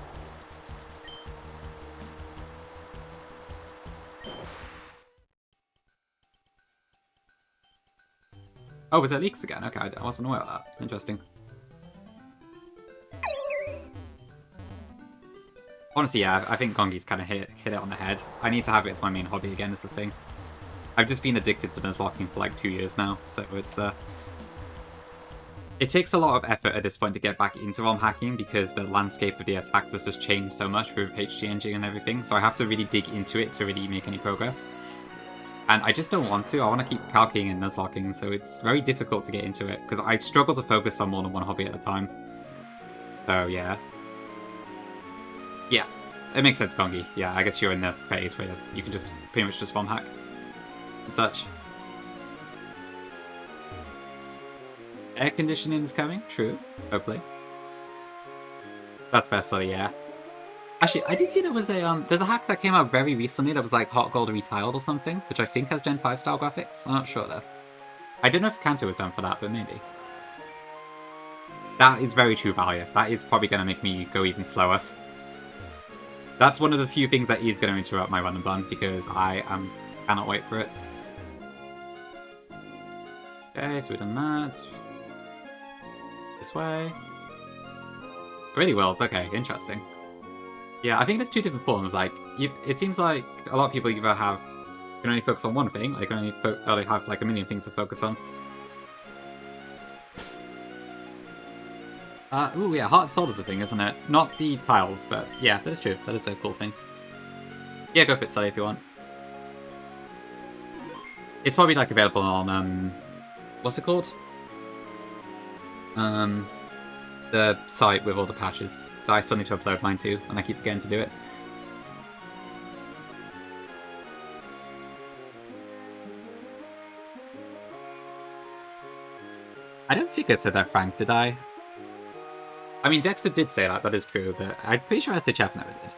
Oh, was there leaks again? Okay, I wasn't aware of that. Interesting. Honestly, yeah, I think Kongi's kind of hit it on the head. I need to have it as my main hobby again, is the thing. I've just been addicted to Nuzlocking for like 2 years now, so it's it takes a lot of effort at this point to get back into ROM hacking because the landscape of DS hacks has just changed so much with HGNG and everything, so I have to really dig into it to really make any progress. And I just don't want to. I want to keep calcing and Nuzlocking, so it's very difficult to get into it because I struggle to focus on more than one hobby at a time. So yeah. Yeah, it makes sense, Kongi. Yeah, I guess you're in the phase where you can just pretty much just ROM hack and such. Air conditioning is coming, true. Hopefully. That's personally, yeah. Actually, I did see there was a there's a hack that came out very recently that was like hot gold retiled or something, which I think has Gen 5 style graphics. I'm not sure though. I don't know if Kanto was done for that, but maybe. That is very true, Valius. That is probably going to make me go even slower. That's one of the few things that is going to interrupt my run and bun because I cannot wait for it. Okay, so we've done that. This way. Really wills, okay, interesting. Yeah, I think there's two different forms. Like, it seems like a lot of people either can only focus on one thing, or they can only have like a million things to focus on. Ooh, yeah, Heart and Soul is a thing, isn't it? Not the tiles, but yeah, that is true. That is a cool thing. Yeah, go for it, Sully, if you want. It's probably like available on what's it called? The site with all the patches. I still need to upload mine too, and I keep forgetting to do it. I don't think I said that, Frank, did I? I mean, Dexter did say that is true, but I'm pretty sure SHF never did.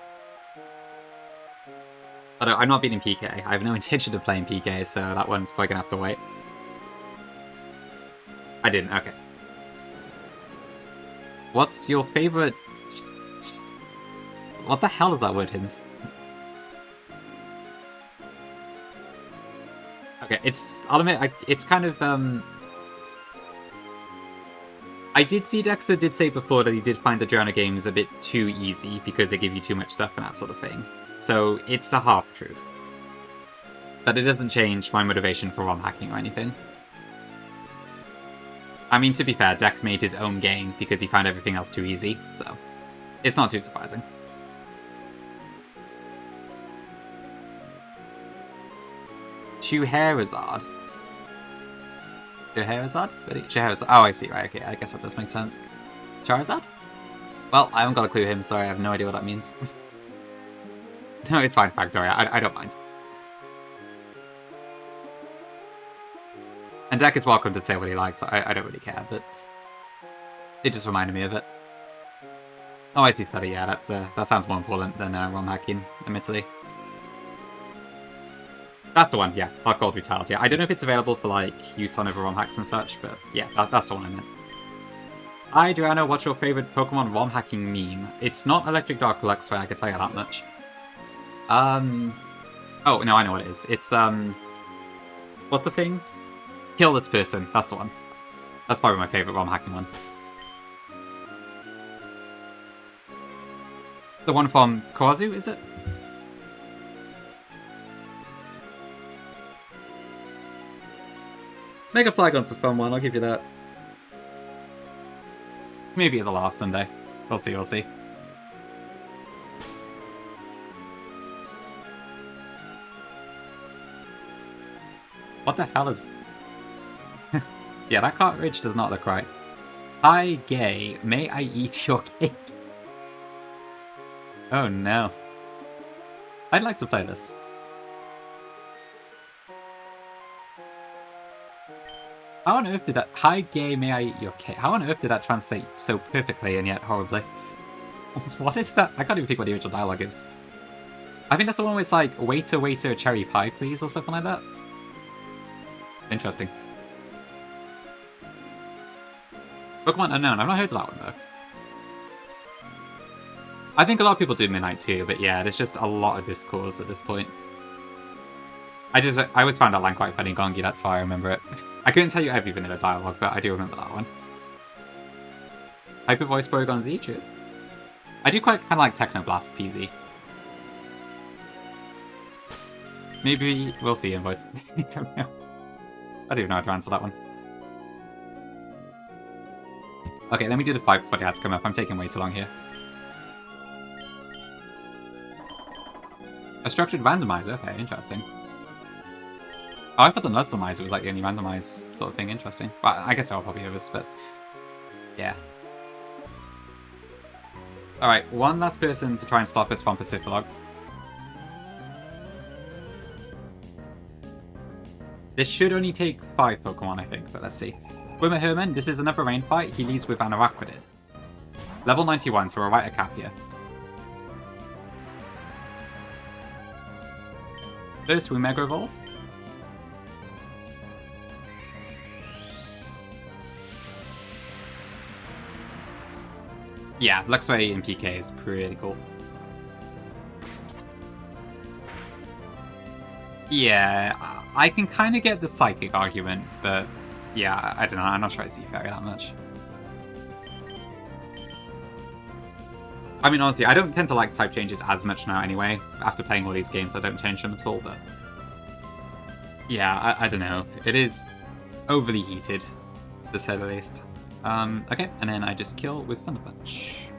Although I'm not beating PK. I have no intention of playing PK, so that one's probably gonna have to wait. I didn't, okay. What's your favorite... What the hell is that word, Hims? Okay, I'll admit, it's kind of, I did see Dexter did say before that he did find the genre games a bit too easy because they give you too much stuff and that sort of thing. So it's a half-truth. But it doesn't change my motivation for ROM hacking or anything. I mean, to be fair, Deck made his own game because he found everything else too easy, so it's not too surprising. Scheherazade. Scheherazade? Oh, I see, right, okay, I guess that does make sense. Charizard? Well, I haven't got a clue him, sorry, I have no idea what that means. No, it's fine, Factoria, I don't mind. And Deck is welcome to say what he likes, I don't really care, but it just reminded me of it. Oh, I see, Study, yeah, that sounds more important than ROM hacking, admittedly. That's the one, yeah, Hot Gold Retired, yeah. I don't know if it's available for, like, use on over ROM hacks and such, but yeah, that's the one I meant. Hi, Joanna, what's your favorite Pokemon ROM hacking meme? It's not Electric Dark Luxray, I can tell you that much. Oh, no, I know what it is. It's, what's the thing? Kill this person. That's the one. That's probably my favorite ROM hacking one. The one from Kawazu, is it? Mega Flagon's a fun one, I'll give you that. Maybe it's a laugh someday. We'll see, we'll see. What the hell is... Yeah, that cartridge does not look right. Hi, gay. May I eat your cake? Oh no. I'd like to play this. How on earth did that... Hi, gay, may I eat your cake? How on earth did that translate so perfectly and yet horribly? What is that? I can't even think what the original dialogue is. I think that's the one where it's like, waiter, waiter, cherry pie, please, or something like that. Interesting. Pokemon Unknown. I've not heard of that one, though. I think a lot of people do Midnight too, but yeah, there's just a lot of discourse at this point. I always found that line quite funny, Gongi, that's why I remember it. I couldn't tell you everything in the dialogue, but I do remember that one. Hyper Voice Porygon Z, true. I do quite kind of like Techno Blast PZ. Maybe we'll see in voice. I don't know. I don't even know how to answer that one. Okay, let me do the 5 before the ads come up. I'm taking way too long here. A structured randomizer? Okay, interesting. Oh, I thought the Nuzlocke was like the only randomized sort of thing. Interesting. Well, I guess I'll probably do this, but... yeah. Alright, one last person to try and stop us from Pacifilog. This should only take 5 Pokemon, I think, but let's see. Wimmer Herman, this is another rain fight. He leads with an Araquanid. Level 91, so we're right at cap here. First, we Mega Evolve. Yeah, Luxray in PK is pretty cool. Yeah, I can kind of get the Psychic argument, but yeah, I don't know, I'm not sure I see Fairy that much. I mean, honestly, I don't tend to like type changes as much now anyway. After playing all these games, I don't change them at all, but... yeah, I don't know. It is overly heated, to say the least. Okay, and then I just kill with Thunder Punch.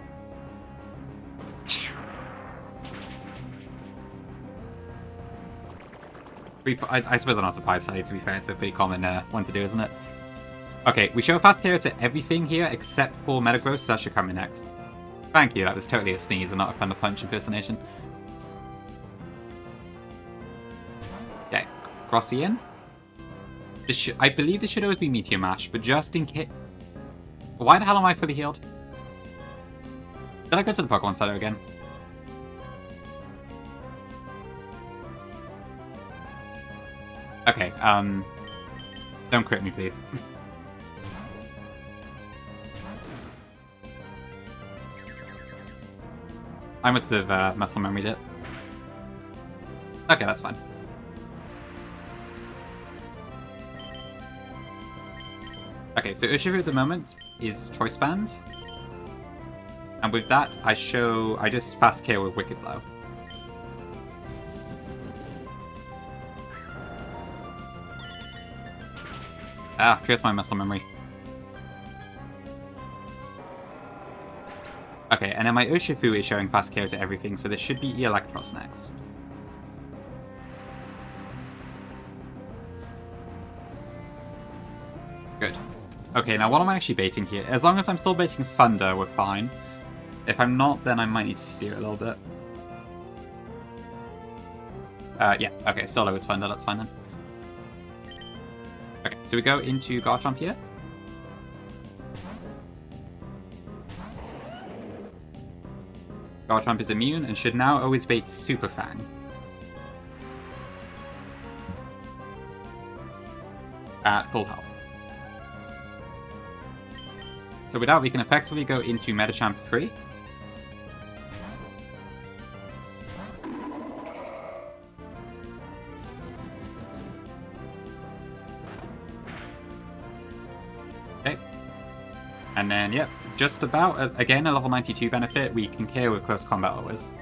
I suppose I'm not surprised, Sally, to be fair. It's a pretty common one to do, isn't it? Okay, we show fast KO to everything here except for Metagross, so that should come in next. Thank you, that was totally a sneeze and not a Thunder Punch impersonation. Okay, Grossian. I believe this should always be Meteor Mash, but just in case... why the hell am I fully healed? Did I go to the Pokemon Center again? Okay, don't crit me, please. I must have muscle memoried it. Okay, that's fine. Okay, so Urshifu at the moment is Choice Band. And with that, I just fast KO with Wicked Blow. Ah, curse my muscle memory. Okay, and then my Urshifu is showing fast KO to everything, so this should be Electros next. Good. Okay, now what am I actually baiting here? As long as I'm still baiting Thunder, we're fine. If I'm not, then I might need to steer a little bit. Yeah, okay, solo is Thunder, that's fine then. Okay, so we go into Garchomp here. Garchomp is immune and should now always bait Super Fang. At full health. So with that, we can effectively go into Medicham for free. And then, yep, just about, again, a level 92 benefit. We can KO with close combat always.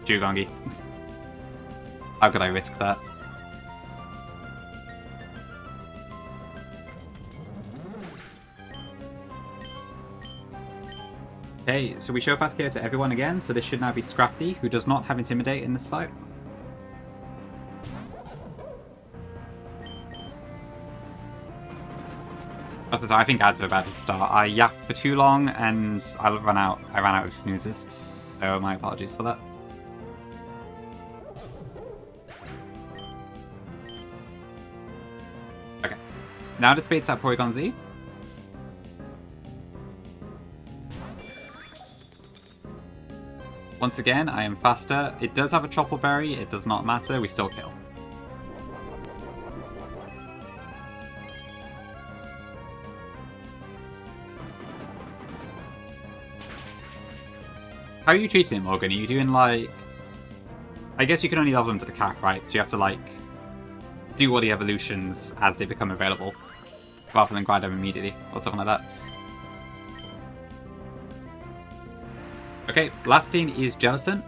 Jugongi. How could I risk that? Okay, so we show fast KO to everyone again, so this should now be Scrafty, who does not have Intimidate in this fight. I think ads are about to start. I yapped for too long and I ran out of snoozes. So my apologies for that. Okay. Now dissipates at Porygon Z. Once again, I am faster. It does have a Chople Berry, it does not matter, we still kill. How are you treating him, Morgan? Are you doing like... I guess you can only level him to the cap, right? So you have to like do all the evolutions as they become available, rather than grind them immediately, or something like that. Okay, last thing is Jellicent.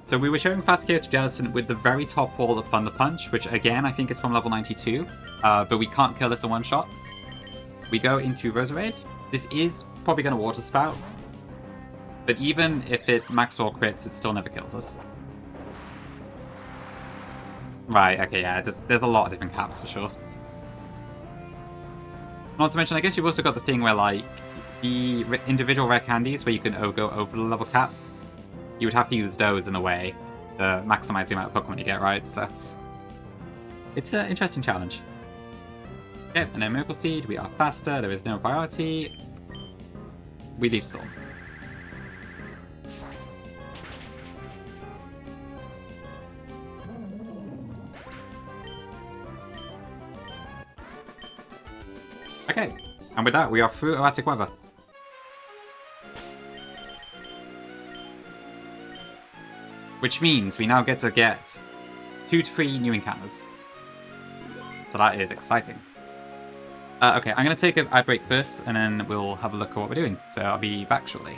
So we were showing fast KO to Jellicent with the very top wall of Thunder Punch, which again I think is from level 92, but we can't kill this in one shot. We go into Roserade. This is probably going to Water Spout, but even if it Maxwell crits, it still never kills us. Right, okay, yeah, there's a lot of different caps for sure. Not to mention, I guess you've also got the thing where, like, the individual rare candies where you can go over the level cap, you would have to use those in a way to maximize the amount of Pokemon you get, right? So, it's an interesting challenge. Okay, and then Miracle Seed, we are faster, there is no priority. We leave Storm. Okay, and with that, we are through Erratic Weather. Which means we now get 2 to 3 new encounters. So that is exciting. Okay, I'm going to take a break first, and then we'll have a look at what we're doing. So I'll be back shortly.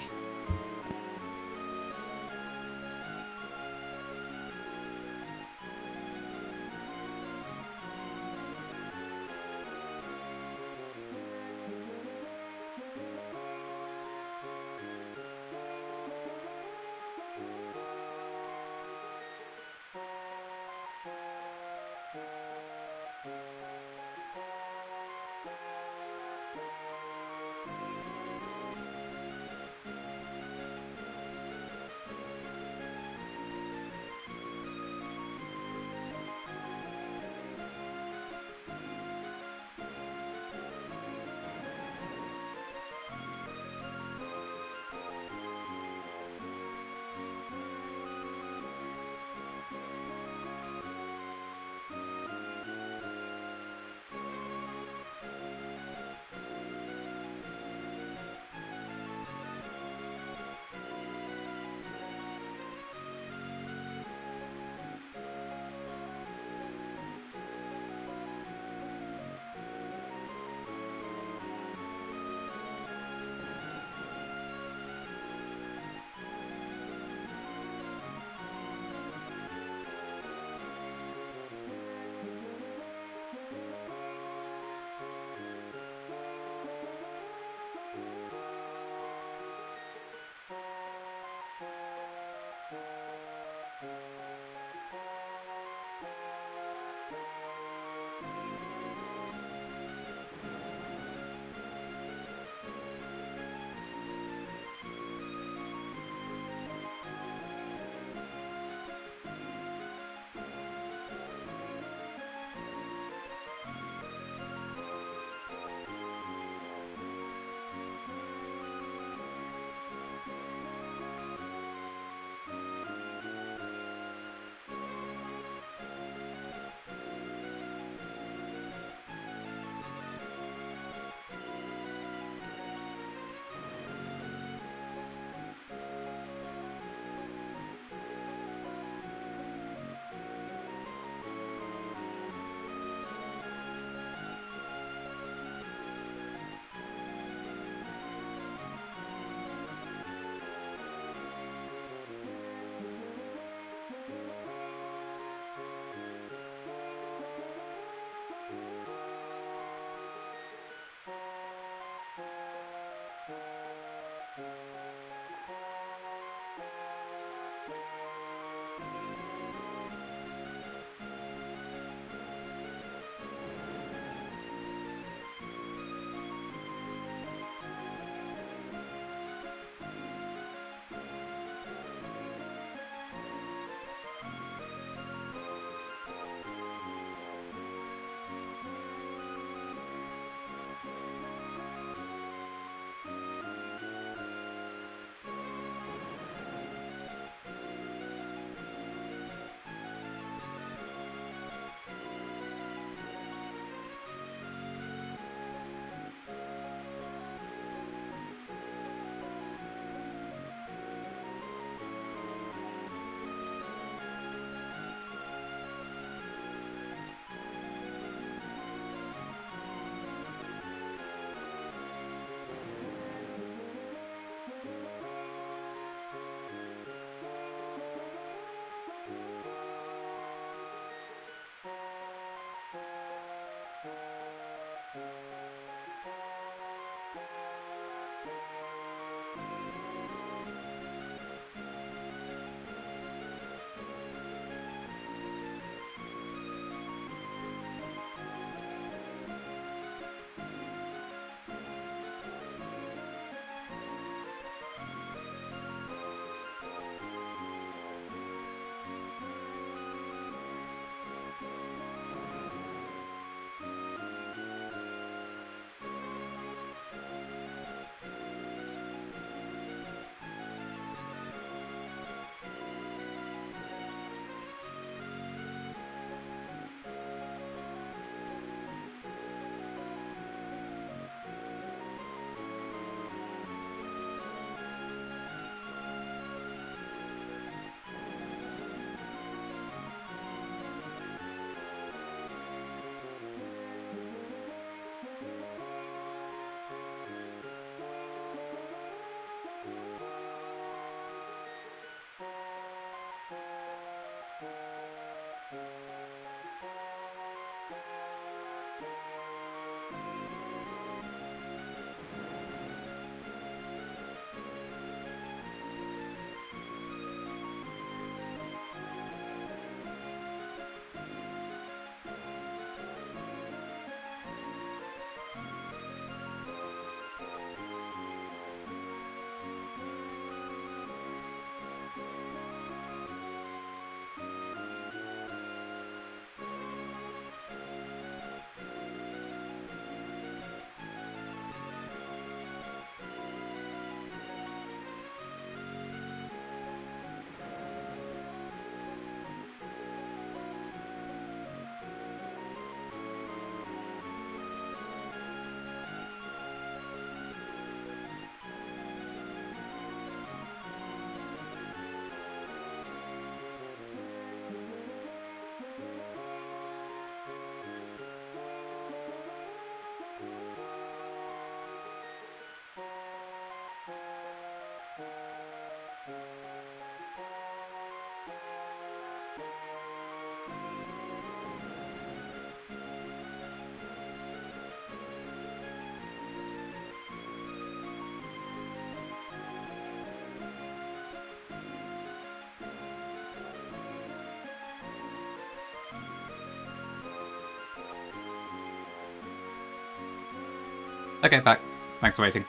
Okay, back. Thanks for waiting.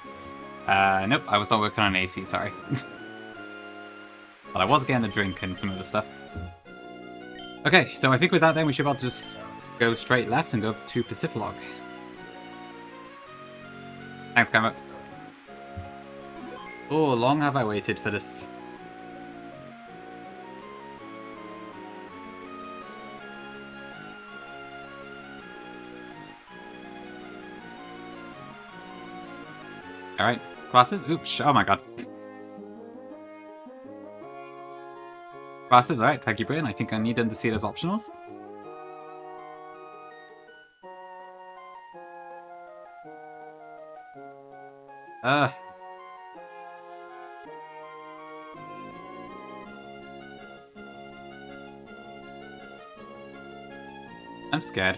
Nope, I was not working on AC, sorry. But I was getting a drink and some other stuff. Okay, so I think with that then we should be able to just go straight left and go to Pacific. Thanks, Cameron. Oh, long have I waited for this. Alright, classes? Oops, oh my god. Classes, alright, thank you, Brian. I think I need them to see it as optionals. I'm scared.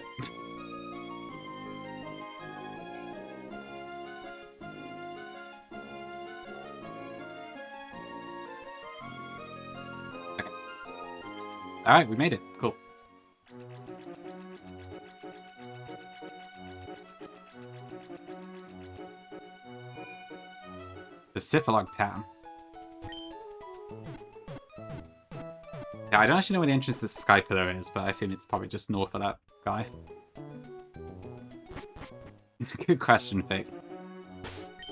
Okay. Alright, we made it. Cool. Pacific Town. Yeah, I don't actually know where the entrance to Sky Pillar is, but I assume it's probably just north of that guy. Good question, Fake.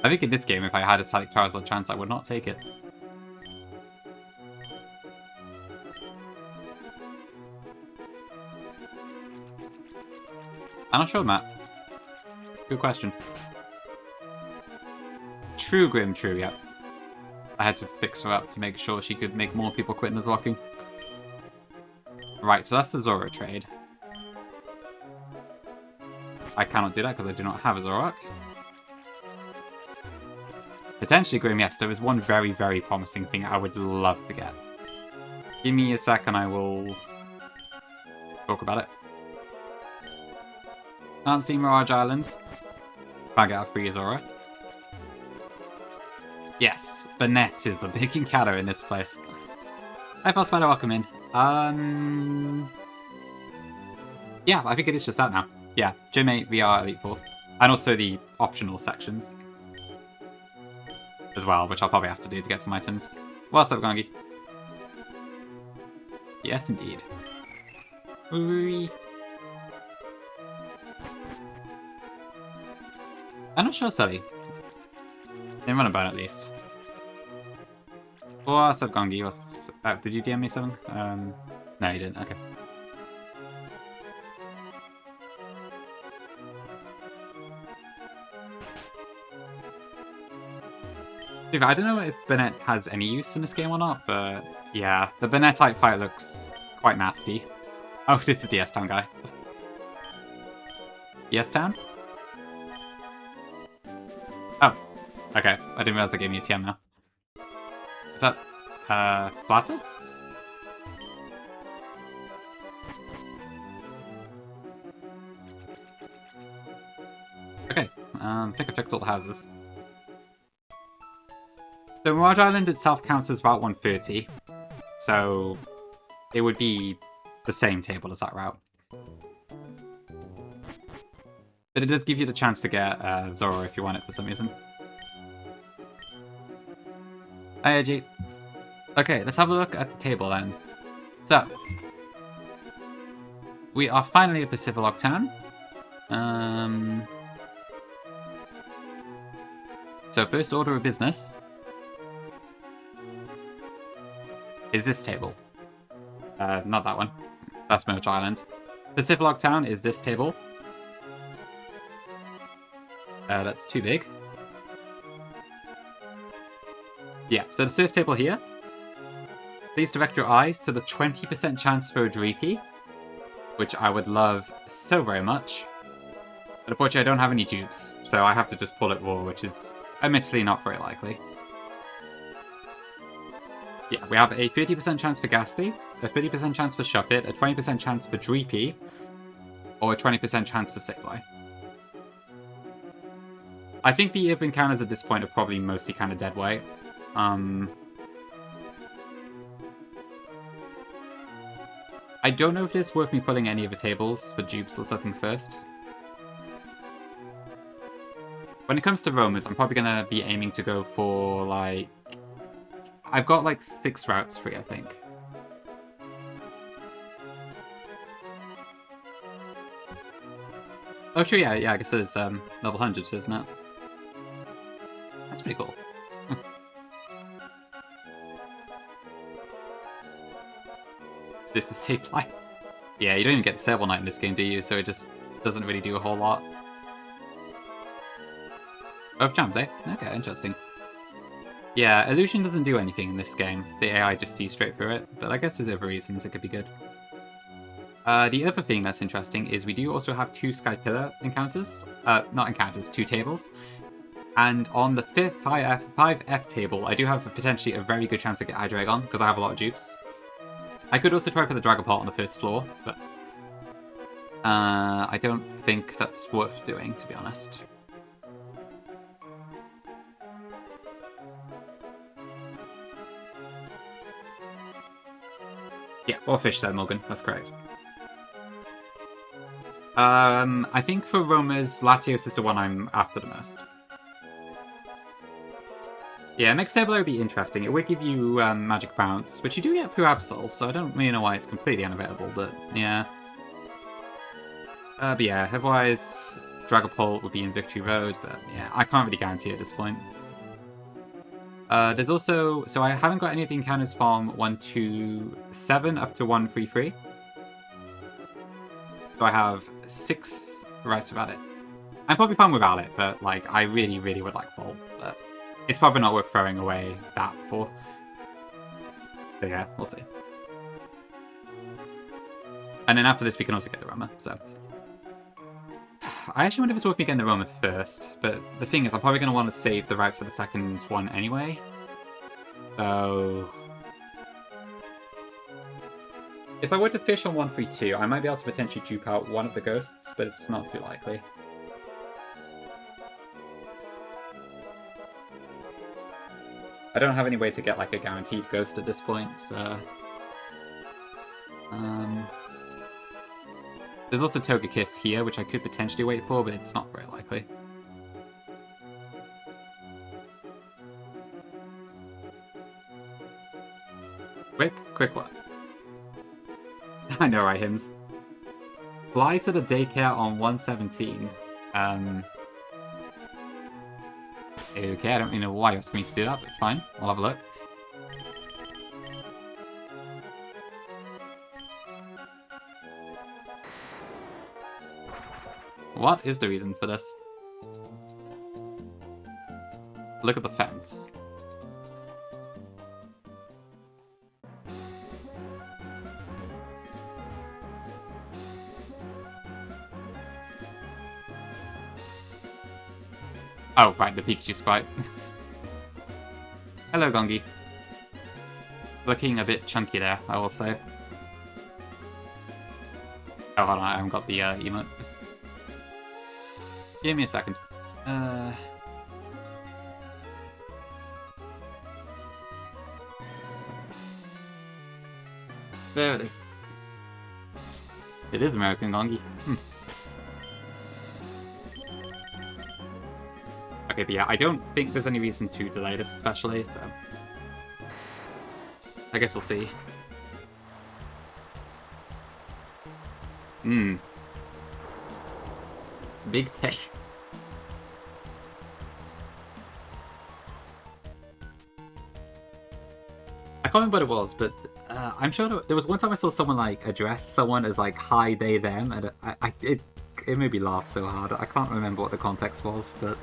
I think in this game, if I had a Salic Charizard chance, I would not take it. I'm not sure, Matt. Good question. True, Grim, true, yep. I had to fix her up to make sure she could make more people quit Nuzlocking. Right, so that's the Zoro trade. I cannot do that because I do not have a Zoroark. Potentially, Grim, yes, there is one very, very promising thing I would love to get. Give me a sec and I will talk about it. Can't see Mirage Island. Can't get a free Zoro. Yes, Burnett is the big encounter in this place. Hi, False Spider, welcome in. Yeah, I think it is just that now. Yeah, Gym 8, VR, Elite 4. And also the optional sections. As well, which I'll probably have to do to get some items. What's up, Gongi? Yes, indeed. Wee. I'm not sure, Sully. They run a bone at least. What's up, Gongi? What's... did you DM me something? No, you didn't. Okay. I don't know if Burnett has any use in this game or not, but yeah, the Burnett type fight looks quite nasty. Oh, this is DS Town guy. DS Town? Oh, okay. I didn't realize they gave me a TM now. Is that, Flatter? Okay, pick a check all the houses. So Mirage Island itself counts as Route 130, so it would be the same table as that route. But it does give you the chance to get Zoro if you want it for some reason. Hi, Edgy. Okay, let's have a look at the table then. So, we are finally at Pacific Town. So first order of business is this table. Not that one. That's Mirage Island. Pacific Town is this table. That's too big. Yeah, so the surf table here. Please direct your eyes to the 20% chance for a Dreepy, which I would love so very much. But unfortunately, I don't have any dupes, so I have to just pull it raw, which is admittedly not very likely. Yeah, we have a 30% chance for Gasty, a 30% chance for Shuppet, a 20% chance for Dreepy, or a 20% chance for Sableye. I think the other encounters at this point are probably mostly kind of dead weight. I don't know if it's worth me pulling any of the tables for dupes or something first. When it comes to roamers, I'm probably going to be aiming to go for, like... I've got, like, 6 routes free, I think. Oh, sure, yeah, I guess there's level 100, isn't it? That's pretty cool. This is safe life. Yeah, you don't even get to Sable Knight in this game, do you? So it just doesn't really do a whole lot. Both jumps, eh? Okay, interesting. Yeah, illusion doesn't do anything in this game. The AI just sees straight through it, but I guess there's other reasons it could be good. The other thing that's interesting is we do also have 2 Sky Pillar encounters. Not encounters, 2 tables. And on the 5F table, I do have potentially a very good chance to get iDragon, because I have a lot of dupes. I could also try for the Dragapult on the 1st floor, but I don't think that's worth doing, to be honest. Yeah, or Fish, said Morgan. That's correct. I think for Roma's, Latios is the one I'm after the most. Yeah, Mega Sableye would be interesting. It would give you Magic Bounce, which you do get through Absol, so I don't really know why it's completely unavailable, but yeah. But yeah, otherwise, Dragapult would be in Victory Road, but yeah, I can't really guarantee at this point. There's also... So I haven't got any of the encounters from 127 up to 133. So I have 6 routes without it. I'm probably fine without it, but like, I really, really would like Volt, but it's probably not worth throwing away that for. But yeah, we'll see. And then after this, we can also get the Roma, so. I actually wonder if it's worth me getting the Roma first, but the thing is, I'm probably going to want to save the routes for the second one anyway. So... If I were to fish on 132, I might be able to potentially dupe out one of the ghosts, but it's not too likely. I don't have any way to get like a guaranteed ghost at this point, so... There's also Togekiss here, which I could potentially wait for, but it's not very likely. Quick one. I know, right, Hims? Fly to the daycare on 117. Okay, I don't really know why you're asking me to do that, but fine. I'll have a look. What is the reason for this? Look at the fence. Oh, right, the Pikachu sprite. Hello, Gongi. Looking a bit chunky there, I will say. Oh, hold on, I haven't got the emote. Give me a second. There it is. It is American Gongi. Okay, but yeah, I don't think there's any reason to delay this especially, so... I guess we'll see. Big pay. I can't remember what it was, but I'm sure there was one time I saw someone like address someone as like hi, they, them, and it made me laugh so hard. I can't remember what the context was, but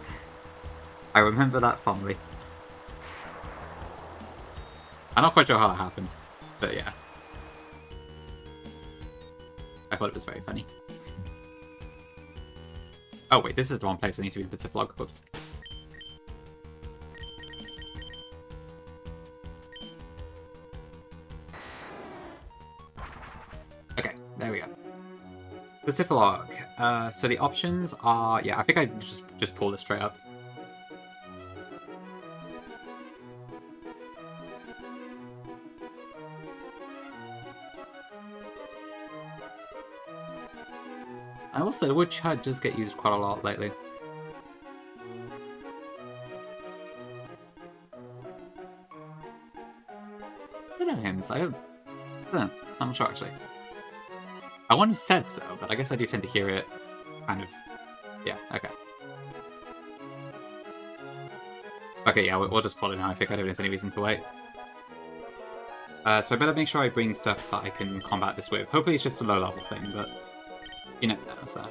I remember that fondly. I'm not quite sure how that happens, but yeah. I thought it was very funny. Oh wait, this is the wrong place I need to be the vlog. Whoops. Okay, there we go. The Syphilog. So the options are... Yeah, I think I just pulled it straight up. I will say the word chud does get used quite a lot lately. don't know hymns. I don't know. I'm not sure, actually. I wouldn't have said so, but I guess I do tend to hear it kind of... Yeah, okay. Okay, yeah, we'll just pull it now. I think I don't think there's any reason to wait. So I better make sure I bring stuff that I can combat this with. Hopefully it's just a low-level thing, but you never know, so...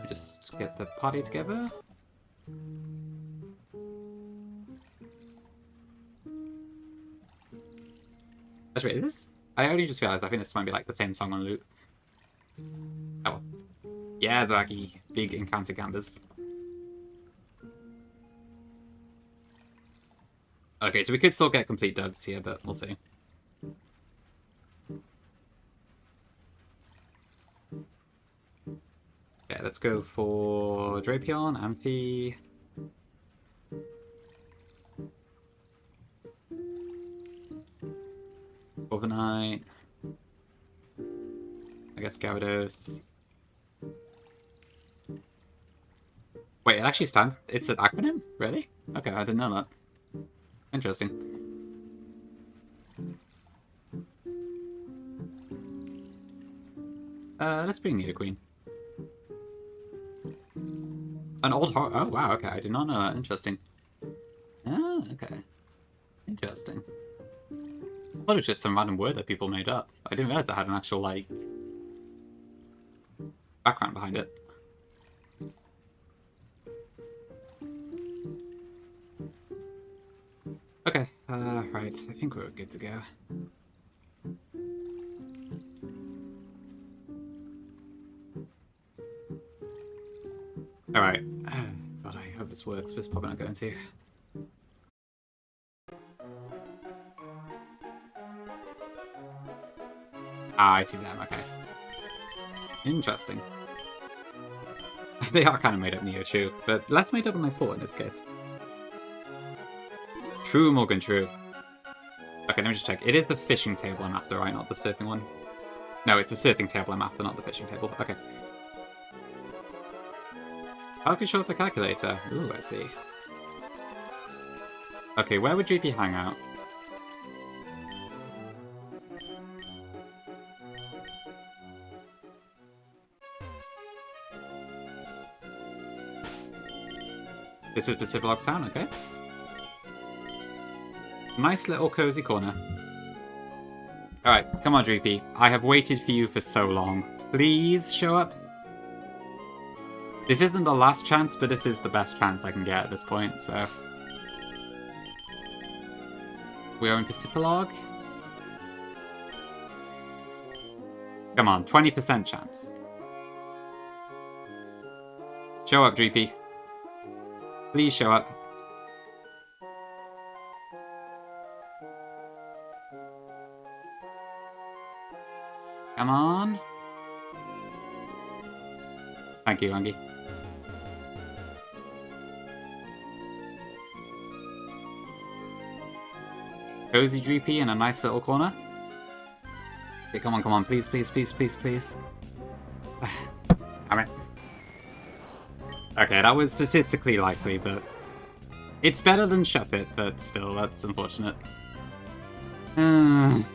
just get the party together. That's right, is this... I only just realized I think this might be like the same song on loop. Oh well. Yeah, Zaki. Big encounter gambers. Okay, so we could still get complete duds here, but we'll see. Okay, let's go for Drapion, Amphi. Overnight. I guess Gyarados. Wait, it actually stands... It's an acronym? Really? Okay, I didn't know that. Interesting. Let's bring Nidoqueen. An old heart. Oh, wow, okay. I did not know that. Interesting. Oh, okay. Interesting. I thought it was just some random word that people made up. I didn't realize it had an actual, like, background behind it. Okay, right. I think we're good to go. Alright. God, I hope this works, but it's probably not going to. Ah, I see them, okay. Interesting. They are kind of made up Neo-Chew, but less made up than I thought in this case. True, Morgan, true. Okay, let me just check. It is the fishing table I'm after, right? Not the surfing one. No, it's the surfing table I'm after, not the fishing table. Okay. How can you show up the calculator? Ooh, I see. Okay, where would GP hang out? This is Pacific Town, okay. Nice little cozy corner. Alright, come on, Droopy. I have waited for you for so long. Please show up. This isn't the last chance, but this is the best chance I can get at this point, so... We are in Pacipilog. Come on, 20% chance. Show up, Droopy. Please show up. Come on. Thank you, Angie. Cozy Droopy in a nice little corner. Okay, come on, please, please, please, please, please. Damn it. Okay, that was statistically likely, but... It's better than Shuppet, but still, that's unfortunate. Oh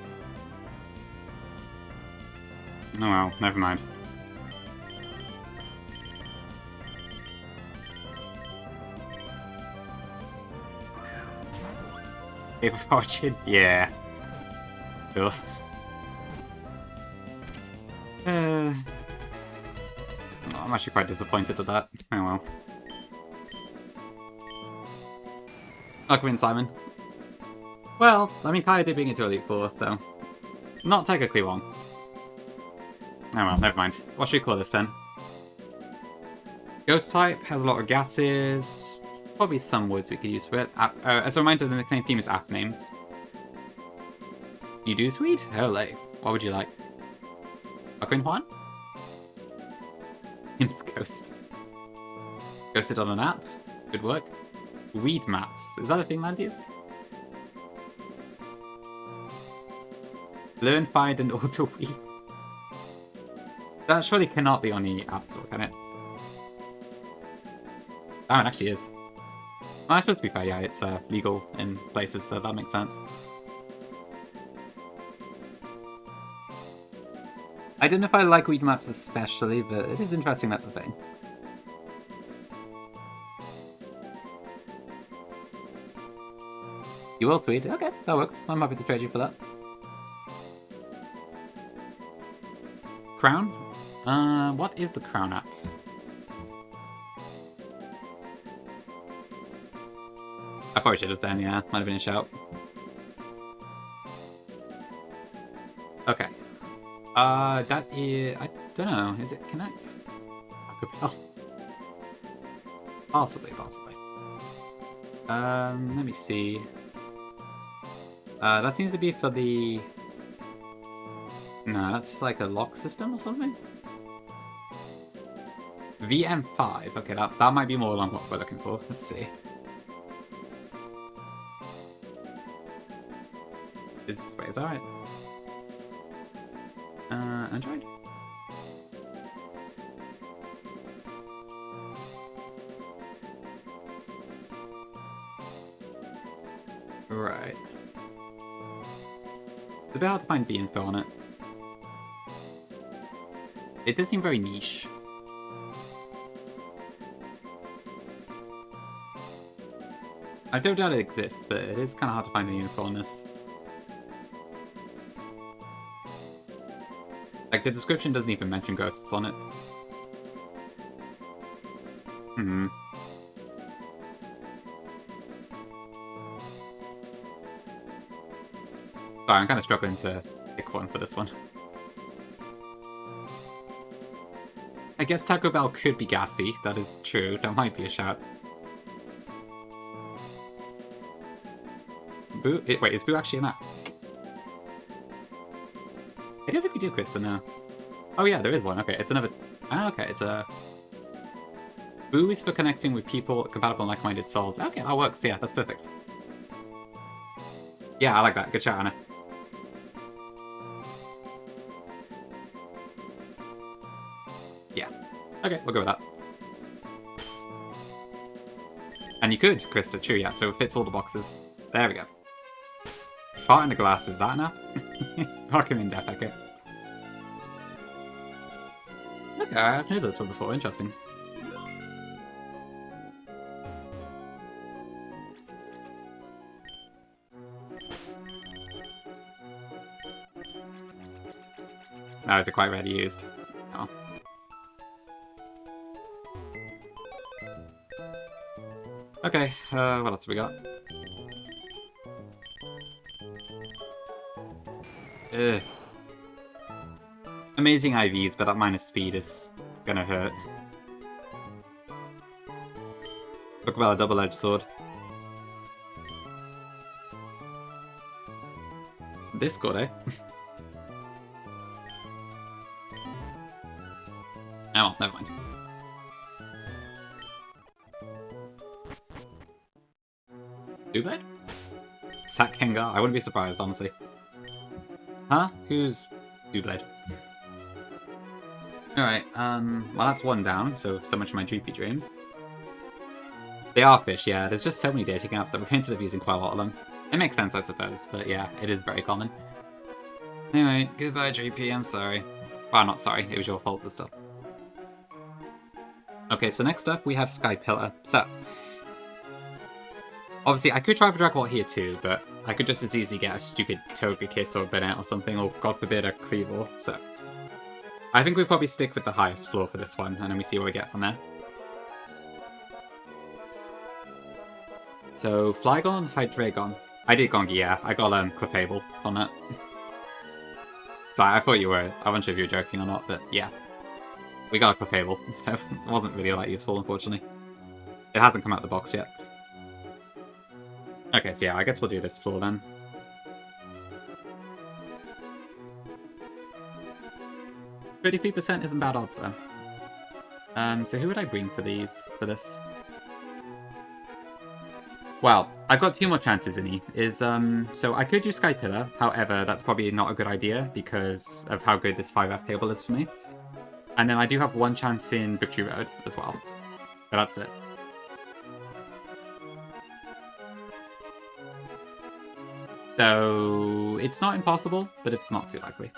well, never mind. If fortune, yeah. Cool. I'm actually quite disappointed at that. Oh well. Welcome in, Simon. Well, I mean, Kaya did bring it to Elite Four, so... Not technically wrong. Oh well, never mind. What should we call this then? Ghost type, has a lot of gases. Probably some words we could use for it. As a reminder, the nickname theme is app names. You do, sweet? Oh, like, what would you like? Aquin Juan? Him's ghost. Ghosted on an app? Good work. Weed maps. Is that a thing, Landies? Learn, find, and auto-weed. That surely cannot be on the App Store, can it? Oh, it actually is. I suppose to be fair, yeah, it's legal in places, so that makes sense. I don't know if I like weed maps especially, but it is interesting that's a thing. You will sweet? Okay, that works. I'm happy to trade you for that. Crown? What is the Crown app? I probably should have done, yeah. Might have been a shout. Okay. That is... I don't know. Is it Connect? Taco Bell? Possibly. Let me see. That seems to be for the... No, that's like a lock system or something? VM5. Okay, that might be more along what we're looking for. Let's see. Wait, is that right? Android? Right. It's a bit hard to find the info on it. It does seem very niche. I don't doubt it exists, but it is kind of hard to find the info on this. Like, the description doesn't even mention ghosts on it. Sorry, I'm kind of struggling to pick one for this one. I guess Taco Bell could be gassy. That is true. That might be a shout. Boo? Wait, is Boo actually an app? I don't think we do Krista now. Oh yeah, there is one. Okay, it's another... Ah, okay, it's a... Boo is for connecting with people compatible and like-minded souls. Okay, that works. Yeah, that's perfect. Yeah, I like that. Good shout, Anna. Yeah. Okay, we'll go with that. And you could, Krista, true, yeah, so it fits all the boxes. There we go. Fart in the glass, is that enough? Rock him in death, okay. Okay, I've noticed this one before, interesting. Now is it quite ready used? Oh. Okay, what else have we got? Ugh. Amazing IVs, but that minus speed is gonna hurt. Talk about a double-edged sword. Discord, eh? Oh, never mind. Dubed? Sack Hengar? I wouldn't be surprised, honestly. Huh? Who's Dubed? Alright, well that's one down, so much for my droopy dreams. They are fish, yeah. There's just so many dating apps that we've ended up using quite a lot of them. It makes sense, I suppose, but yeah, it is very common. Anyway, goodbye droopy, I'm sorry. Well, not sorry, it was your fault, but still. Okay, so next up we have Sky Pillar. So, obviously I could try for Dragon Ball here too, but I could just as easily get a stupid Toga Kiss or a Bennett or something, or god forbid a Cleavor, so... I think we probably stick with the highest floor for this one, and then we see what we get from there. So, Flygon, Hydreigon. I did Gongi, yeah. I got Clefable on that. Sorry, I thought you were. I wasn't sure if you were joking or not, but yeah. We got a Clefable, so it wasn't really that useful, unfortunately. It hasn't come out the box yet. Okay, so yeah, I guess we'll do this floor then. 33% isn't bad odds, though. So who would I bring for this? Well, I've got 2 more chances in E. So I could do Sky Pillar, however, that's probably not a good idea because of how good this 5F table is for me. And then I do have 1 chance in Victory Road as well. But that's it. So it's not impossible, but it's not too likely.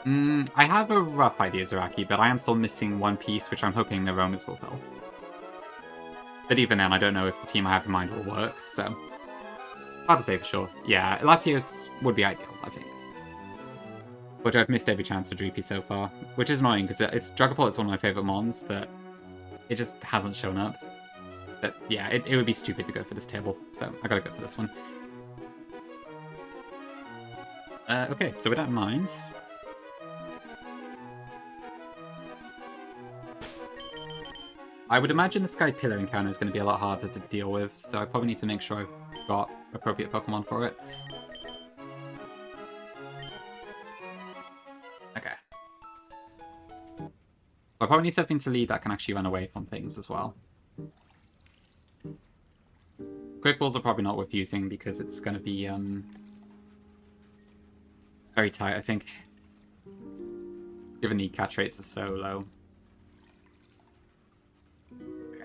I have a rough idea, Zaraki, but I am still missing one piece, which I'm hoping the Romans will fill. But even then, I don't know if the team I have in mind will work, so... hard to say for sure. Yeah, Latios would be ideal, I think. Which I've missed every chance for Droopy so far. Which is annoying, because Dragapult is one of my favourite mons, but it just hasn't shown up. But yeah, it would be stupid to go for this table, so I gotta go for this one. Okay, so with that in mind... I would imagine the Sky Pillar encounter is going to be a lot harder to deal with, so I probably need to make sure I've got appropriate Pokemon for it. Okay. I probably need something to lead that can actually run away from things as well. Quick Balls are probably not worth using because it's going to be very tight, I think. Given the catch rates are so low.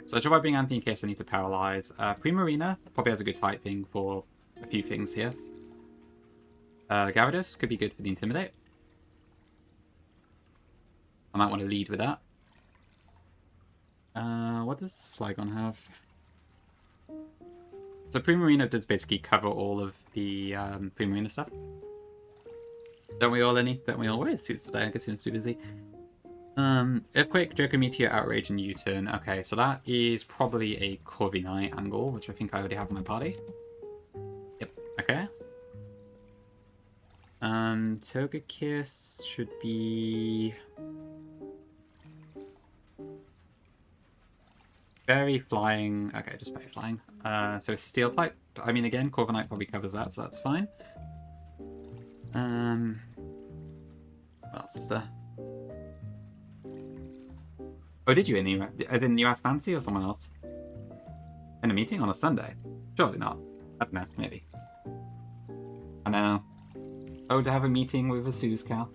So I try being Anthony in case I need to paralyze. Primarina probably has a good typing for a few things here. Gyarados could be good for the Intimidate. I might want to lead with that. What does Flygon have? So Primarina does basically cover all of the Primarina stuff. Don't we all, Lenny? Don't we all? Where is Suits today? I guess he seems to be busy. Earthquake, Joker Meteor, Outrage, and U-Turn. Okay, so that is probably a Corviknight angle, which I think I already have in my party. Yep, okay. Togekiss should be... Fairy Flying. Okay, just Fairy Flying. So Steel type. I mean, again, Corviknight probably covers that, so that's fine. What else is there? Oh, did you as in you asked Nancy or someone else? In a meeting on a Sunday? Surely not. I don't know, maybe. I know. Oh, to have a meeting with a Sue's cow.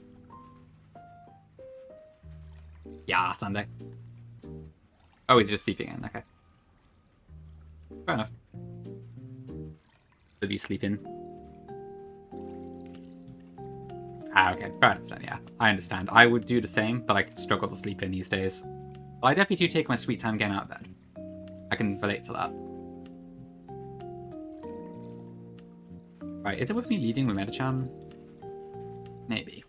Yeah, Sunday. Oh, he's just sleeping in, okay. Fair enough. Did you sleep in? Ah, okay, fair enough then, yeah. I understand. I would do the same, but I struggle to sleep in these days. But I definitely do take my sweet time getting out of bed. I can relate to that. Right, is it worth me leading with Metachan? Maybe.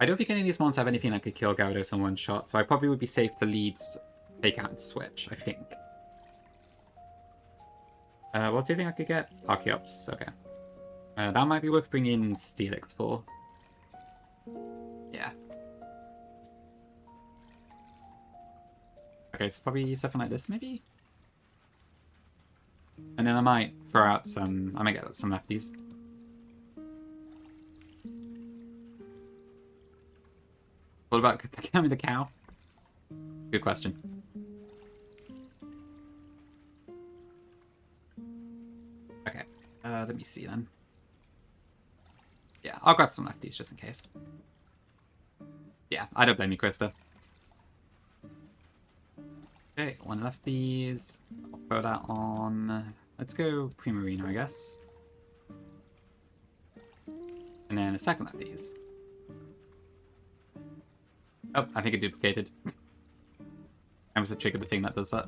I don't think any of these mons have anything that could kill Gyarados in one shot, so I probably would be safe to lead Fake Out and Switch, I think. What do you think I could get? Archeops, okay. That might be worth bringing Steelix for. Yeah. Okay, so probably something like this, maybe? And then I might throw out some... I might get some lefties. What about Kami the cow? Good question. Okay, let me see then. Yeah, I'll grab some lefties just in case. Yeah, I don't blame you, Krista. Okay, one lefties. I'll throw that on. Let's go Primarina, I guess. And then a second lefties. Oh, I think it duplicated. I must have triggered the thing that does that.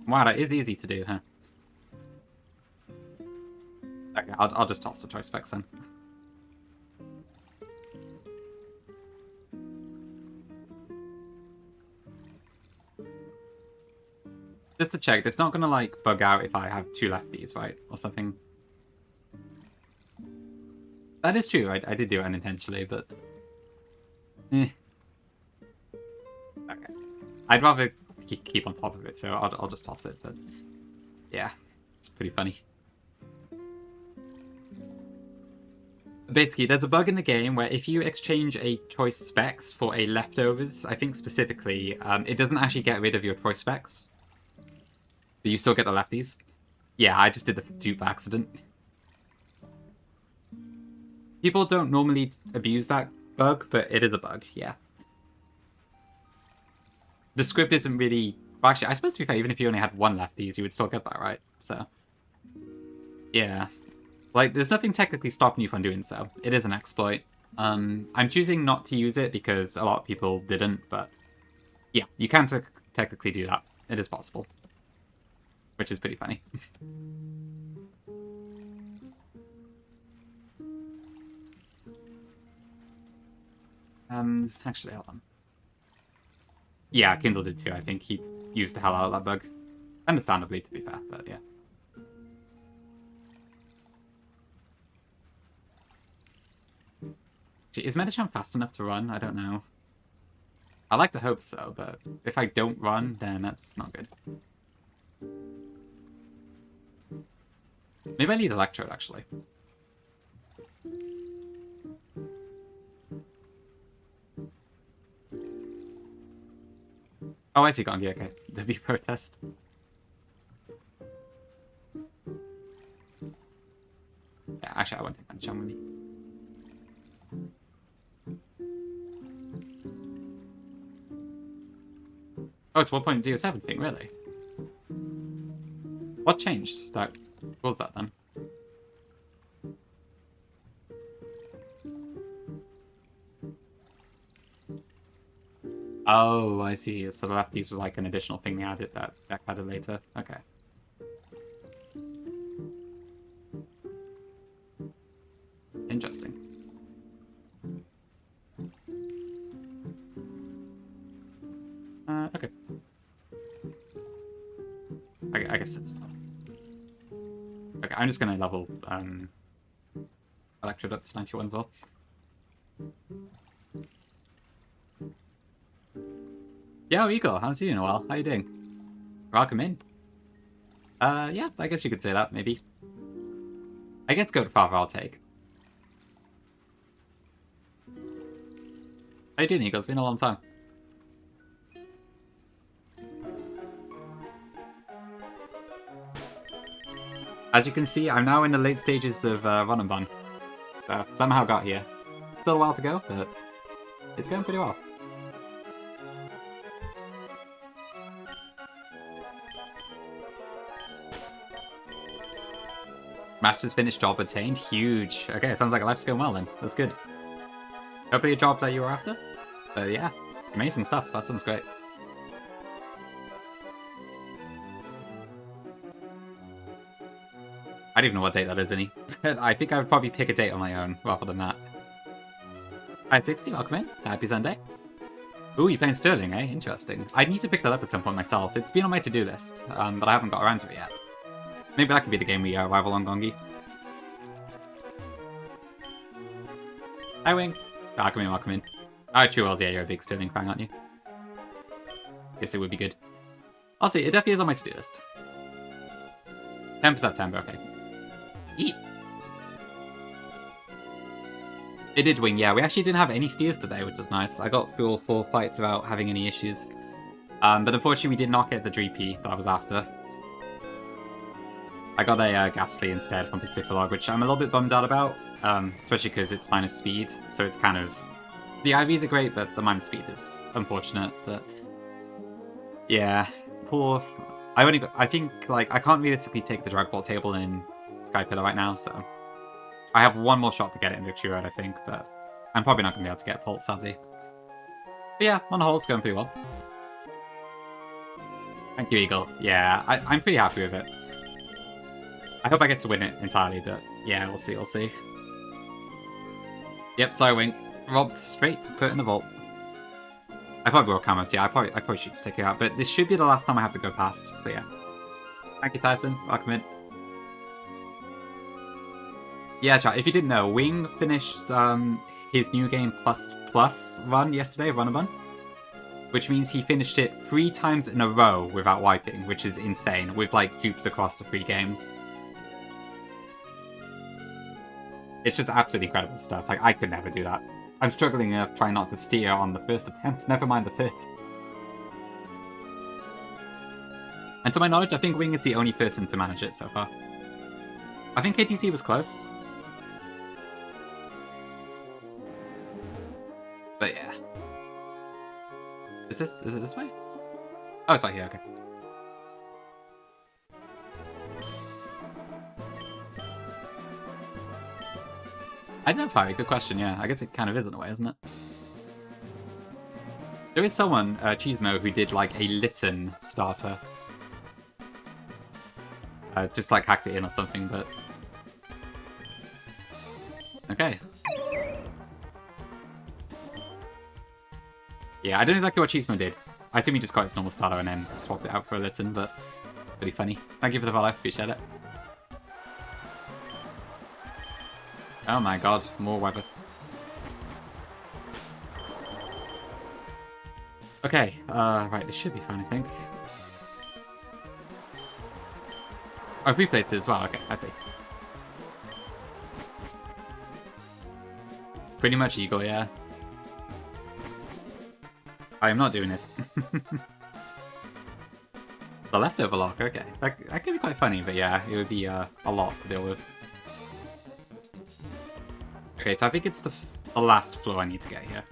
Wow, that is easy to do, huh? Okay, I'll just toss the choice specs then. Just to check, it's not gonna like bug out if I have two lefties, right? Or something. That is true, I did do it unintentionally, but... Eh. Okay. I'd rather keep on top of it, so I'll just toss it, but... Yeah, it's pretty funny. Basically, there's a bug in the game where if you exchange a choice specs for a leftovers, I think specifically, it doesn't actually get rid of your choice specs. But you still get the lefties. Yeah, I just did the dupe accident. People don't normally abuse that bug, but it is a bug, yeah. the script isn't really... Well, actually, I suppose to be fair, even if you only had one lefties, you would still get that, right? So, yeah. Like, there's nothing technically stopping you from doing so. It is an exploit. I'm choosing not to use it because a lot of people didn't, but yeah, you can technically do that. It is possible. Which is pretty funny. Actually, hold on. Yeah, Kindle did too. I think he used the hell out of that bug. Understandably, to be fair, but yeah. Is Metachamp fast enough to run? I don't know. I like to hope so, but if I don't run, then that's not good. Maybe I need Electrode, actually. Oh, I see Gongi, okay. W protest. Yeah, actually, I won't take Metachamp with me. Oh, it's 1.07 thing, really? What changed? What was that then? Oh, I see. So the lefties was like an additional thing they added that deck added later. Okay. Interesting. Okay. I guess it's... Okay, I'm just gonna level Electrode up to 91 as well. Yo, Igor, how's you doing? Well, how you doing? Welcome in. Yeah, I guess you could say that, maybe. I guess Goat Father I'll take. How you doing, Igor? It's been a long time. As you can see, I'm now in the late stages of Run and Bun. So, somehow got here. Still a while to go, but it's going pretty well. Master's finished, job attained. Huge. Okay, sounds like life's going well then. That's good. Hopefully a job that you were after. But yeah, amazing stuff. That sounds great. I don't even know what date that is, any. I think I would probably pick a date on my own rather than that. Hi, 60, welcome in. Happy Sunday. Ooh, you're playing Sterling, eh? Interesting. I need to pick that up at some point myself. It's been on my to-do list, but I haven't got around to it yet. Maybe that could be the game we rival on Gongi. Hi, Wing. Welcome in, welcome in. Oh, true, well, yeah, you're a big Sterling fan, aren't you? Guess it would be good. I'll see, it definitely is on my to-do list. 10th September, okay. Eat. It did wing, yeah. We actually didn't have any steers today, which was nice. I got through all 4 fights without having any issues. But unfortunately, we did not get the Dreepy that I was after. I got a Ghastly instead from Pacificlog, which I'm a little bit bummed out about, especially because it's minus speed, so it's kind of... The IVs are great, but the minus speed is unfortunate, but... Yeah, poor... I think, like, I can't realistically take the Drag Ball table in Skypillar right now, so... I have one more shot to get it in Victory Road, I think, but I'm probably not going to be able to get Pulse, sadly. But yeah, on the whole, it's going pretty well. Thank you, Eagle. Yeah, I'm pretty happy with it. I hope I get to win it entirely, but yeah, we'll see, we'll see. Yep, sorry, Wing. Robbed straight to put in the vault. I probably will come up to you. I probably should just take it out, but this should be the last time I have to go past, so yeah. Thank you, Tyson. Welcome in. Yeah, chat, if you didn't know, Wing finished his New Game Plus run yesterday, Run-a-Bun. Which means he finished it 3 times in a row without wiping, which is insane, with like dupes across the 3 games. It's just absolutely incredible stuff. Like, I could never do that. I'm struggling enough trying not to steer on the first attempt, never mind the 5th. And to my knowledge, I think Wing is the only person to manage it so far. I think KTC was close. But yeah. Is it this way? Oh, it's right here, okay. Identify, good question, yeah. I guess it kind of is in a way, isn't it? There is someone, Cheesemo, who did like a Litten starter. Just like hacked it in or something, but... Okay. Yeah, I don't know exactly what Cheesemo did. I assume he just got his normal starter and then swapped it out for a Litten, but pretty funny. Thank you for the follow, appreciate it. Oh my god, more weather. Okay, right, this should be fine, I think. Oh, I've replayed it as well, okay, I see. Pretty much Eagle, yeah. I am not doing this. The leftover lock, okay. That could be quite funny, but yeah, it would be a lot to deal with. Okay, so I think it's the last floor I need to get here.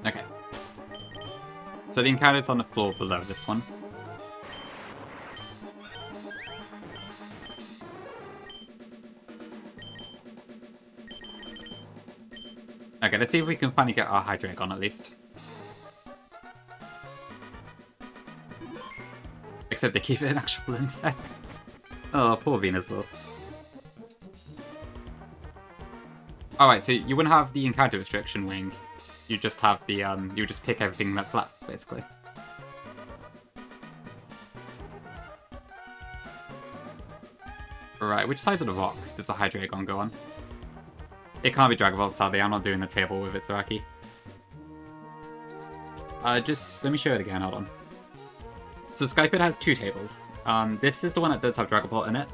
Okay. So the encounter's on the floor below this one. Okay, let's see if we can finally get our Hydreigon at least. Except they keep it an actual insect. Oh, poor Venusaur. Alright, so you wouldn't have the encounter restriction wing. You just have the, you just pick everything that's left, basically. Right, which side of the rock does the Hydreigon go on? It can't be Dragon Ball, sadly. I'm not doing the table with it, Zaraki. Just let me show it again. Hold on. So Skypid has two tables. This is the one that does have Dragon Ball in it.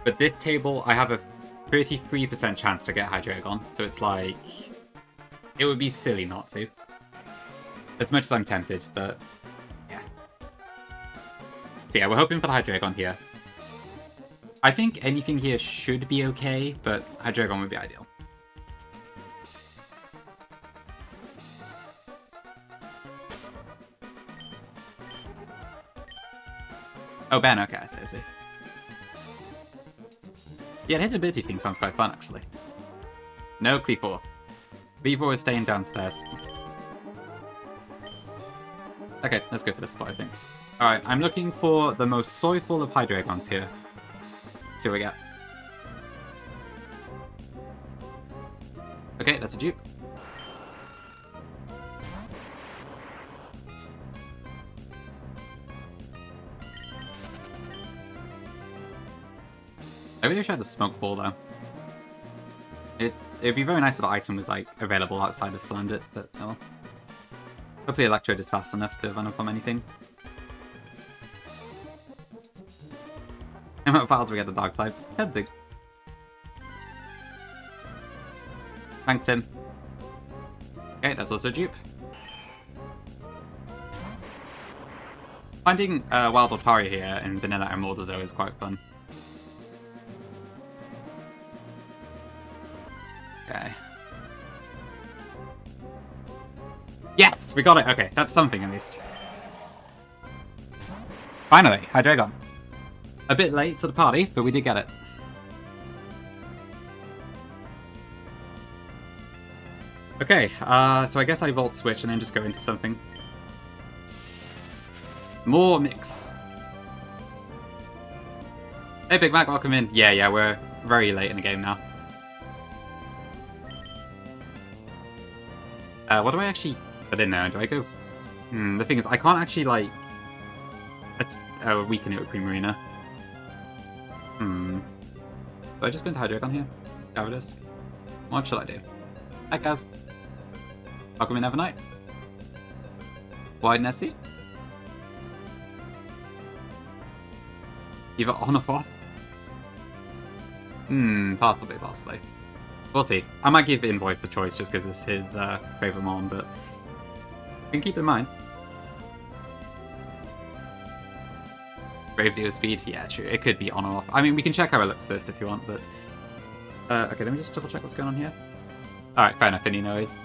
But this table, I have a 33% chance to get Hydreigon. So it's like... It would be silly not to. As much as I'm tempted, but... Yeah. So yeah, we're hoping for the Hydreigon here. I think anything here should be okay, but Hydreigon would be ideal. Oh, Ben, okay, I see. Yeah, the hit-ability thing sounds quite fun, actually. No, Cleavor. Cleavor is staying downstairs. Okay, let's go for this spot, I think. Alright, I'm looking for the most soyful of Hydreigons here. Let's see what we get. Okay, that's a dupe. I really wish I had the smoke ball though. It'd be very nice if the item was like available outside of Slandit, but oh well. Hopefully Electrode is fast enough to run up from anything. How many battles we get the Dark type? Tempting. Thanks, Tim. Okay, that's also a dupe. Finding Wild Otari here in Vanilla Emerald is always quite fun. Okay. Yes! We got it! Okay, that's something at least. Finally, Hydreigon. A bit late to the party, but we did get it. Okay, so I guess I Volt Switch and then just go into something. More mix. Hey Big Mac, welcome in. Yeah, we're very late in the game now. What do I actually put in there? Do I go... the thing is, I can't actually, like... Let's weaken it with Primarina. Do I just go into Hydreigon here? Gyarados? What should I do? Hi, Kaz. Welcome in Evernight. Wide Nessie? Either on or off? Possibly. We'll see. I might give Invoice the choice just because it's his favourite Mon, but... can keep in mind. Brave Zero speed? Yeah, true. It could be on or off. I mean, we can check how it looks first if you want, but... okay, let me just double check what's going on here. Alright, fair enough, any noise.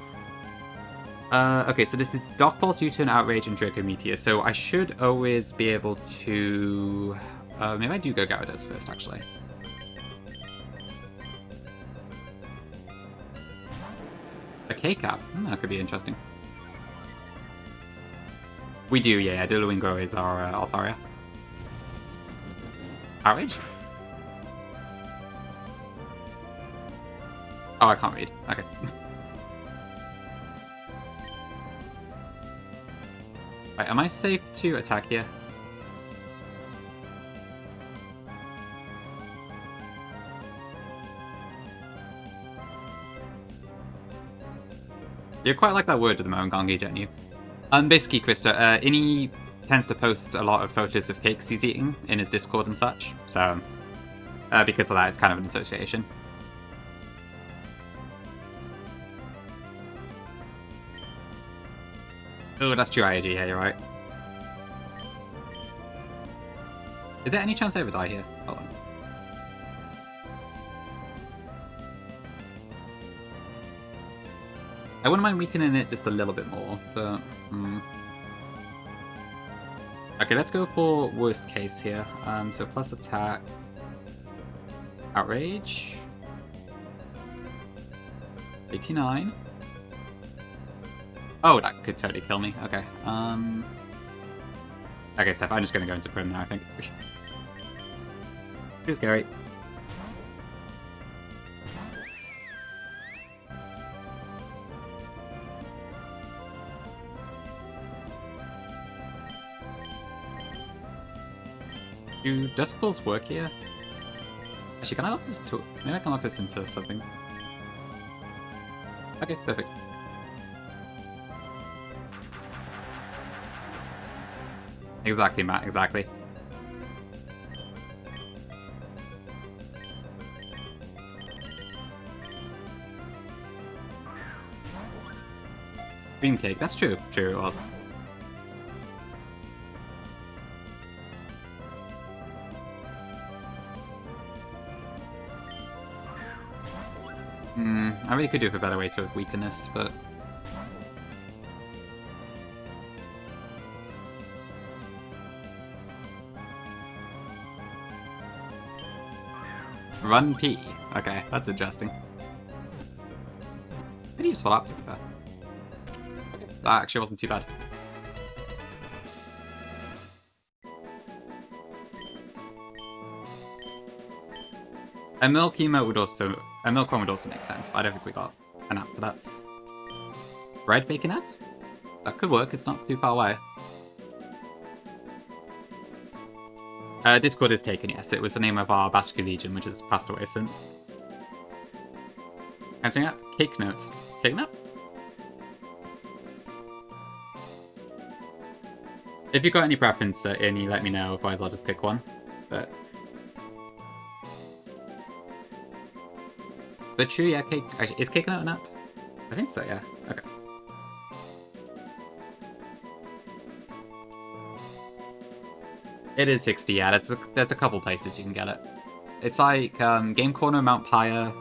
Okay, so this is Dark Pulse, U-Turn, Outrage, and Draco Meteor, so I should always be able to... maybe I do go Gyarados first, actually. A K-Cap? That could be interesting. We do, yeah, Duolingo is our Altaria. Outrage? Oh, I can't read. Okay. Right, am I safe to attack here? You quite like that word at the moment, Gongi, don't you? Basically, Krista, Innie tends to post a lot of photos of cakes he's eating in his Discord and such, so because of that, it's kind of an association. Oh, that's true, IAG, yeah, you're right. Is there any chance I ever die here? Hold on. I wouldn't mind weakening it just a little bit more, but... Okay, let's go for worst case here. So plus attack... Outrage... 89... Oh, that could totally kill me. Okay, Okay, Steph, I'm just gonna go into Prim now, I think. Too scary. Do Dusk Balls work here? Actually, can I lock this to... Maybe I can lock this into something. Okay, perfect. Exactly, Matt, exactly. Cream cake, that's true. True, it was. I really could do with a better way to weaken this, but... Run P. Okay, that's interesting. Pretty useful app, to be fair. Okay, that actually wasn't too bad. A milk emote would also... A milk one would also make sense, but I don't think we got an app for that. Bread bacon app? That could work, it's not too far away. Discord is taken, yes. It was the name of our Basque Legion, which has passed away since. Anything up? Cake note. Cake note? If you've got any preference, Innie, let me know, otherwise I'll just pick one. But true, yeah, cake... Actually, is cake note an app? I think so, yeah. Okay. It is 60, yeah. There's a couple places you can get it. It's like Game Corner, Mount Pyre,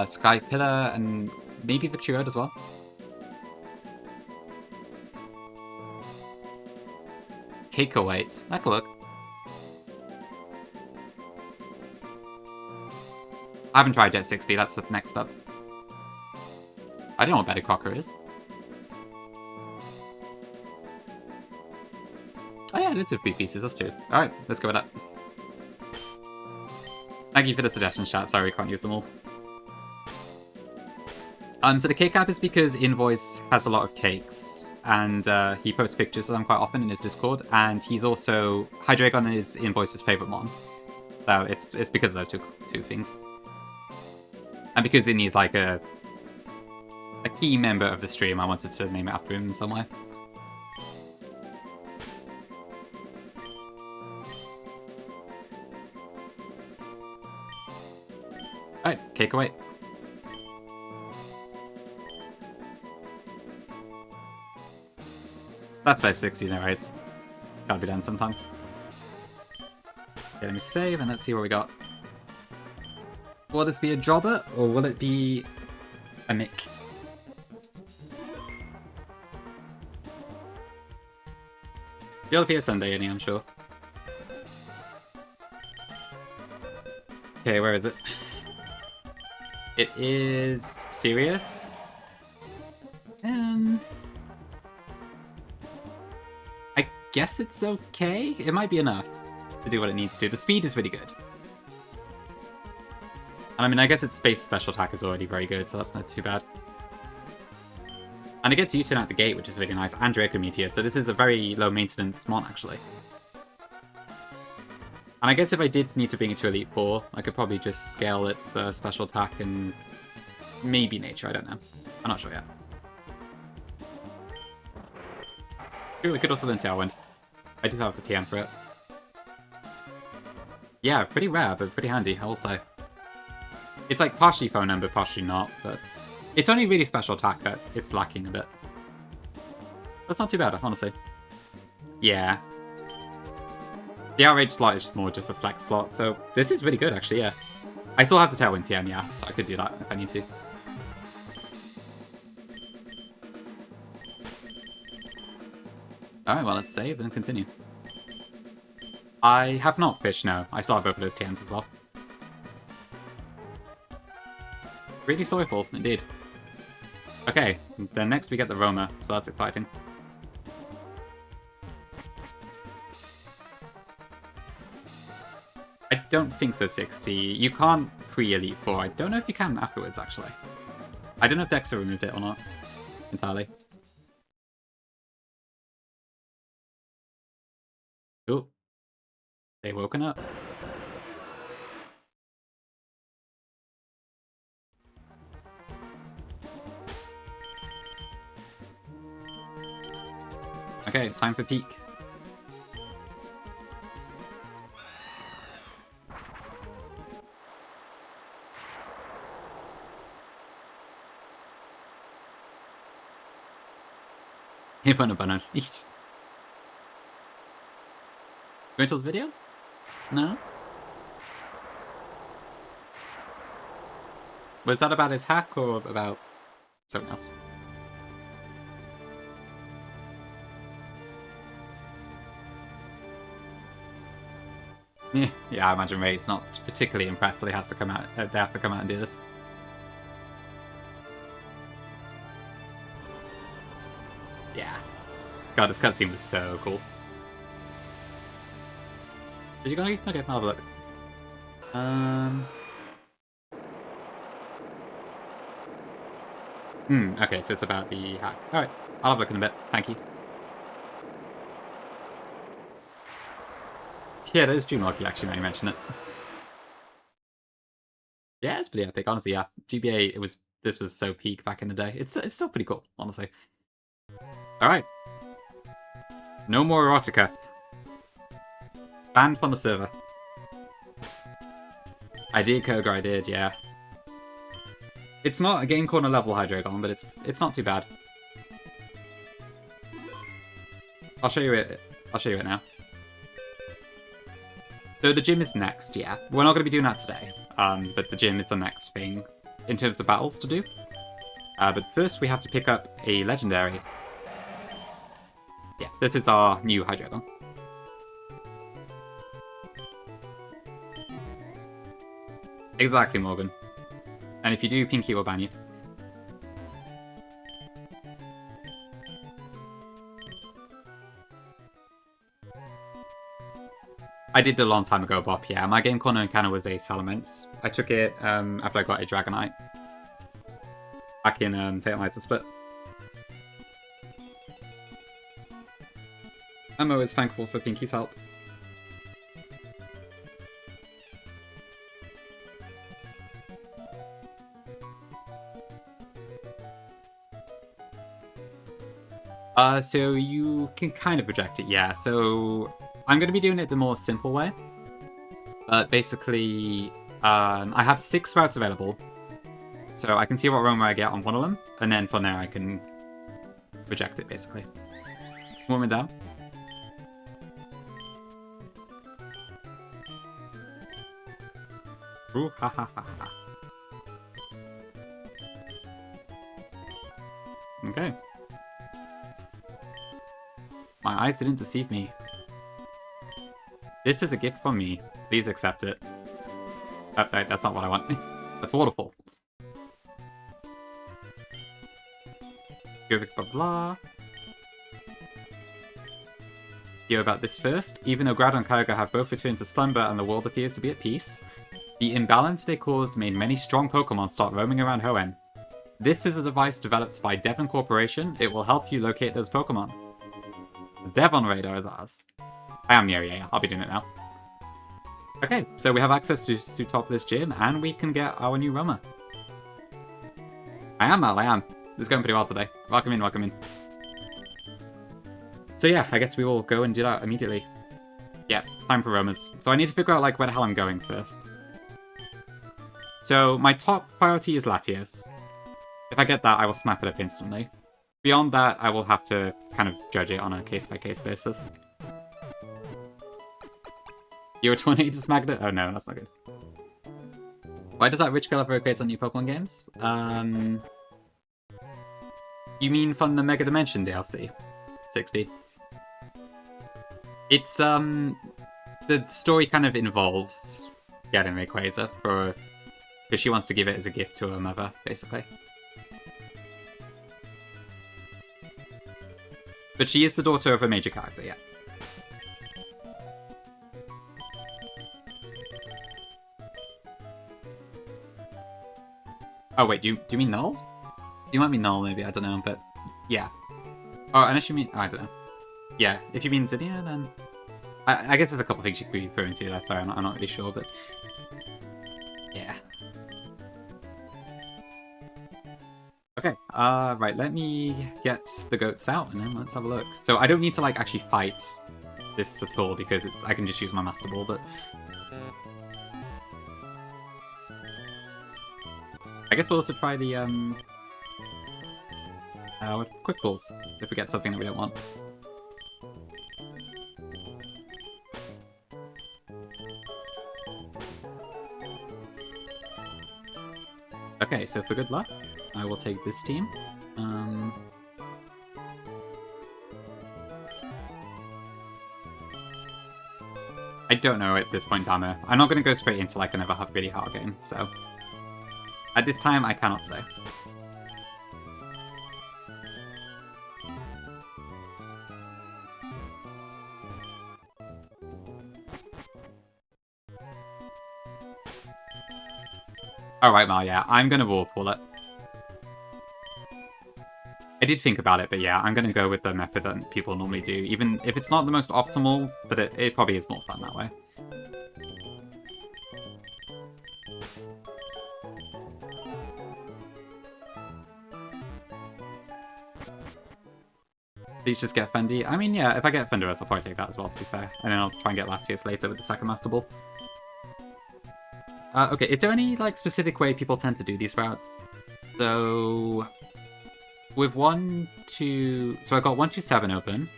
Sky Pillar, and maybe Victory Road as well. Cake awaits. That could work. I haven't tried Jet 60, that's the next step. I don't know what Betty Crocker is. Oh yeah, it's a few pieces, that's true. Alright, let's go with that. Thank you for the suggestions, chat. Sorry we can't use them all. So the cake app is because Invoice has a lot of cakes, and he posts pictures of them quite often in his Discord, and he's also... Hydreigon is Invoice's favourite mon. So it's because of those two things. And because Innie is like a key member of the stream, I wanted to name it after him in some way. Alright, cake away. That's about 60, no worries. Gotta be done sometimes. Okay, let me save and let's see what we got. Will this be a jobber or will it be a Mick? It'll be a Sunday, any, I'm sure. Okay, where is it? It is serious. I guess it's okay. It might be enough to do what it needs to. The speed is really good. And I mean, I guess its space special attack is already very good, so that's not too bad. And it gets U-turn out the gate, which is really nice, and Draco Meteor, so this is a very low maintenance mon, actually. And I guess if I did need to bring it to Elite 4, I could probably just scale its special attack and maybe nature, I don't know. I'm not sure yet. Ooh, we could also learn Tailwind. I do have the TM for it. Yeah, pretty rare, but pretty handy, I will say. It's like partially phone number, partially not, but it's only really special attack that it's lacking a bit. That's not too bad, honestly. Yeah. The outrage slot is more just a flex slot, so this is really good, actually, yeah. I still have the Tailwind TM, yeah, so I could do that if I need to. Alright, well, let's save and continue. I have not fished, no. I still have both of those TMs as well. Really sorrowful, indeed. Okay, then next we get the Roma, so that's exciting. I don't think so, 60. You can't pre-Elite 4. I don't know if you can afterwards, actually. I don't know if Dexter removed it or not, entirely. Ooh. They woken up. Okay, time for peak. He put a bun unleashed. Going to his video? No? Was that about his hack or about something else? Yeah, I imagine Ray's not particularly impressed that he has to come out. They have to come out and do this. Yeah. God, this cutscene was so cool. Did you go? Okay, I'll have a look. Okay, so it's about the hack. Alright, I'll have a look in a bit. Thank you. Yeah, that is Dreamlocky, actually, now you mention it. Yeah, it's pretty epic, honestly, yeah. GBA, this was so peak back in the day. It's still pretty cool, honestly. Alright. No more erotica. Banned from the server. I did, Koga, I did, yeah. It's not a Game Corner level Hydreigon, but it's not too bad. I'll show you it. I'll show you it now. So the gym is next, yeah. We're not going to be doing that today, but the gym is the next thing in terms of battles to do. But first we have to pick up a legendary. Yeah, this is our new Hydreigon. Exactly, Morgan. And if you do, Pinky will ban you. I did it a long time ago, Bob, yeah. My Game Corner encounter was a Salamence. I took it after I got a Dragonite. Back in Tailmizer Split. I'm always thankful for Pinky's help. So you can kind of reject it, yeah. So I'm going to be doing it the more simple way. But basically, I have 6 routes available. So I can see what Roma I get on one of them, and then from there I can reject it, basically. Warming down. Ooh, ha ha ha ha. Okay. My eyes didn't deceive me. This is a gift from me. Please accept it. That's not what I want. That's waterfall. Go blah blah. Hear about this first. Even though Grad and Kyogre have both returned to slumber and the world appears to be at peace, the imbalance they caused made many strong Pokemon start roaming around Hoenn. This is a device developed by Devon Corporation. It will help you locate those Pokemon. The Devon Radar is ours. I am near, yeah, I'll be doing it now. Okay, so we have access to Sutopolis Gym, and we can get our new Roamer. I am, Mal, I am. This is going pretty well today. Welcome in, welcome in. So yeah, I guess we will go and do that immediately. Yeah, time for Roamers. So I need to figure out, like, where the hell I'm going first. So my top priority is Latios. If I get that, I will snap it up instantly. Beyond that, I will have to kind of judge it on a case-by-case basis. You're a Tornadus Magnet? Oh no, that's not good. Why does that rich girl ever create on new Pokemon games? You mean from the Mega Dimension DLC? 60. It's, the story kind of involves getting Rayquaza because she wants to give it as a gift to her mother, basically. But she is the daughter of a major character, yeah. Oh wait, do you mean Null? You might mean Null, maybe, I don't know, but yeah. Oh, unless you mean... I don't know. Yeah, if you mean Zinnia, then... I guess there's a couple things you could be referring to there, sorry, I'm not really sure, but... Yeah. Okay, right, let me get the goats out, and then let's have a look. So I don't need to, like, actually fight this at all, because I can just use my Master Ball, but... I guess we'll also try the, quick balls, if we get something that we don't want. Okay, so for good luck, I will take this team. I don't know at this point, Dama. I'm not going to go straight into, like, another really hard game, so... At this time, I cannot say. Alright, Mal, yeah, I'm gonna raw pull it. I did think about it, but yeah, I'm gonna go with the method that people normally do, even if it's not the most optimal, but it probably is more fun that way. Please just get Fendi. I mean, yeah, if I get Fenderos, I'll probably take that as well, to be fair. And then I'll try and get Latios later with the second Master Ball. Okay, is there any, like, specific way people tend to do these routes? So... With 1, 2... So I got 1, 2, 7 open.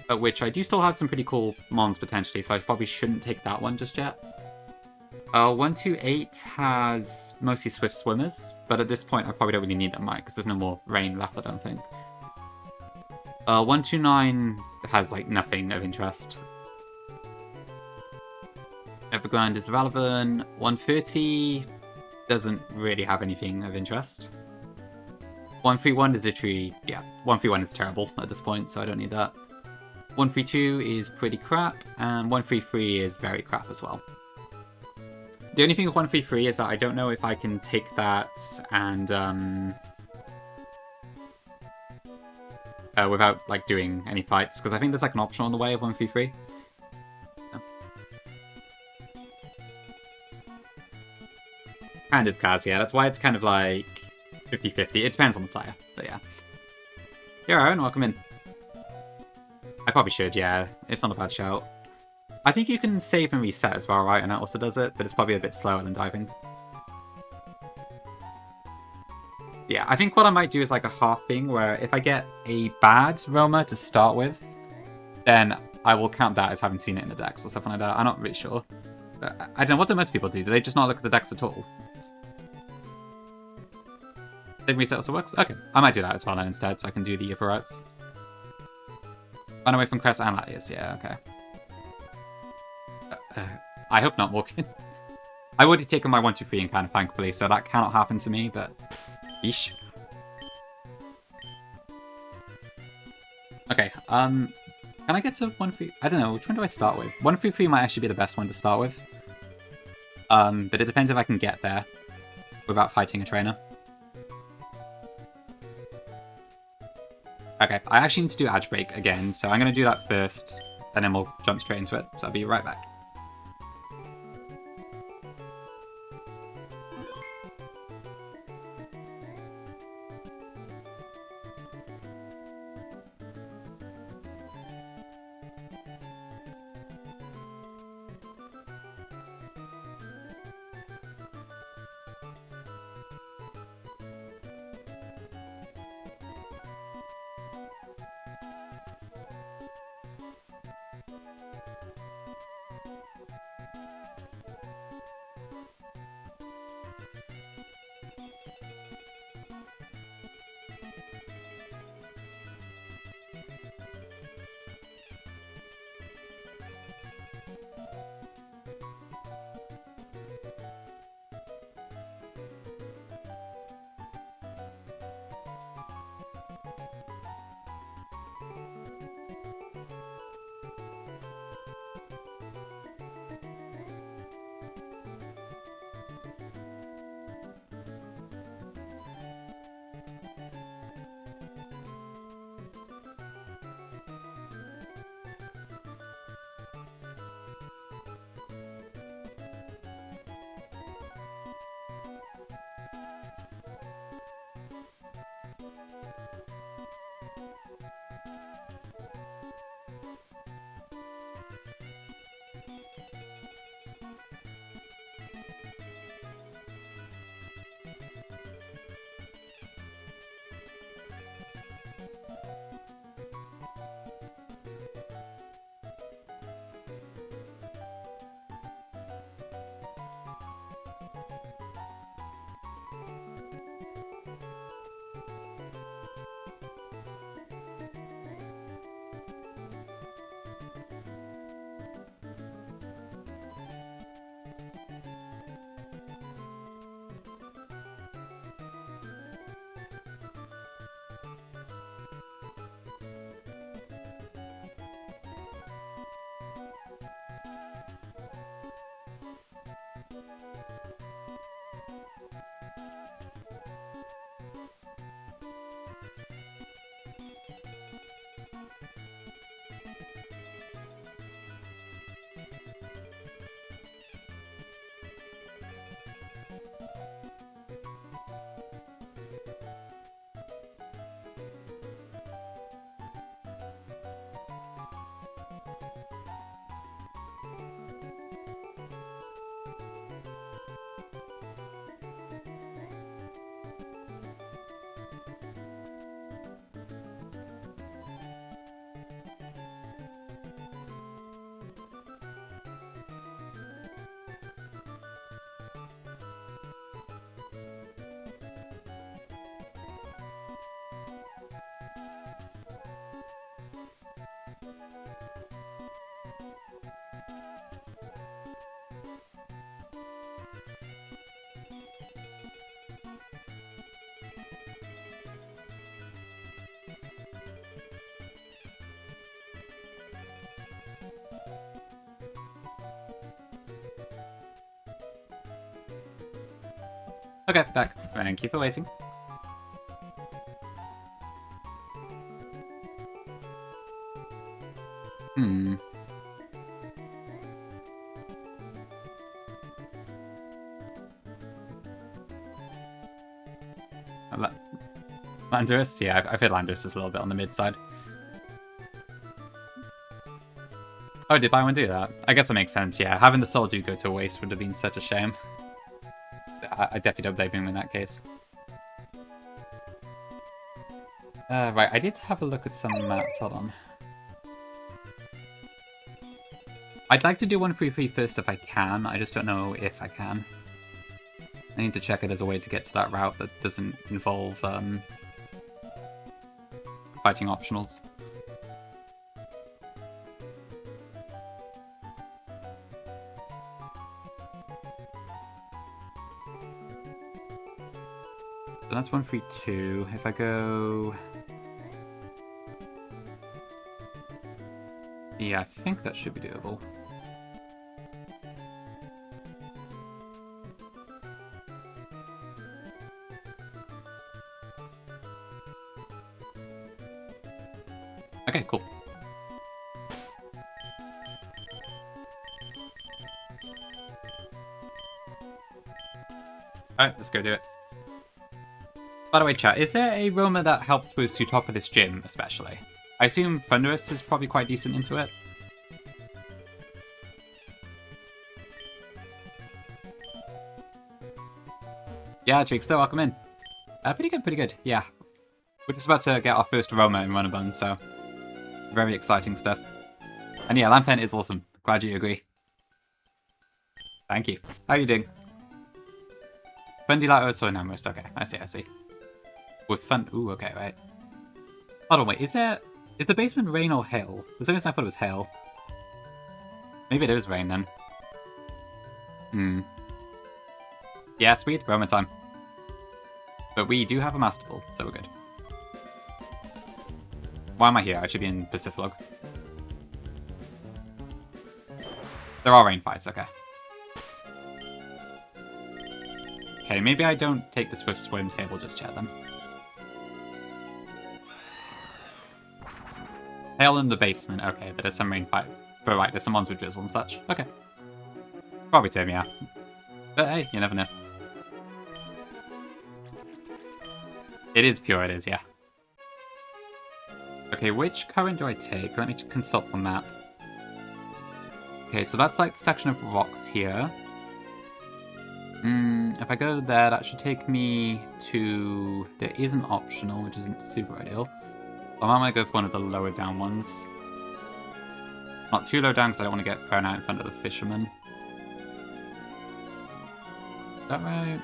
At which I do still have some pretty cool mons, potentially, so I probably shouldn't take that one just yet. 1, 2, 8 has mostly Swift Swimmers, but at this point I probably don't really need them, right? Because there's no more rain left, I don't think. 1, 2, 9 has, like, nothing of interest. Evergrande is relevant. 130 doesn't really have anything of interest. 131 is literally... yeah, 131 is terrible at this point, so I don't need that. 132 is pretty crap, and 133 is very crap as well. The only thing with 133 is that I don't know if I can take that and... without, like, doing any fights, because I think there's, like, an option on the way of 133. No. Candid Kaz, yeah, that's why it's kind of, like, 50-50. It depends on the player, but yeah. Here, Aaron, welcome in. I probably should, yeah. It's not a bad shout. I think you can save and reset as well, right? And that also does it, but it's probably a bit slower than diving. Yeah, I think what I might do is like a half thing where if I get a bad Roma to start with, then I will count that as having seen it in the decks or something like that. I'm not really sure. I don't know, what do most people do? Do they just not look at the decks at all? Did reset also works? Okay, I might do that as well then instead, so I can do the upper arts. Run away from Crest and Latias, yeah, okay. I hope not, Morgan. I would have taken my 1-2-3 and kind of thankfully, so that cannot happen to me, but... Yeesh. Okay, can I get to 1-3? I don't know, which one do I start with? 1-3-3 might actually be the best one to start with. But it depends if I can get there without fighting a trainer. Okay, I actually need to do Edge Break again, so I'm going to do that first, and then we'll jump straight into it. So I'll be right back. Okay, back. Thank you for waiting. Landorus? Yeah, I feel Landorus is a little bit on the mid side. Oh, did Byron do that? I guess that makes sense, yeah. Having the soul do go to waste would have been such a shame. I definitely don't blame him in that case. Right, I did have a look at some maps. Hold on. I'd like to do 133 first if I can. I just don't know if I can. I need to check if there's a way to get to that route that doesn't involve fighting optionals. So that's 132. If I go... Yeah, I think that should be doable. Okay, cool. Alright, let's go do it. By the way, chat, is there a roamer that helps with Pseudopolis Gym, especially? I assume Thunderous is probably quite decent into it. Yeah, Trickster, welcome in. Pretty good, yeah. We're just about to get our first roamer in Runabun, so... Very exciting stuff. And yeah, Lampen is awesome. Glad you agree. Thank you. How are you doing? Fundilato Soynamrus, okay, I see. With fun... Ooh, okay, right. Hold on, wait, is the basement rain or hail? For some reason I thought it was hail. Maybe it is rain then. Yeah, sweet, Roman time. But we do have a Master Ball, so we're good. Why am I here? I should be in Paciflog. There are rain fights, okay. Okay, maybe I don't take the Swift Swim table just yet then. Hail in the basement, okay, but there's some rain fight. But right, there's some ones with drizzle and such. Okay. Probably Tim, yeah. But hey, you never know. It is pure, it is, yeah. Okay, which current do I take? Let me consult the map. Okay, so that's like the section of rocks here. If I go there, that should take me to... There is an optional, which isn't super ideal. I might go for one of the lower down ones. Not too low down because I don't want to get thrown out in front of the fisherman. Is that right?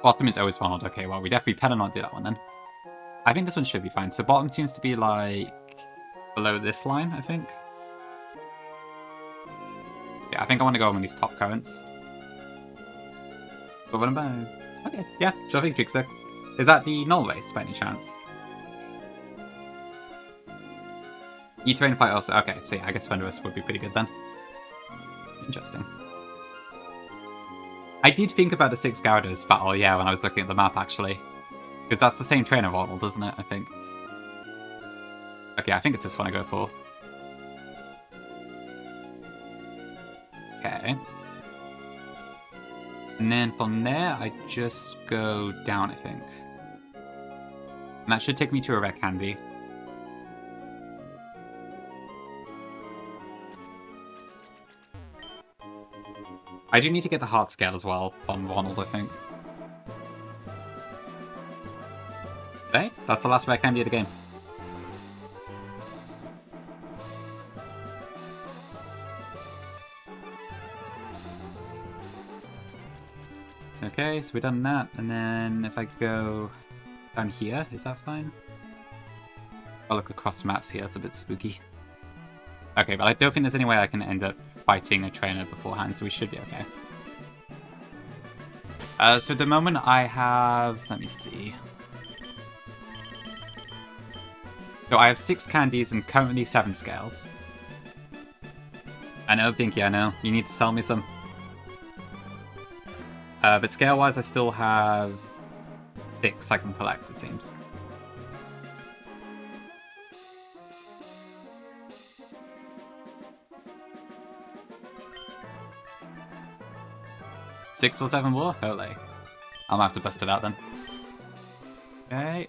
Bottom is always funneled. Okay, well, we definitely better not do that one then. I think this one should be fine. So bottom seems to be like below this line, I think. Yeah, I think I want to go on these top currents. But what about... Okay, yeah, sure thing, Trickster. Is that the null race by any chance? E-Terrain fight also. Okay, so yeah, I guess Thunderous would be pretty good then. Interesting. I did think about the 6 Gyarados battle, yeah, when I was looking at the map, actually. Because that's the same trainer model, doesn't it, I think? Okay, I think it's this one I go for. Okay. And then from there, I just go down, I think. And that should take me to a Red Candy. I do need to get the heart scale as well on Ronald, I think. Okay, that's the last Red Candy of the game. Okay, so we've done that, and then if I go down here, is that fine? I'll look across the maps here, it's a bit spooky. Okay, but I don't think there's any way I can end up fighting a trainer beforehand, so we should be okay. So at the moment I have... Let me see. So I have 6 candies and currently 7 scales. I know, Pinky, I know. You need to sell me some. But scale-wise, I still have 6 I can collect, it seems. Six or 7 more? Holy. I'm gonna have to bust it out then. Okay.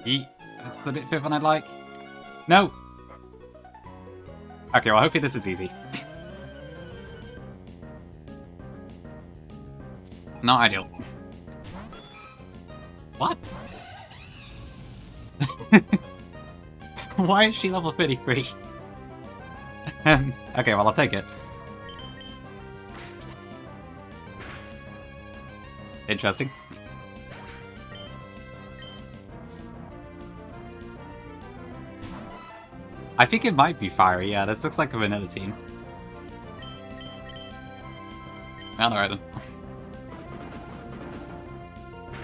Yeet. That's a bit further than I'd like. No! Okay, well, hopefully this is easy. Not ideal. What? Why is she level 33? Okay, well, I'll take it. Interesting. I think it might be fiery, yeah, this looks like a vanilla team. Alright then.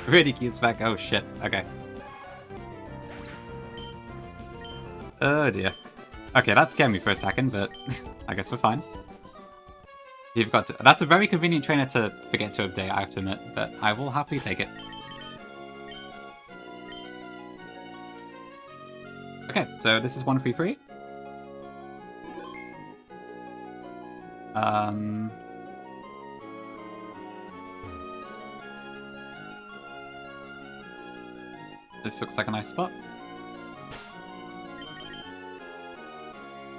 Really cute spec, oh shit, okay. Oh dear. Okay, that scared me for a second, but I guess we're fine. You've got to... That's a very convenient trainer to forget to update, I have to admit, but I will happily take it. Okay, so this is 133. This looks like a nice spot.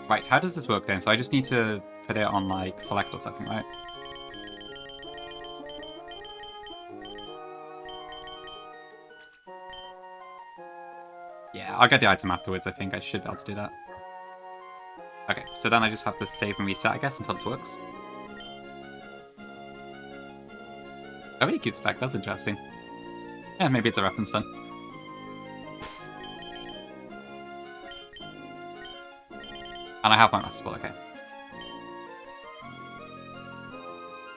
Right, how does this work then? So I just need to put it on, like, select or something, right? Yeah, I'll get the item afterwards, I think. I should be able to do that. Okay, so then I just have to save and reset, I guess, until this works. A really cute spec, that's interesting. Yeah, maybe it's a reference then. And I have my Master Ball, okay.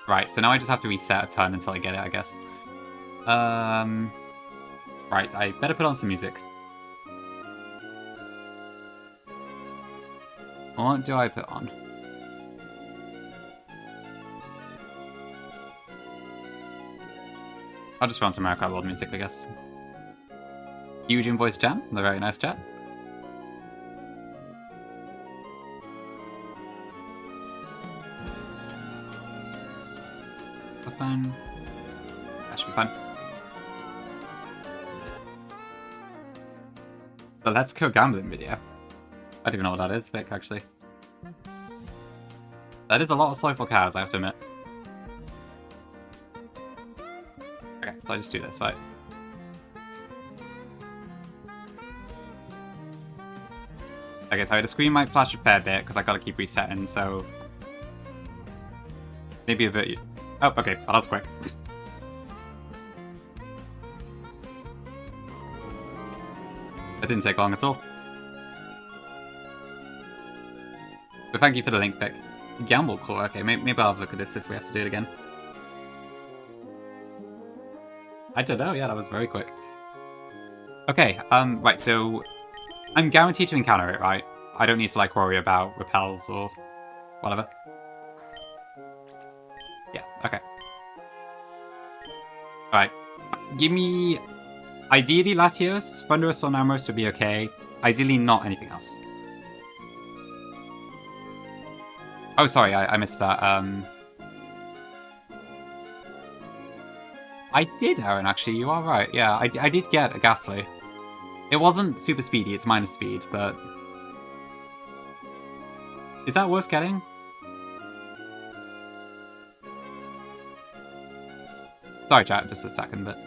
Right, so now I just have to reset a turn until I get it, I guess. Right, I better put on some music. What do I put on? I'll just run some America World music, I guess. Huge Invoice Jam, the very nice chat. Fine. That should be fine. The Let's Go Gambling video. I don't even know what that is, Vic, actually. That is a lot of slowful cars, I have to admit. Okay, so I just do this, right? Okay, so the screen might flash a fair bit, because I gotta keep resetting, so... Maybe avert you. Oh, okay, well, that's quick. That didn't take long at all. But thank you for the link pick. Gamble core, okay, maybe I'll have a look at this if we have to do it again. I don't know, yeah, that was very quick. Okay, right, so... I'm guaranteed to encounter it, right? I don't need to, like, worry about repels or whatever. Yeah, okay. Alright. Give me... Ideally Latios, Thunderous or Namorous would be okay. Ideally not anything else. Oh, sorry, I missed that. I did, Aaron, actually, you are right. Yeah, I did get a Ghastly. It wasn't super speedy, it's minus speed, but... Is that worth getting? Sorry, chat, just a second, but...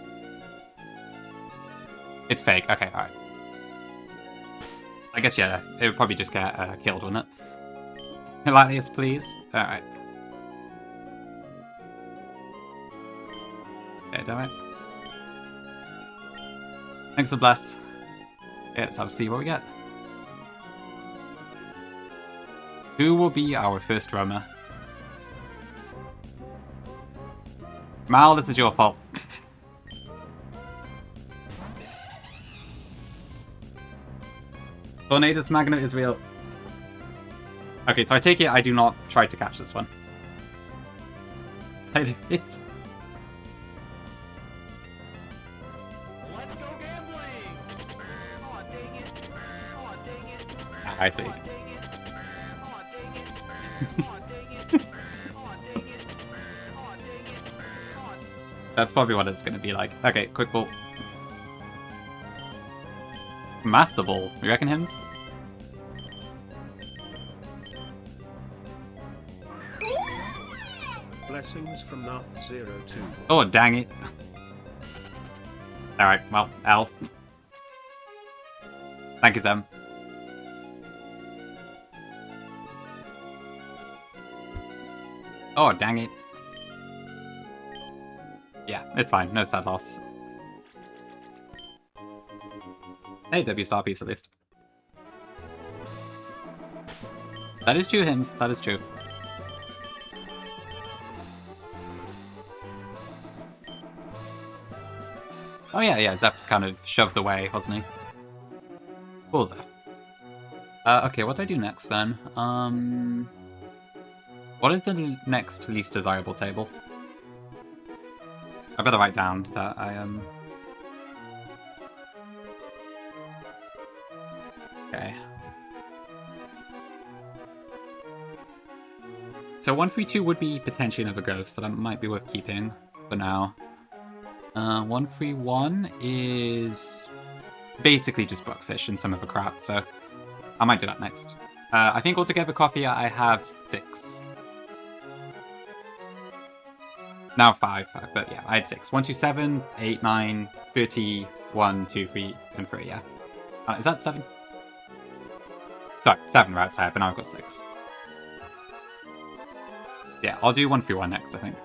It's fake, okay, alright. I guess, yeah, it would probably just get killed, wouldn't it? Hilarious, please. Alright. Okay, damn it. Thanks for bless. Yeah, let's have a see what we get. Who will be our first roamer? Mal, this is your fault. Tornadus Magnet is real. Okay, so I take it I do not try to catch this one. It's...
Let's go gambling! Oh, dang it! Oh, dang it!
I see.
Oh, dang it! Oh, dang it! Oh, dang it! Oh, dang it! Oh, dang it! Oh,
That's probably what it's gonna be like. Okay, quick ball. Master Ball. You reckon hymns?
Blessings from Nath02.
Oh, dang it. Alright, well, L. Thank you, Sam. Oh, dang it. Yeah, it's fine. No sad loss. Hey, W star piece at least. That is true, Hims. That is true. Oh yeah, Zeph's kind of shoved away, wasn't he? Cool, Zeph. Okay, what do I do next then? What is the next least desirable table? I better write down that I am... Okay. So 132 would be potentially another ghost, so that might be worth keeping for now. 131 is basically just Bruxish and some of the crap, so I might do that next. I think altogether coffee I have 6. Now 5, but yeah, I had 6. 1, 2, 7, 8, 9, 30, 1, 2, 3, and 3, yeah. Is that 7? Sorry, 7 right side, but now I've got 6. Yeah, I'll do 131 next, I think.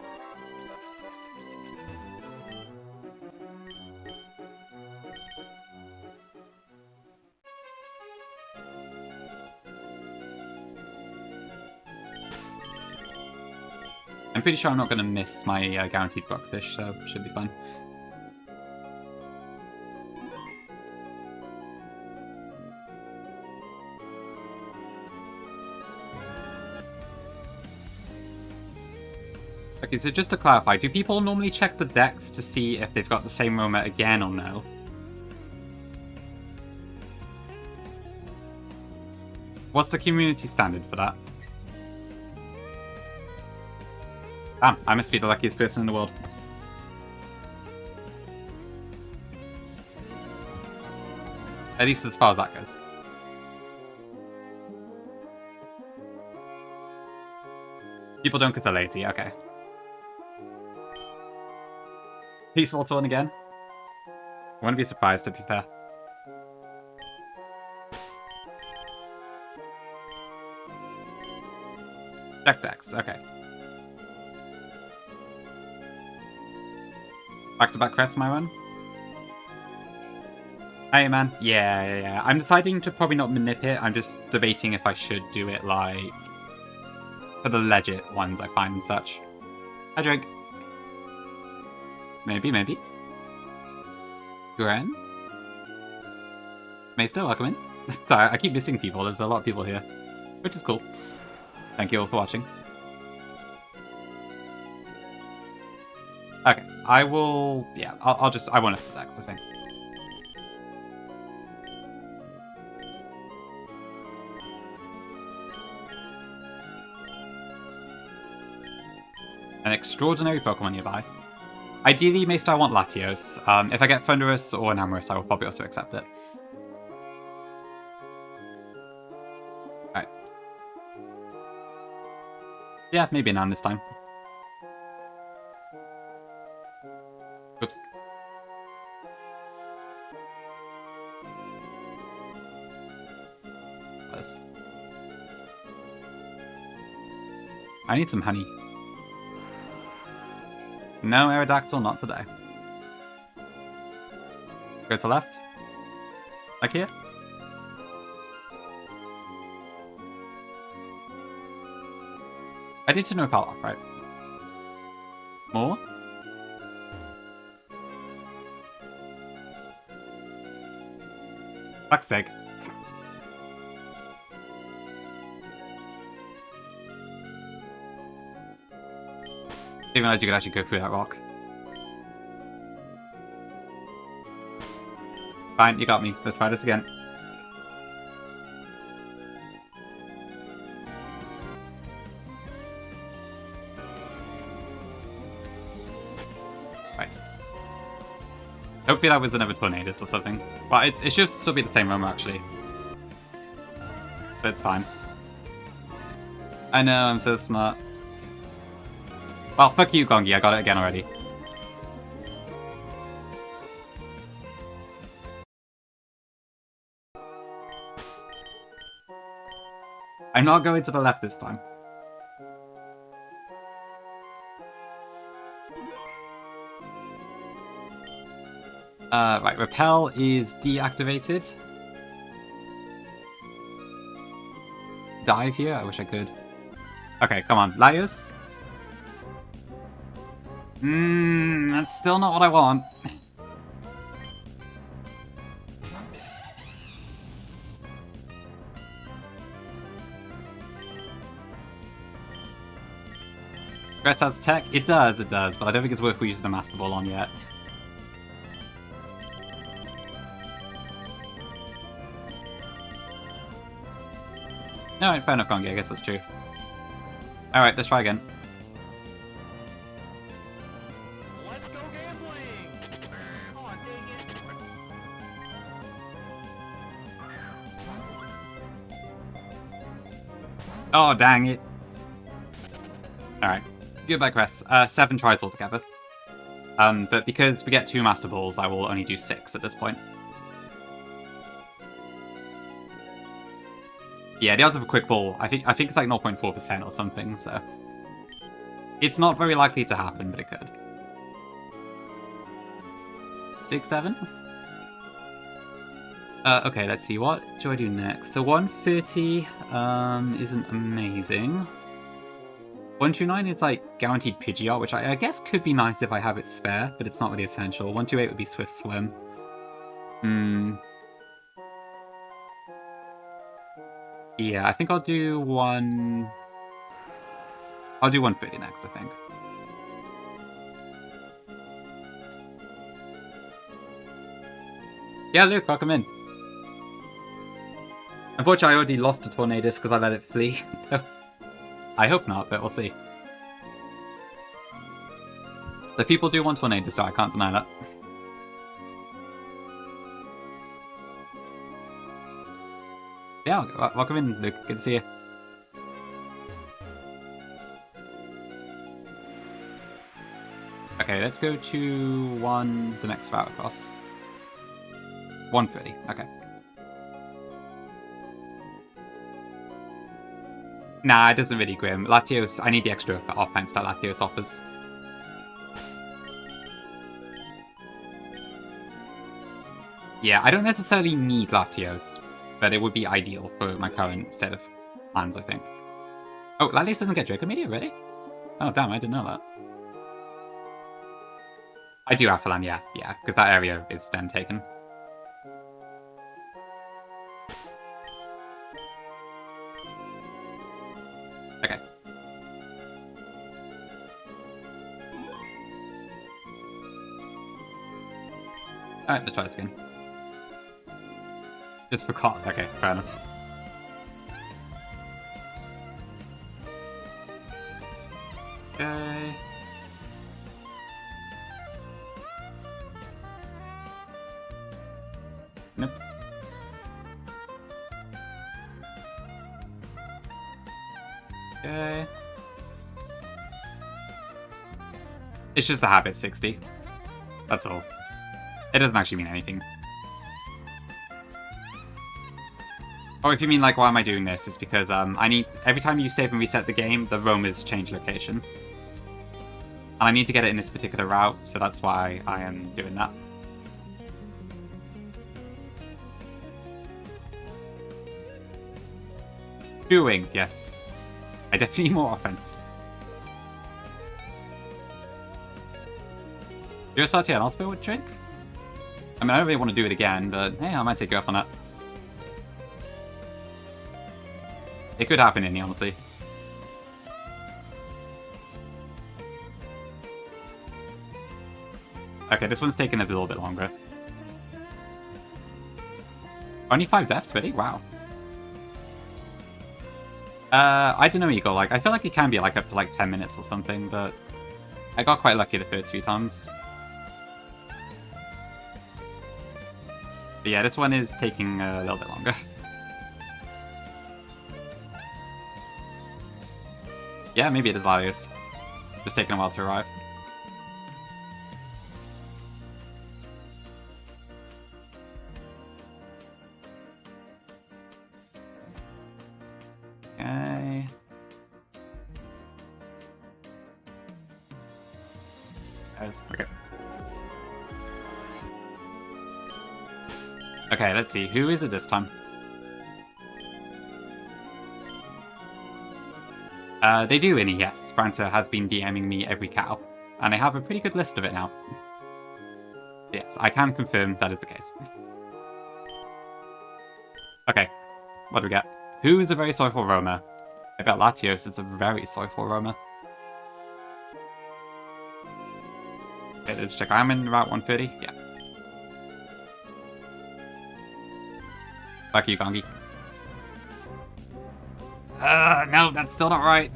I'm pretty sure I'm not going to miss my guaranteed Bruxish, so should be fun. Okay, so just to clarify, do people normally check the decks to see if they've got the same moment again or no? What's the community standard for that? Damn, I must be the luckiest person in the world. At least as far as that goes. People don't because they're lazy, okay. Peaceful turn again. I wouldn't be surprised, to be fair. Check decks, okay. Back-to-back crest, my run. Hey, man. Yeah. I'm deciding to probably not manip it. I'm just debating if I should do it, like, for the legit ones I find and such. I drink. Maybe. Gren? Maester, welcome in. Sorry, I keep missing people. There's a lot of people here, which is cool. Thank you all for watching. Okay, I will... Yeah, I'll just... I won't have the decks, I think. An extraordinary Pokemon nearby. Ideally, Maester, I want Latios. If I get Thundurus or an Amorous, I will probably also accept it. Alright. Yeah, maybe an Am this time. Oops. I need some honey. No Aerodactyl, not today. Go to left. Like here. I need to know about off, right? More? Fuck's sake. Didn't realize you could actually go through that rock. Fine, you got me. Let's try this again. Right. Hopefully that was another Tornadus or something. Well, it should still be the same room, actually. But it's fine. I know, I'm so smart. Well, fuck you, Gongi. I got it again already. I'm not going to the left this time. Right, repel is deactivated. Dive here? I wish I could. Okay, come on. Laios? That's still not what I want. Grass has tech? It does, but I don't think it's worth using the Master Ball on yet. Alright, fair enough, Gongi, I guess that's true. Alright, let's try again.
Let's go gambling! Oh, dang it.
Oh, dang it. Alright, goodbye, Cress. 7 tries altogether. But because we get 2 Master Balls, I will only do 6 at this point. Yeah, the odds of a quick ball, I think it's like 0.4% or something, so... It's not very likely to happen, but it could. 6, 7? Okay, let's see, what do I do next? So 130 isn't amazing. 129 is like guaranteed Pidgeot, which I guess could be nice if I have it spare, but it's not really essential. 128 would be Swift Swim. Yeah, I think I'll do one... I'll do 130 next, I think. Yeah, Luke, welcome in. Unfortunately, I already lost to Tornadus because I let it flee. I hope not, but we'll see. The people do want Tornadus, so I can't deny that. Yeah, welcome in, Luke. Good to see you. Okay, let's go to the next route across. 130, okay. Nah, it doesn't really grim. Latios, I need the extra offense that Latios offers. Yeah, I don't necessarily need Latios, but it would be ideal for my current state of plans, I think. Oh, Latios doesn't get Draco Meteor, really? Oh, damn, I didn't know that. I do have to land, yeah, because that area is then taken. Okay. Alright, let's try this again. Just for caught. Okay, fair enough. Okay. Nope. Okay. It's just a habit 60. That's all. It doesn't actually mean anything. Or if you mean like, why am I doing this? It's because I need, every time you save and reset the game, the roamers change location. And I need to get it in this particular route, so that's why I am doing that. Doing, yes. I definitely need more offense. You're a Satya and I'll spit with drink? I mean, I don't really want to do it again, but hey, I might take you up on that. It could happen, Indy, honestly. Okay, this one's taking a little bit longer. Only 5 deaths, really? Wow. I don't know, Eagle. Like, I feel like it can be like up to like 10 minutes or something, but I got quite lucky the first few times. But yeah, this one is taking a little bit longer. Yeah, maybe it is Larius. Just taking a while to arrive. Okay. Okay. Okay, let's see. Who is it this time? They do, Innie, yes. Franta has been DMing me every cow, and I have a pretty good list of it now. Yes, I can confirm that is the case. Okay, what do we get? Who is a very soulful roamer? I bet Latios is a very soulful roamer. Okay, let's check. I'm in Route 130. Yeah. Fuck you, Gongi. No, that's still not right.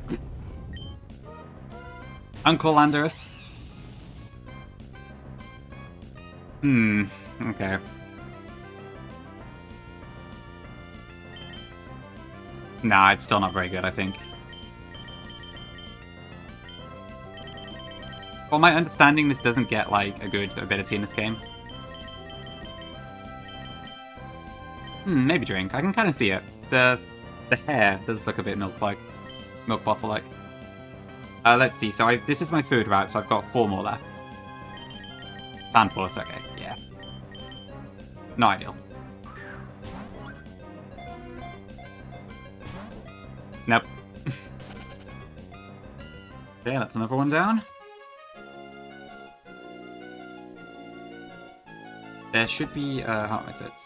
Uncle Landorus. Okay. Nah, it's still not very good, I think. From my understanding, this doesn't get, like, a good ability in this game. Maybe drink. I can kind of see it. The hair does look a bit milk bottle-like. Let's see. So this is my third route, so I've got 4 more left. Sandforce, okay, yeah. Not ideal. Nope. Okay, that's another one down. There should be, how is it?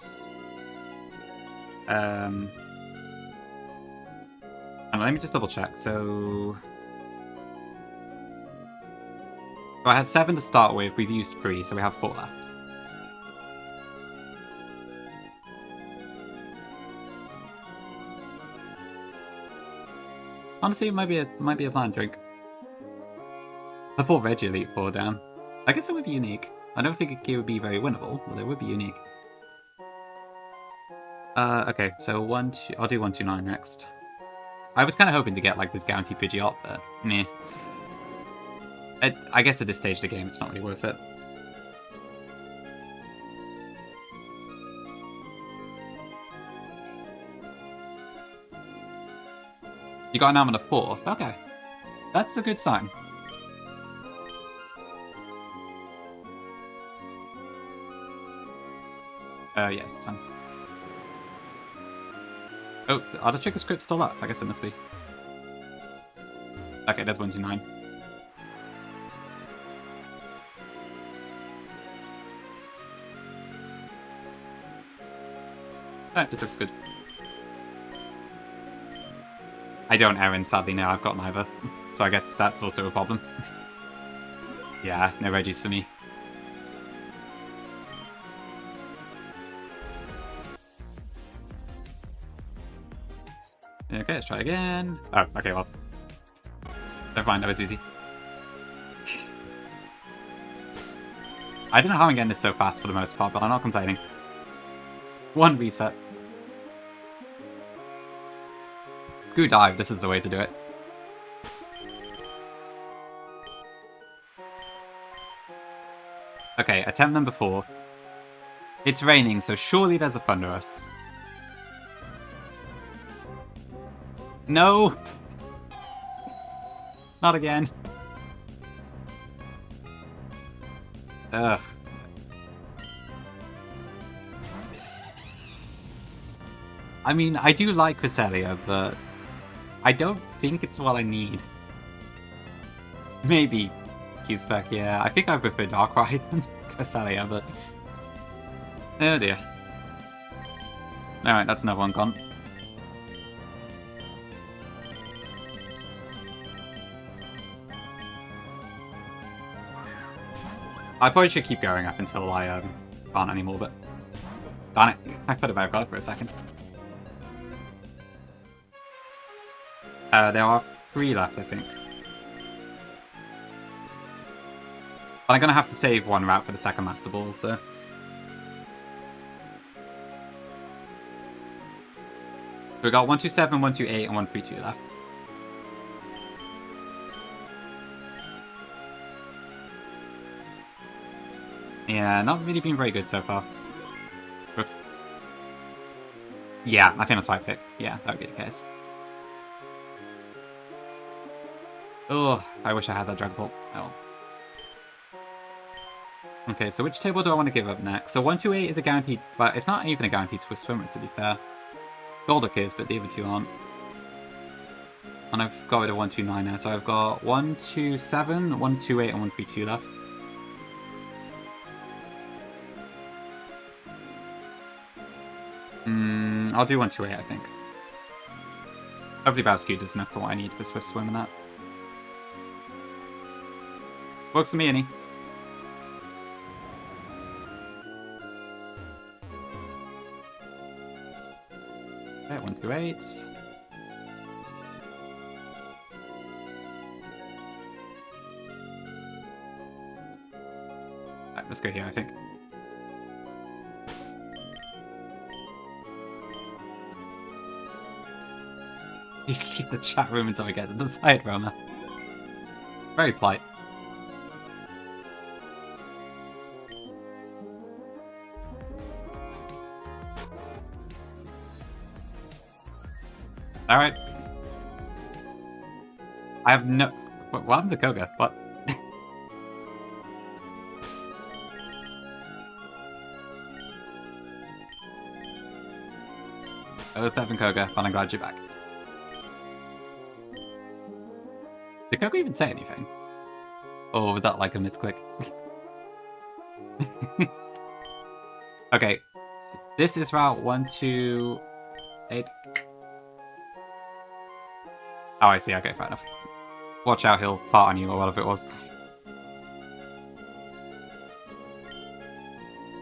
And let me just double check. So I had 7 to start with. We've used 3, so we have 4 left. Honestly, it might be a planned drink. I thought Reggie Elite 4 down. I guess it would be unique. I don't think it would be very winnable, but it would be unique. Okay, so I'll do 129 next. I was kind of hoping to get like the Bounty Pidgeot, but meh. I guess at this stage of the game, it's not really worth it. You got an arm on the 4th? Okay. That's a good sign. Yes. Oh, are the trigger scripts still up? I guess it must be. Okay, there's 129. Alright, this looks good. I don't, Aaron, sadly, no, I've got neither. So I guess that's also a problem. Yeah, no Reggies for me. Okay, let's try again. Oh, okay, well. Never mind, that was easy. I don't know how I'm getting this so fast for the most part, but I'm not complaining. 1 reset. Screw dive, this is the way to do it. Okay, attempt number 4. It's raining, so surely there's a Thunderous. No! Not again. Ugh. I mean, I do like Cresselia, but I don't think it's what I need. Maybe Q-Spec, yeah. I think I prefer Darkrai than Cresselia, but... oh dear. Alright, that's another one gone. I probably should keep going up until I can't anymore, but... darn it, I could have got it for a second. There are 3 left, I think. But I'm gonna have to save 1 route for the second Master Ball, so... we got 127, 128, and 132 left. Yeah, not really been very good so far. Whoops. Yeah, I think that's right, Vic. Yeah, that would be the case. Oh, I wish I had that Dragon Ball. Oh. Okay, so which table do I want to give up next? So 128 is a guaranteed, but it's not even a guaranteed Swiss swimmer, to be fair. Golduck is, but the other two aren't. And I've got rid of 129 now, so I've got 127, 128, and 132 left. I'll do 128, I think. Hopefully Bowscute is enough for what I need for Swiss Swim and that. Works for me, Annie. Okay, 128. Right, let's go here, I think. Please leave the chat room until we get to the side runner. Very polite. Alright. I have no... What happened to Koga? What? Oh, it's Devin Koga, but I'm glad you're back. Did Koga even say anything? Or was that like a misclick? Okay. This is route 128. Oh, I see. Okay, fair enough. Watch out, he'll part on you or whatever it was.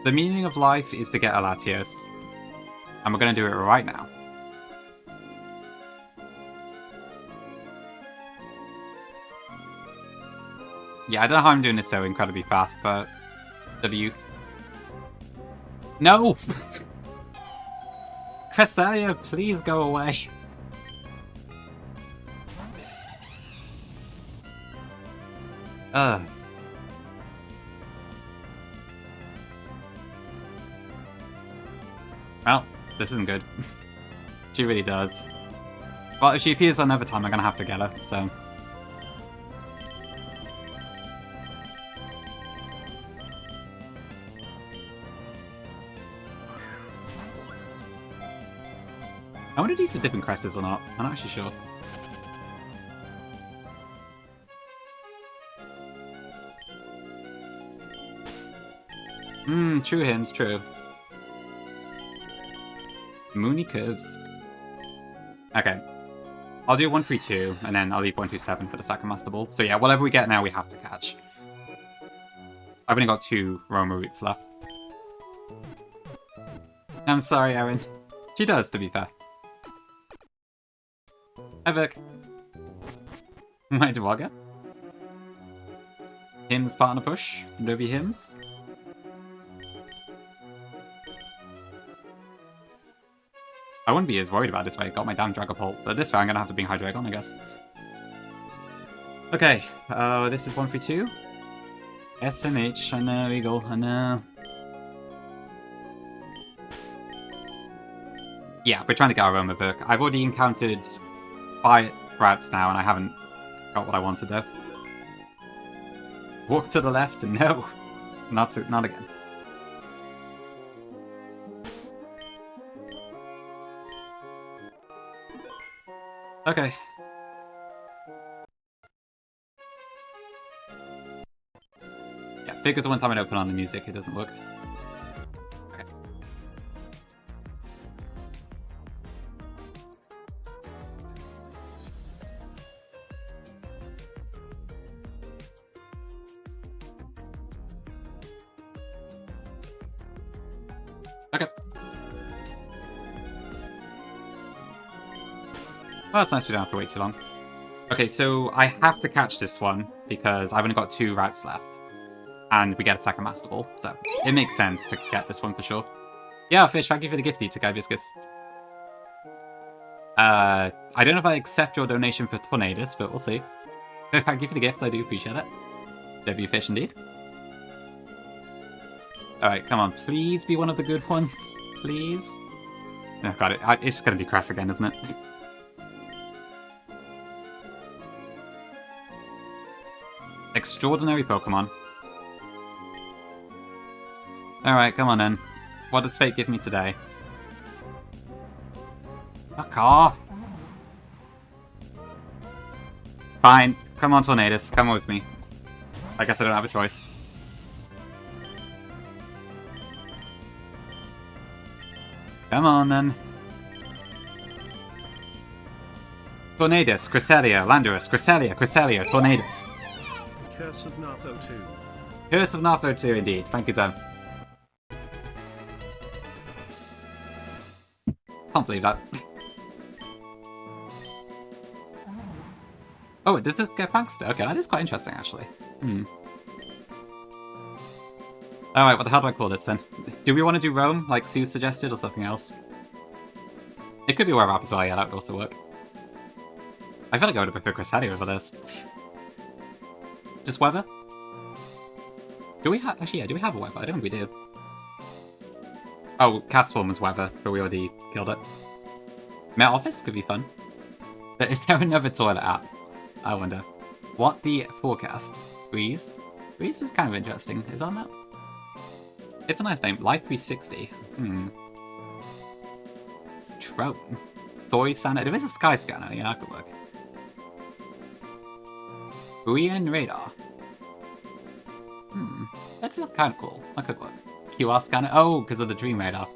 The meaning of life is to get a Latios. And we're going to do it right now. Yeah, I don't know how I'm doing this so incredibly fast, but... W. No! Cresselia, please go away. Ugh. Well, this isn't good. She really does. Well, if she appears another time, I'm gonna have to get her, so... I wonder if these are different cresses or not. I'm not actually sure. True hymns, true. Moony curves. Okay. I'll do 132, and then I'll leave 127 for the second Master Ball. So yeah, whatever we get now, we have to catch. I've only got 2 Roma routes left. I'm sorry, Erin. She does, to be fair. Hi, Vic. My Dwaga. Hymns partner push. Novi hymns. I wouldn't be as worried about this if I got my damn Dragapult, but this way I'm gonna have to bring Hydreigon, I guess. Okay, this is 132. SMH, I know, Eagle, I know. Yeah, we're trying to get our Roma book. I've already encountered 5 rats now, and I haven't got what I wanted though. Walk to the left, no. Not again. Okay. Yeah, because the one time I don't put on the music, it doesn't work. Okay. Okay. Well, that's nice we don't have to wait too long. Okay, so I have to catch this one because I've only got 2 routes left. And we get a second Master Ball, so it makes sense to get this one for sure. Yeah, Fish, thank you for the gifty to Gibiscus. I don't know if I accept your donation for Tornadus, but we'll see. Thank you for the gift, I do appreciate it. W Fish indeed. Alright, come on. Please be one of the good ones. Please. Oh, God, it's just gonna be Cress again, isn't it? Extraordinary Pokemon. Alright, come on then. What does fate give me today? Fuck off! Fine. Come on, Tornadus. Come with me. I guess I don't have a choice. Come on, then. Tornadus, Cresselia, Landorus, Cresselia, Tornadus.
Curse of Nartho 2.
Curse of Nartho 2, indeed. Thank you, Tom. Can't believe that. Oh, does this get Prankster? Okay, that is quite interesting, actually. Alright, what the hell do I call this, then? Do we want to do Rome, like Sue suggested, or something else? It could be Wear Up as well, yeah, that would also work. I feel like I would have preferred Cresselia over this. Just Weather? Do we have... Actually, yeah, do we have a Weather? I don't think we do. Oh, Cast Form was Weather, but we already killed it. Met Office could be fun. But is there another toilet app? I wonder. What the forecast? Breeze? Breeze is kind of interesting. Is on that? It's a nice name. Life 360. Trout. Soy Scanner. There is a Sky Scanner. Yeah, that could work. Buoyan Radar. That's kind of cool. That could work. QR Scanner. Oh, because of the Dream Radar.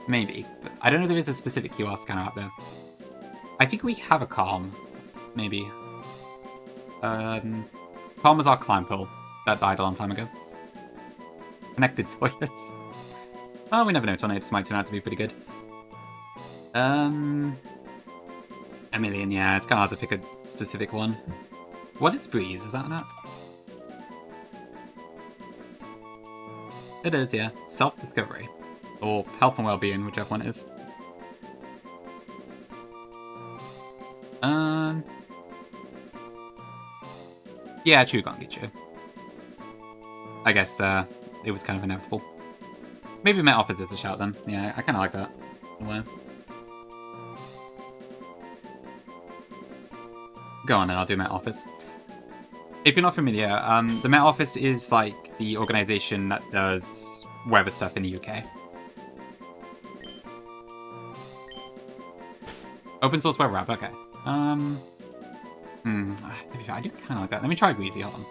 Maybe. But I don't know if there is a specific QR scanner out there. I think we have a Calm. Maybe. Calm was our climb pole. That died a long time ago. Connected toilets. Oh, we never know. Tornadus might turn out to be pretty good. A million, yeah. It's kind of hard to pick a specific one. What is Breeze? Is that an app? It is, yeah. Self-discovery. Or health and well-being, whichever one it is. Yeah, Chugongichu. I guess, it was kind of inevitable. Maybe Met Office is a shout then. Yeah, I kind of like that. Well, go on then, I'll do Met Office. If you're not familiar, the Met Office is like the organization that does weather stuff in the UK. Open source web app, okay. I do kind of like that. Let me try Breezy, hold on.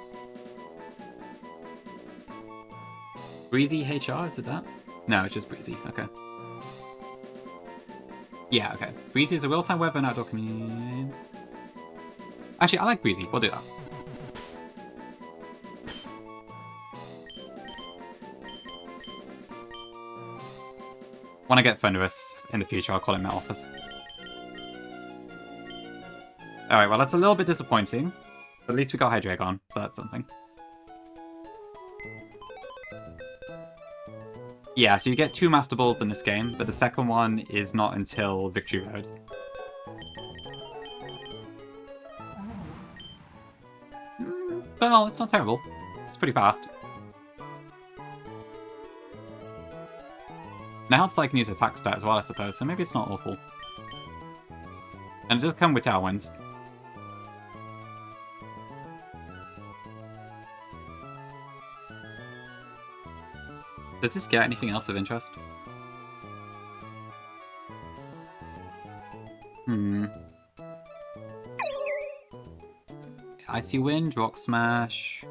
Breezy HR, is it that? No, it's just Breezy, okay. Yeah, okay. Breezy is a real-time web and outdoor community. Actually, I like Breezy, we'll do that. When I get Thunderous in the future, I'll call it Met Office. Alright, well that's a little bit disappointing. But at least we got Hydreigon, so that's something. Yeah, so you get 2 Master Balls in this game, but the second one is not until Victory Road. Well, it's not terrible. It's pretty fast. And it helps I can use attack stat as well, I suppose, so maybe it's not awful. And it does come with Tailwind. Does this get anything else of interest? Icy Wind, Rock Smash,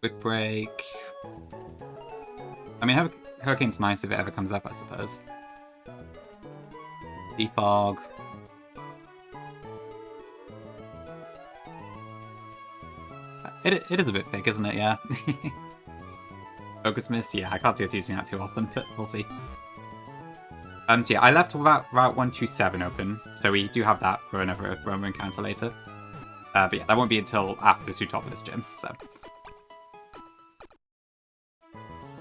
Quick Break. I mean, Hurricane's nice if it ever comes up, I suppose. Defog. It is a bit big, isn't it? Yeah. Focus Miss, yeah, I can't see us using that too often, but we'll see. So yeah, I left Route 127 open, so we do have that for another Roma encounter later. But yeah, that won't be until after the top of this gym, so.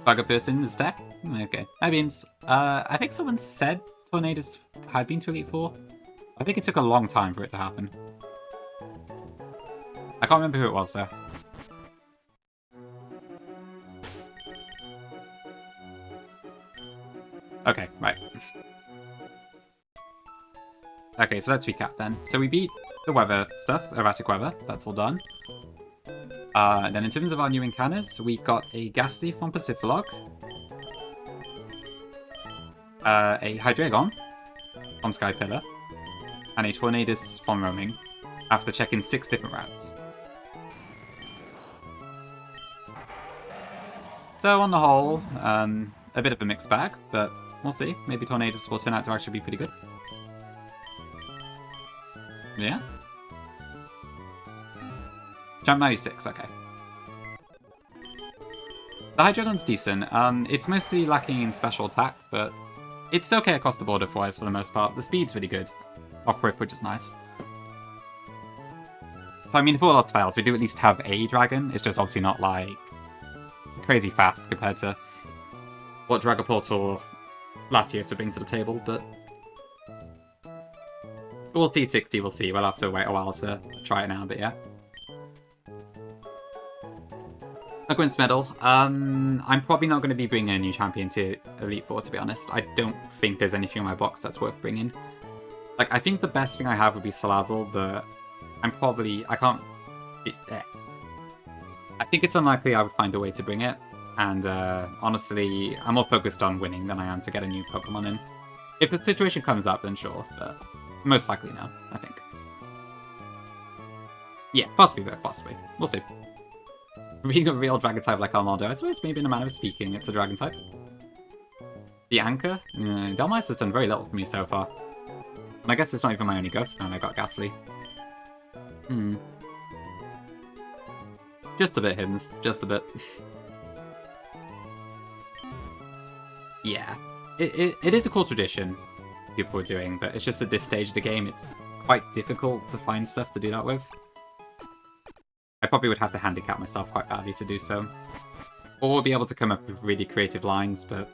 Bugger person is tech? Okay. That means, I think someone said Tornadus had been to Elite Four. I think it took a long time for it to happen. I can't remember who it was, though. Okay, right. Okay, so let's recap then. So we beat the weather stuff, erratic weather, that's all done. Then in terms of our new encounters, we got a Ghastly from Pacifilog, a Hydreigon from Skypillar, and a Tornadus from Roaming, after checking 6 different routes. So on the whole, a bit of a mixed bag, but we'll see. Maybe Tornadus will turn out to actually be pretty good. Yeah? Jump 96, okay. The Hydreigon's decent. It's mostly lacking in special attack, but it's okay across the board otherwise for the most part. The speed's really good. Off-rip, which is nice. So I mean, if all else fails, we do at least have a dragon. It's just obviously not like crazy fast compared to what Dragapult or Latios would bring to the table, but we'll see 60, we'll see. We'll have to wait a while to try it now, but yeah. Ugwin's Medal. I'm probably not going to be bringing a new champion to Elite Four, to be honest. I don't think there's anything in my box that's worth bringing. Like, I think the best thing I have would be Salazzle, but I can't... I think it's unlikely I would find a way to bring it, and honestly, I'm more focused on winning than I am to get a new Pokemon in. If the situation comes up, then sure, but most likely no, I think. Yeah, possibly though, possibly. We'll see. Being a real dragon type like Armaldo, I suppose maybe in a manner of speaking, it's a dragon type. The Anchor? Delmice has done very little for me so far. And I guess it's not even my only ghost now, and I got Ghastly. Just a bit, Hims. Just a bit. Yeah. It is a cool tradition people are doing, but it's just at this stage of the game, it's quite difficult to find stuff to do that with. I probably would have to handicap myself quite badly to do so. Or be able to come up with really creative lines, but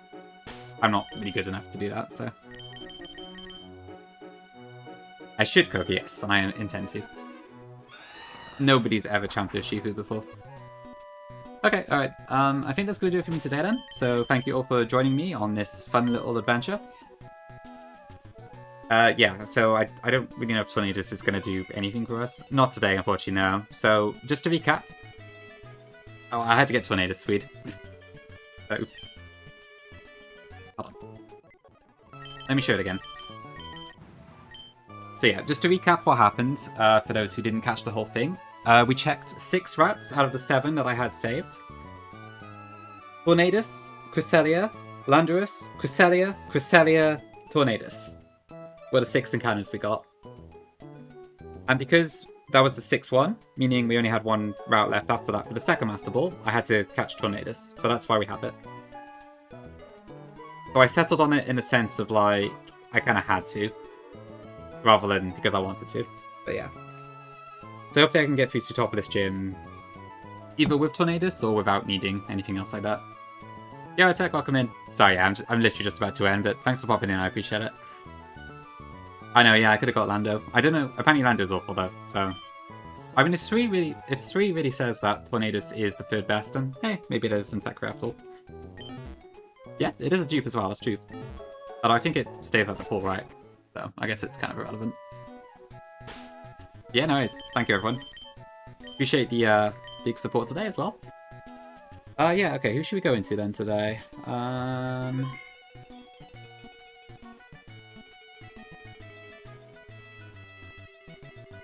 I'm not really good enough to do that, so... I should cook, yes, and I intend to. Nobody's ever championed Shifu before. Okay, alright. I think that's going to do it for me today then. So thank you all for joining me on this fun little adventure. Yeah, so I don't really know if Tornadus is going to do anything for us. Not today, unfortunately, no. So, just to recap. Oh, I had to get Tornadus, sweet. Oops. Hold on. Let me show it again. So yeah, just to recap what happened, for those who didn't catch the whole thing. We checked 6 routes out of the 7 that I had saved. Tornadus, Cresselia, Landorus, Cresselia, Cresselia, Tornadus were the 6 encounters we got. And because that was the 6th one, meaning we only had 1 route left after that for the second Master Ball, I had to catch Tornadus, so that's why we have it. So I settled on it in the sense of, like, I kind of had to, rather than because I wanted to. But yeah. So hopefully I can get through to top of this gym, either with Tornadus or without needing anything else like that. Yeah, Tech, welcome in. Sorry, I'm literally just about to end, but thanks for popping in, I appreciate it. I know, yeah, I could have got Lando. I don't know, apparently Lando's awful though, so... I mean, if 3 really says that Tornadus is the 3rd best, then hey, maybe there's some tech after all. Yeah, it is a dupe as well, that's true. But I think it stays at the full right, so I guess it's kind of irrelevant. Yeah, no worries. Thank you, everyone. Appreciate the big support today as well. Yeah, okay, who should we go into then today?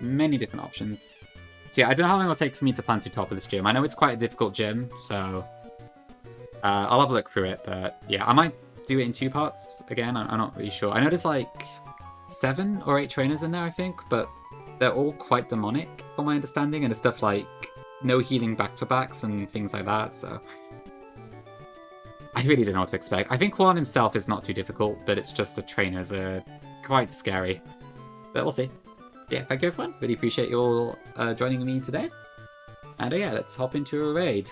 Many different options. So yeah, I don't know how long it'll take for me to plan to top of this gym. I know it's quite a difficult gym, so I'll have a look through it, but yeah, I might do it in 2 parts again. I'm not really sure. I know there's like 7 or 8 trainers in there, I think, but they're all quite demonic, from my understanding, and it's stuff like no healing back-to-backs and things like that, so... I really don't know what to expect. I think Juan himself is not too difficult, but it's just the trainers are quite scary. But we'll see. Yeah, thank you everyone. Really appreciate you all joining me today. And yeah, let's hop into a raid.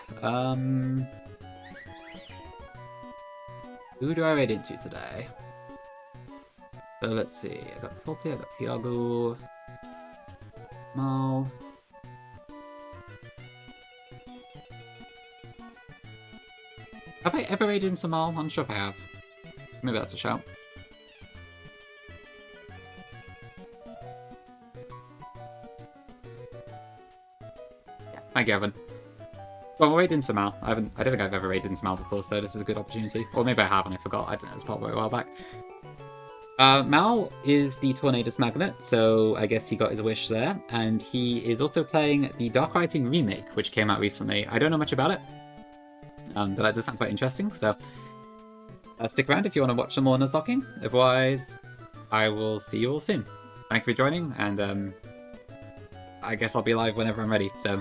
Who do I raid into today? So let's see. I got Forte, I got Tiago, Mal. Have I ever raided into Mal? I'm not sure if I have. Maybe that's a shout. Yeah. Hi, Gavin. Well, we'll raid into Mal. I don't think I've ever raided into Mal before, so this is a good opportunity. Or maybe I have and I forgot. I don't know, it's probably a while back. Mal is the Tornadus Magnet, so I guess he got his wish there. And he is also playing the Dark Writing Remake, which came out recently. I don't know much about it, but that does sound quite interesting, so stick around if you want to watch some more Nuzlocking. Otherwise, I will see you all soon. Thank you for joining, and I guess I'll be live whenever I'm ready, so